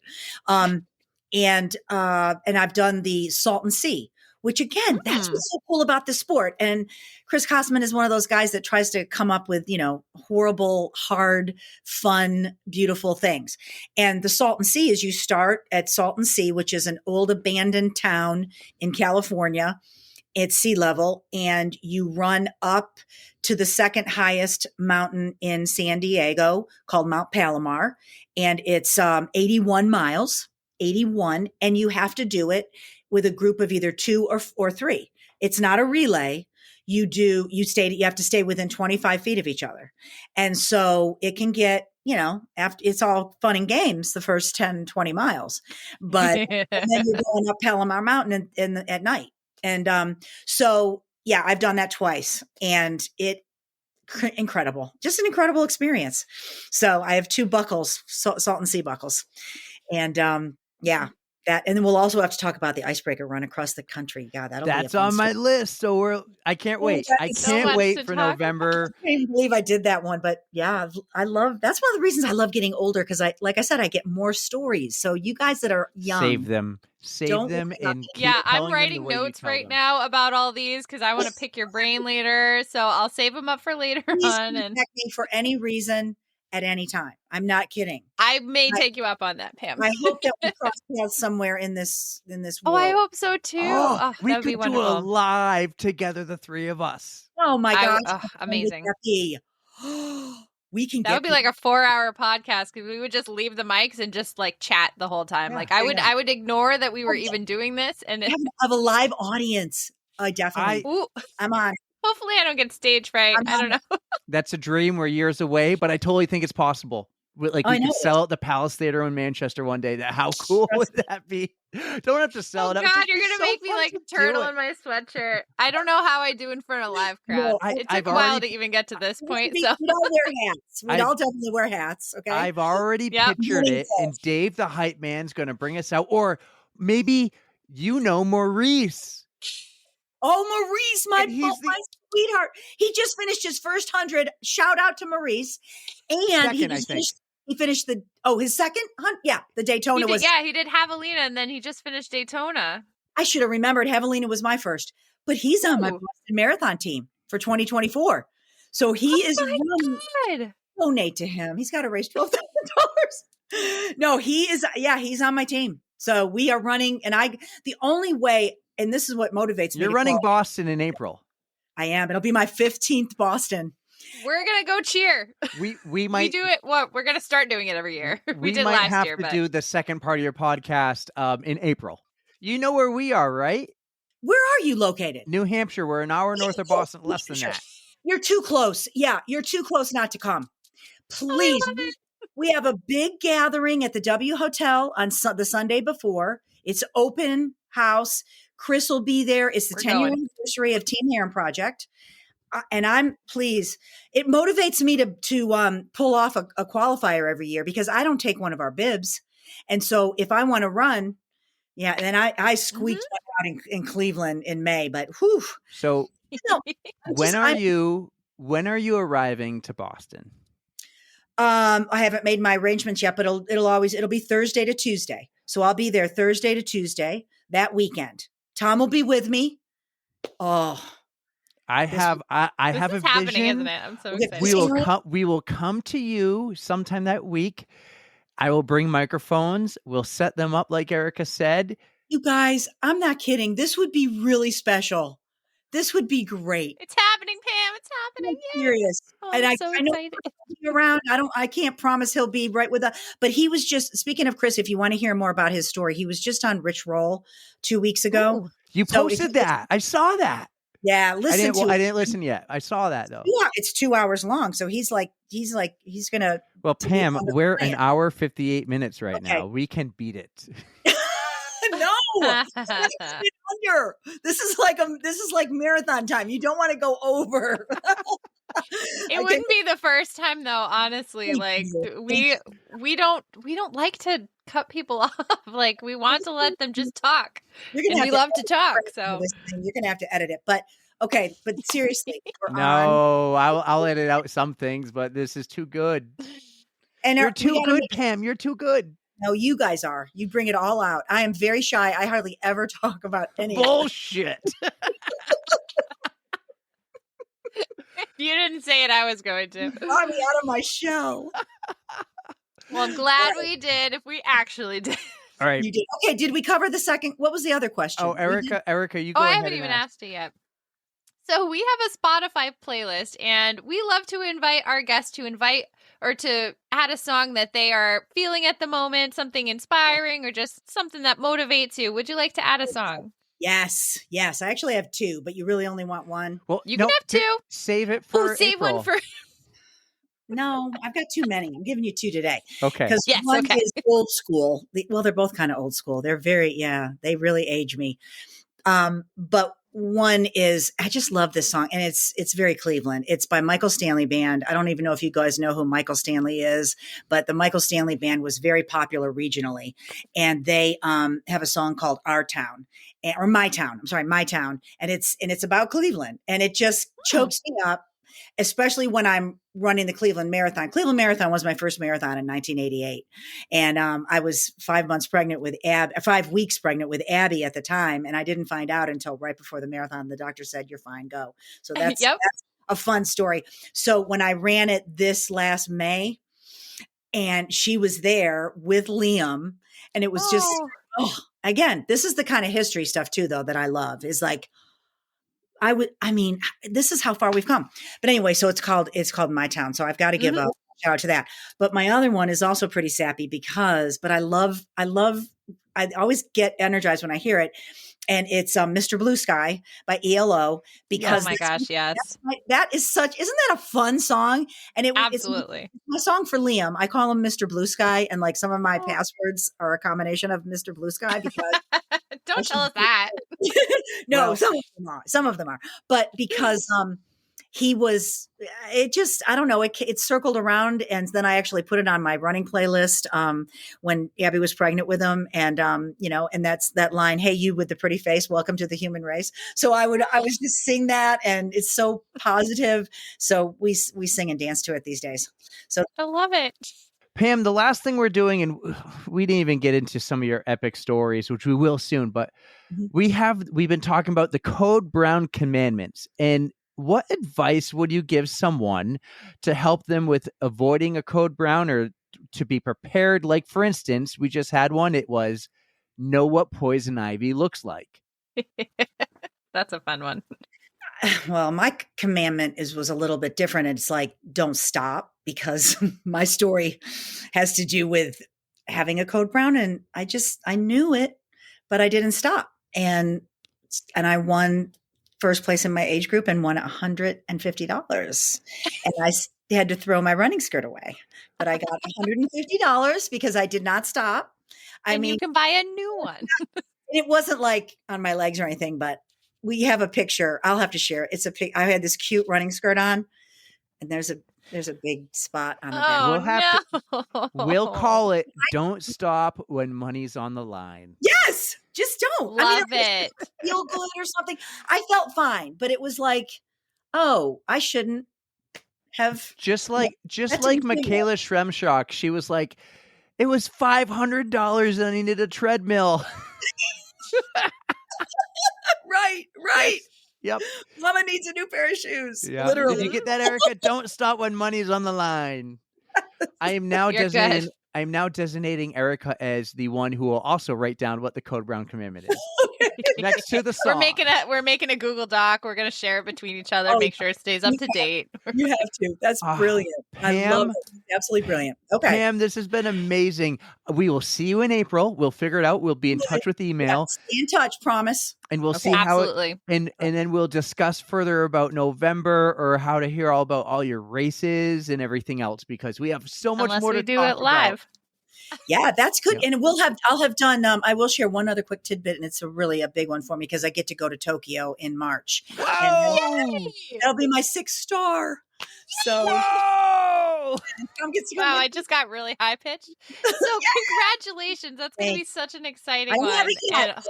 And I've done the Salton Sea, which again, that's what's so cool about the sport. And Chris Kosman is one of those guys that tries to come up with, horrible, hard, fun, beautiful things. And the Salton Sea is you start at Salton Sea, which is an old abandoned town in California. It's sea level, and you run up to the second highest mountain in San Diego called Mount Palomar. And it's 81 miles, 81. And you have to do it with a group of either 2 or 3. It's not a relay. You have to stay within 25 feet of each other. And so it can get, after it's all fun and games, the first 10, 20 miles, but and then you're going up Palomar Mountain at night. And so, yeah, I've done that twice, and incredible, just an incredible experience. So I have 2 buckles, Salton Sea buckles. And yeah, that, and then we'll also have to talk about the icebreaker run across the country. Yeah, that's on my list. So I can't wait. I can't wait for November. I can't even believe I did that one, but yeah, that's one of the reasons I love getting older, because like I said, I get more stories. So you guys that are young, save them, and yeah, I'm writing notes right now about all these because I want to pick your brain later. So I'll save them up for later on. And contact me for any reason at any time. I'm not kidding. I may take you up on that, Pam. I hope that we cross paths somewhere in this world. Oh, I hope so too. We that would be could do wonderful. a live together, the 3 of us. Oh my gosh. Amazing. We can That would be like a 4-hour podcast, because we would just leave the mics and just like chat the whole time. Yeah, like I would ignore that we were even doing this, and have a live audience. Definitely. I'm on. Hopefully I don't get stage fright. I don't know. That's a dream. We're years away, but I totally think it's possible. Like we could sell at the Palace Theater in Manchester one day. How cool would that be? Don't have to sell it. Oh God, you're gonna make me like turtle in my sweatshirt. I don't know how I do in front of a live crowd. It took a while to even get to this point. So we'd all wear hats. We'd all definitely wear hats. Okay. I've already pictured it, and Dave the hype man's gonna bring us out, or maybe Maurice. Oh, Maurice, my sweetheart. He just finished his first 100. Shout out to Maurice. And he finished his second hunt. Yeah, the Daytona was. Yeah, he did Javelina, and then he just finished Daytona. I should have remembered Javelina was my first, but he's on my Boston Marathon team for 2024. So he is running. Donate to him. He's got to raise $12,000. No, he is. Yeah, he's on my team. So we are running, and the only way. And this is what motivates me. You're running Boston in April. I am. It'll be my 15th Boston. We're gonna go cheer. We might do it. We're gonna start doing it every year. We did might last have year, to do the second part of your podcast in April. You know where we are, right? Where are you located? New Hampshire. We're an hour north of Boston. Less than that. You're too close. Yeah, you're too close not to come. Please. We have a big gathering at the W Hotel on the Sunday before. It's open house. Chris will be there. It's the 10-year anniversary of Team Herren Project. And it motivates me to pull off a qualifier every year, because I don't take one of our bibs. And so if I want to run, then I squeaked out in Cleveland in May, but whew. So when are you arriving to Boston? I haven't made my arrangements yet, but it'll be Thursday to Tuesday. So I'll be there Thursday to Tuesday that weekend. Tom will be with me. Oh, I have a vision. Isn't it? I'm so excited. We will come to you sometime that week. I will bring microphones. We'll set them up like Erica said. You guys, I'm not kidding. This would be really special. This would be great. It's happening, Pam. It's happening. I'm serious. Oh, and I'm so excited. He'll be around. I can't promise he'll be right with us. But he was just, speaking of Chris, if you want to hear more about his story, he was just on Rich Roll 2 weeks ago. Ooh, you posted that. I saw that. Yeah, I didn't listen yet. I saw that though. Yeah, it's 2 hours long. So he's gonna. Well, Pam, we're an hour 58 minutes right now. We can beat it. No, it's under here. This is like marathon time. You don't want to go over. It wouldn't be the first time though, honestly. Thank Like you. we don't like to cut people off. Like we want to let them just talk. You're gonna And have we to love to edit talk. this So thing. You're gonna have to edit it. But okay, but seriously, we're on. No, I'll edit out some things, but this is too good. And You're we too gotta good, make- Pam. You're too good. No, you guys are. You bring it all out. I am very shy. I hardly ever talk about any of it. Bullshit. if you didn't say it, I was going to. Got me out of my shell. Well, I'm glad we did. If we actually did. All right. You did. Okay, did we cover the second? What was the other question? Oh, We did- Erica, you go Oh, I ahead haven't and even ask. asked it yet. So we have a Spotify playlist, and we love to invite our guests to invite or to add a song that they are feeling at the moment, something inspiring or just something that motivates you. Would you like to add a song? Yes. I actually have two, but you really only want one. Well, You can have two. Save it for Oh, save April. one for. No, I've got too many. I'm giving you two today. Okay. Because Yes, one okay. is old school. Well, they're both kind of old school. They're they really age me. But one is, I just love this song, and it's very Cleveland. It's by Michael Stanley Band. I don't even know if you guys know who Michael Stanley is, but the Michael Stanley Band was very popular regionally, and they have a song called Our Town, or My Town. I'm sorry, My Town, and it's about Cleveland, and it just chokes me up, especially when I'm running the Cleveland Marathon. Cleveland Marathon was my first marathon in 1988. And I was 5 weeks pregnant with Abby at the time. And I didn't find out until right before the marathon. The doctor said, "You're fine, go." So that's, Yep. that's a fun story. So when I ran it this last May, and she was there with Liam, and it was just, again, this is the kind of history stuff too, though, that I love, is like, this is how far we've come. But anyway, so it's called My Town. So I've got to give a shout out to that. But my other one is also pretty sappy but I always get energized when I hear it. And it's Mr. Blue Sky by ELO, because Oh my gosh, yes. that is isn't that a fun song? And it's Absolutely. my song for Liam. I call him Mr. Blue Sky, and like some of my passwords are a combination of Mr. Blue Sky because Don't tell us that. no, Well- some of them are, but because I don't know, it circled around, and then I actually put it on my running playlist when Abby was pregnant with him, and and that's that line, "Hey, you with the pretty face, welcome to the human race." So I was just sing that, and it's so positive. So we sing and dance to it these days. So I love it. Pam, the last thing we're doing, and we didn't even get into some of your epic stories, which we will soon, but we've been talking about the Code Brown commandments. And what advice would you give someone to help them with avoiding a Code Brown, or to be prepared? Like, for instance, we just had one. It was know what poison ivy looks like. That's a fun one. well, my commandment was a little bit different. It's like, don't stop, because my story has to do with having a Code Brown, and I knew it, but I didn't stop. And I won first place in my age group and won $150. And I had to throw my running skirt away, but I got $150 because I did not stop. You can buy a new one. It wasn't like on my legs or anything, but we have a picture. I'll have to share it. I had this cute running skirt on, and there's a big spot on the back. Oh, We'll have no. We'll call it "Don't Stop When Money's on the Line." Yes, just don't. Love I it. feel good or something. I felt fine, but it was like, oh, I shouldn't have. Just like that's Michaela Shremshock, she was like, it was $500 and I needed a treadmill. Right. Yep. Mama needs a new pair of shoes. Yeah. Literally. Did you get that, Erica? Don't stop when money's on the line. I am now You're designating. good. I'm now designating Erica as the one who will also write down what the Code Brown commandment is next to the song. We're making a Google Doc. We're gonna share it between each other. Oh, Make sure it stays up to date. You have to. That's brilliant. I love Pam, it. Absolutely brilliant. Okay. Pam, this has been amazing. We will see you in April. We'll figure it out. We'll be in touch with email, Stay in touch. Promise. and we'll see how. Absolutely. And then we'll discuss further about November, or how to hear all about all your races and everything else, because we have so much Unless more we to do talk it about. live. Yeah, that's good. Yeah. And I'll have done, I will share one other quick tidbit, and it's a big one for me because I get to go to Tokyo in March. And Whoa! that'll be my 6th star. So Whoa! Tom gets to go. Wow, I just got really high pitched. So congratulations. That's going to be Thanks. such an I exciting don't have one. it yet. And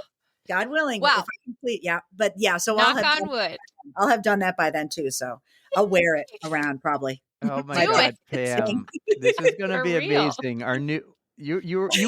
God willing, wow. if I complete, yeah. But yeah, so knock on wood. I'll have done that by then too. So I'll wear it around probably. Oh my Do God, it. Pam. This is gonna For be real. amazing. Our new you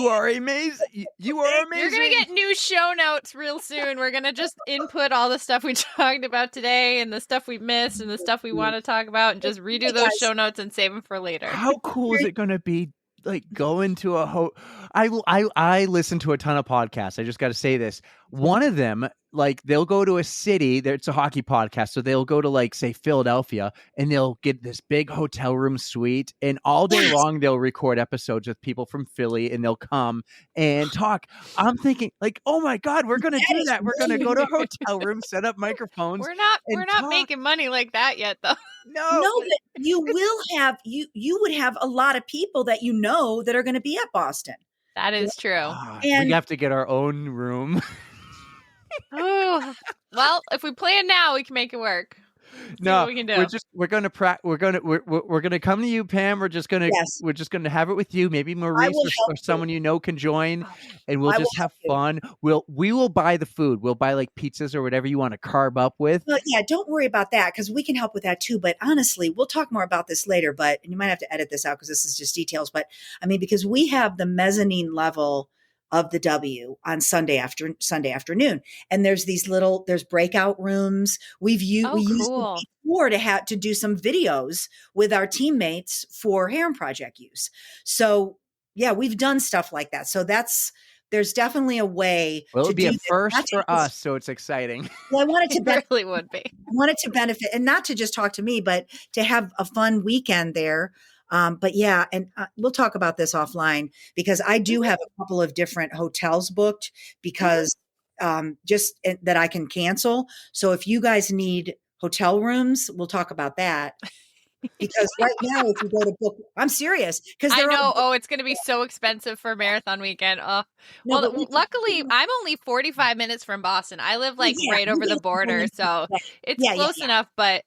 are amazing. You are amazing. You're going to get new show notes real soon. We're going to just input all the stuff we talked about today and the stuff we missed and the stuff we want to talk about and just redo those show notes and save them for later. How cool is it gonna be? Like going to a I listen to a ton of podcasts. I just got to say this. One of them, like they'll go to a city. It's a hockey podcast, so they'll go to like say Philadelphia, and they'll get this big hotel room suite, and all day long they'll record episodes with people from Philly, and they'll come and talk. I'm thinking like, oh my God, we're gonna do that. We're gonna go to a hotel room, set up microphones. We're not talk. making money like that yet, though. No, but you will have you would have a lot of people that you know that are going to be at Boston. That is true. We have to get our own room. Oh, well, if we plan now, we can make it work. No, we can do. we're gonna come to you, Pam. We're just gonna have it with you. Maybe Maurice or someone you know can join, and we'll just have fun. We will buy the food. We'll buy like pizzas or whatever you want to carb up with. Well, yeah, don't worry about that because we can help with that too. But honestly, we'll talk more about this later. But and you might have to edit this out because this is just details. But I mean, because we have the mezzanine level of the W on Sunday afternoon. And there's there's breakout rooms. We used them before to do some videos with our teammates for Herren Project use. So yeah, we've done stuff like that. So there's definitely a way. Well, it would be a first for us. So it's exciting. Well, I wanted to really would be. I wanted to benefit and not to just talk to me, but to have a fun weekend there. But yeah, and we'll talk about this offline because I do have a couple of different hotels booked because that I can cancel. So if you guys need hotel rooms, we'll talk about that. Because right now, if you go to book, I'm serious. Because I know. It's going to be so expensive for marathon weekend. Luckily, I'm only 45 minutes from Boston. I live right over the border, so it's close enough. But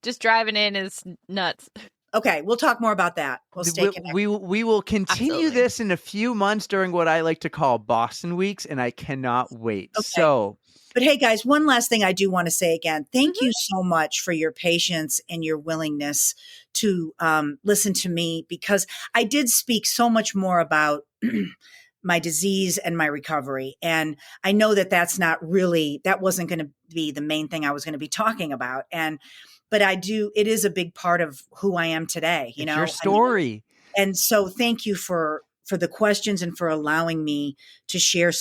just driving in is nuts. Okay, we'll talk more about that. We'll stay connected. We will continue this in a few months during what I like to call Boston weeks, and I cannot wait. Okay. But hey, guys, one last thing I do want to say again. Thank you so much for your patience and your willingness to listen to me because I did speak so much more about my disease and my recovery. And I know that that wasn't going to be the main thing I was going to be talking about. But it is a big part of who I am today. It's your story. And so thank you for the questions and for allowing me to share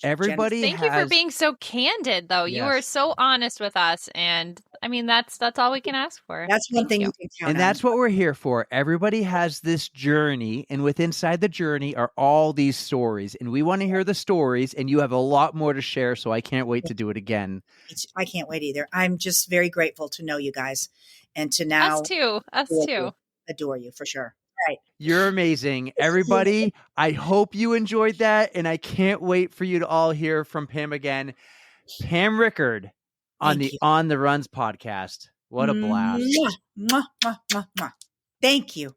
everybody thank you for being so candid though. Yes. You are so honest with us. And I mean, that's all we can ask for. That's one thing you can count and that's what we're here for. Everybody has this journey and inside the journey are all these stories and we want to hear the stories and you have a lot more to share. So I can't wait to do it again. I can't wait either. I'm just very grateful to know you guys and to now. Us too. Adore you for sure. Right. You're amazing. Everybody, I hope you enjoyed that. And I can't wait for you to all hear from Pam again. Pam Rickard on On the Runs podcast. What a blast. Mwah, mwah, mwah, mwah. Thank you.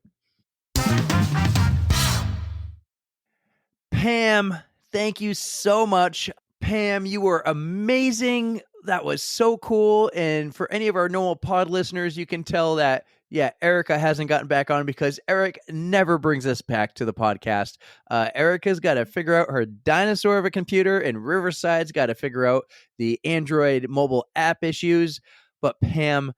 Pam, thank you so much. Pam, you were amazing. That was so cool. And for any of our normal pod listeners, you can tell that Erica hasn't gotten back on because Eric never brings us back to the podcast. Erica's got to figure out her dinosaur of a computer and Riverside's got to figure out the Android mobile app issues. But Pam,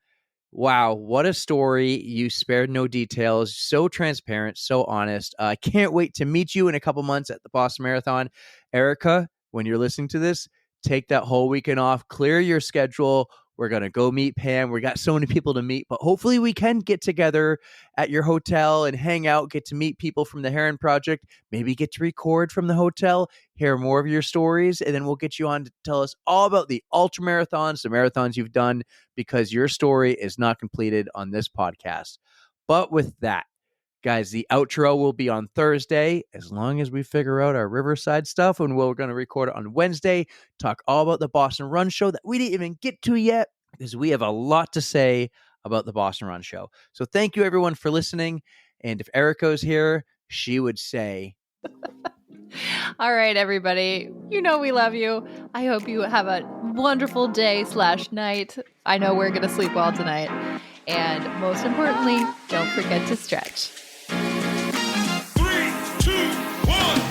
wow, what a story. You spared no details. So transparent, so honest. I can't wait to meet you in a couple months at the Boston Marathon. Erica, when you're listening to this, take that whole weekend off, clear your schedule. We're going to go meet Pam. We got so many people to meet, but hopefully we can get together at your hotel and hang out, get to meet people from the Herren Project, maybe get to record from the hotel, hear more of your stories, and then we'll get you on to tell us all about the ultra marathons, the marathons you've done, because your story is not completed on this podcast. But with that, Guys, the outro will be on Thursday, as long as we figure out our Riverside stuff, and we're going to record it on Wednesday, talk all about the Boston Run show that we didn't even get to yet, because we have a lot to say about the Boston Run show. So thank you, everyone, for listening. And if Erica's here, she would say... All right, everybody. You know we love you. I hope you have a wonderful day/night. I know we're going to sleep well tonight. And most importantly, don't forget to stretch. 3, 2, 1.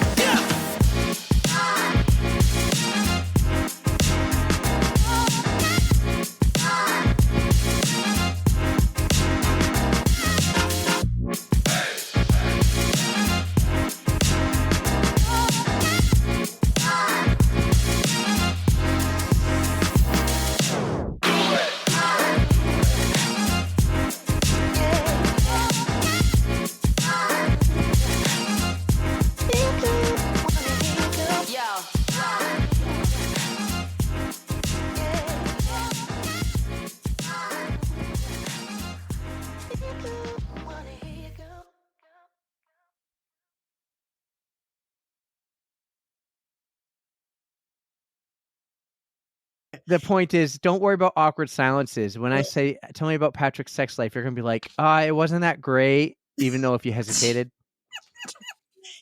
The point is, don't worry about awkward silences. When I say, tell me about Patrick's sex life, you're going to be like, it wasn't that great, even though if you hesitated.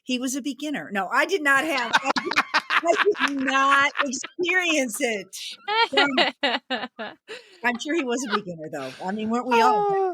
He was a beginner. No, I did not have. I did not experience it. I'm sure he was a beginner, though. I mean, weren't we all?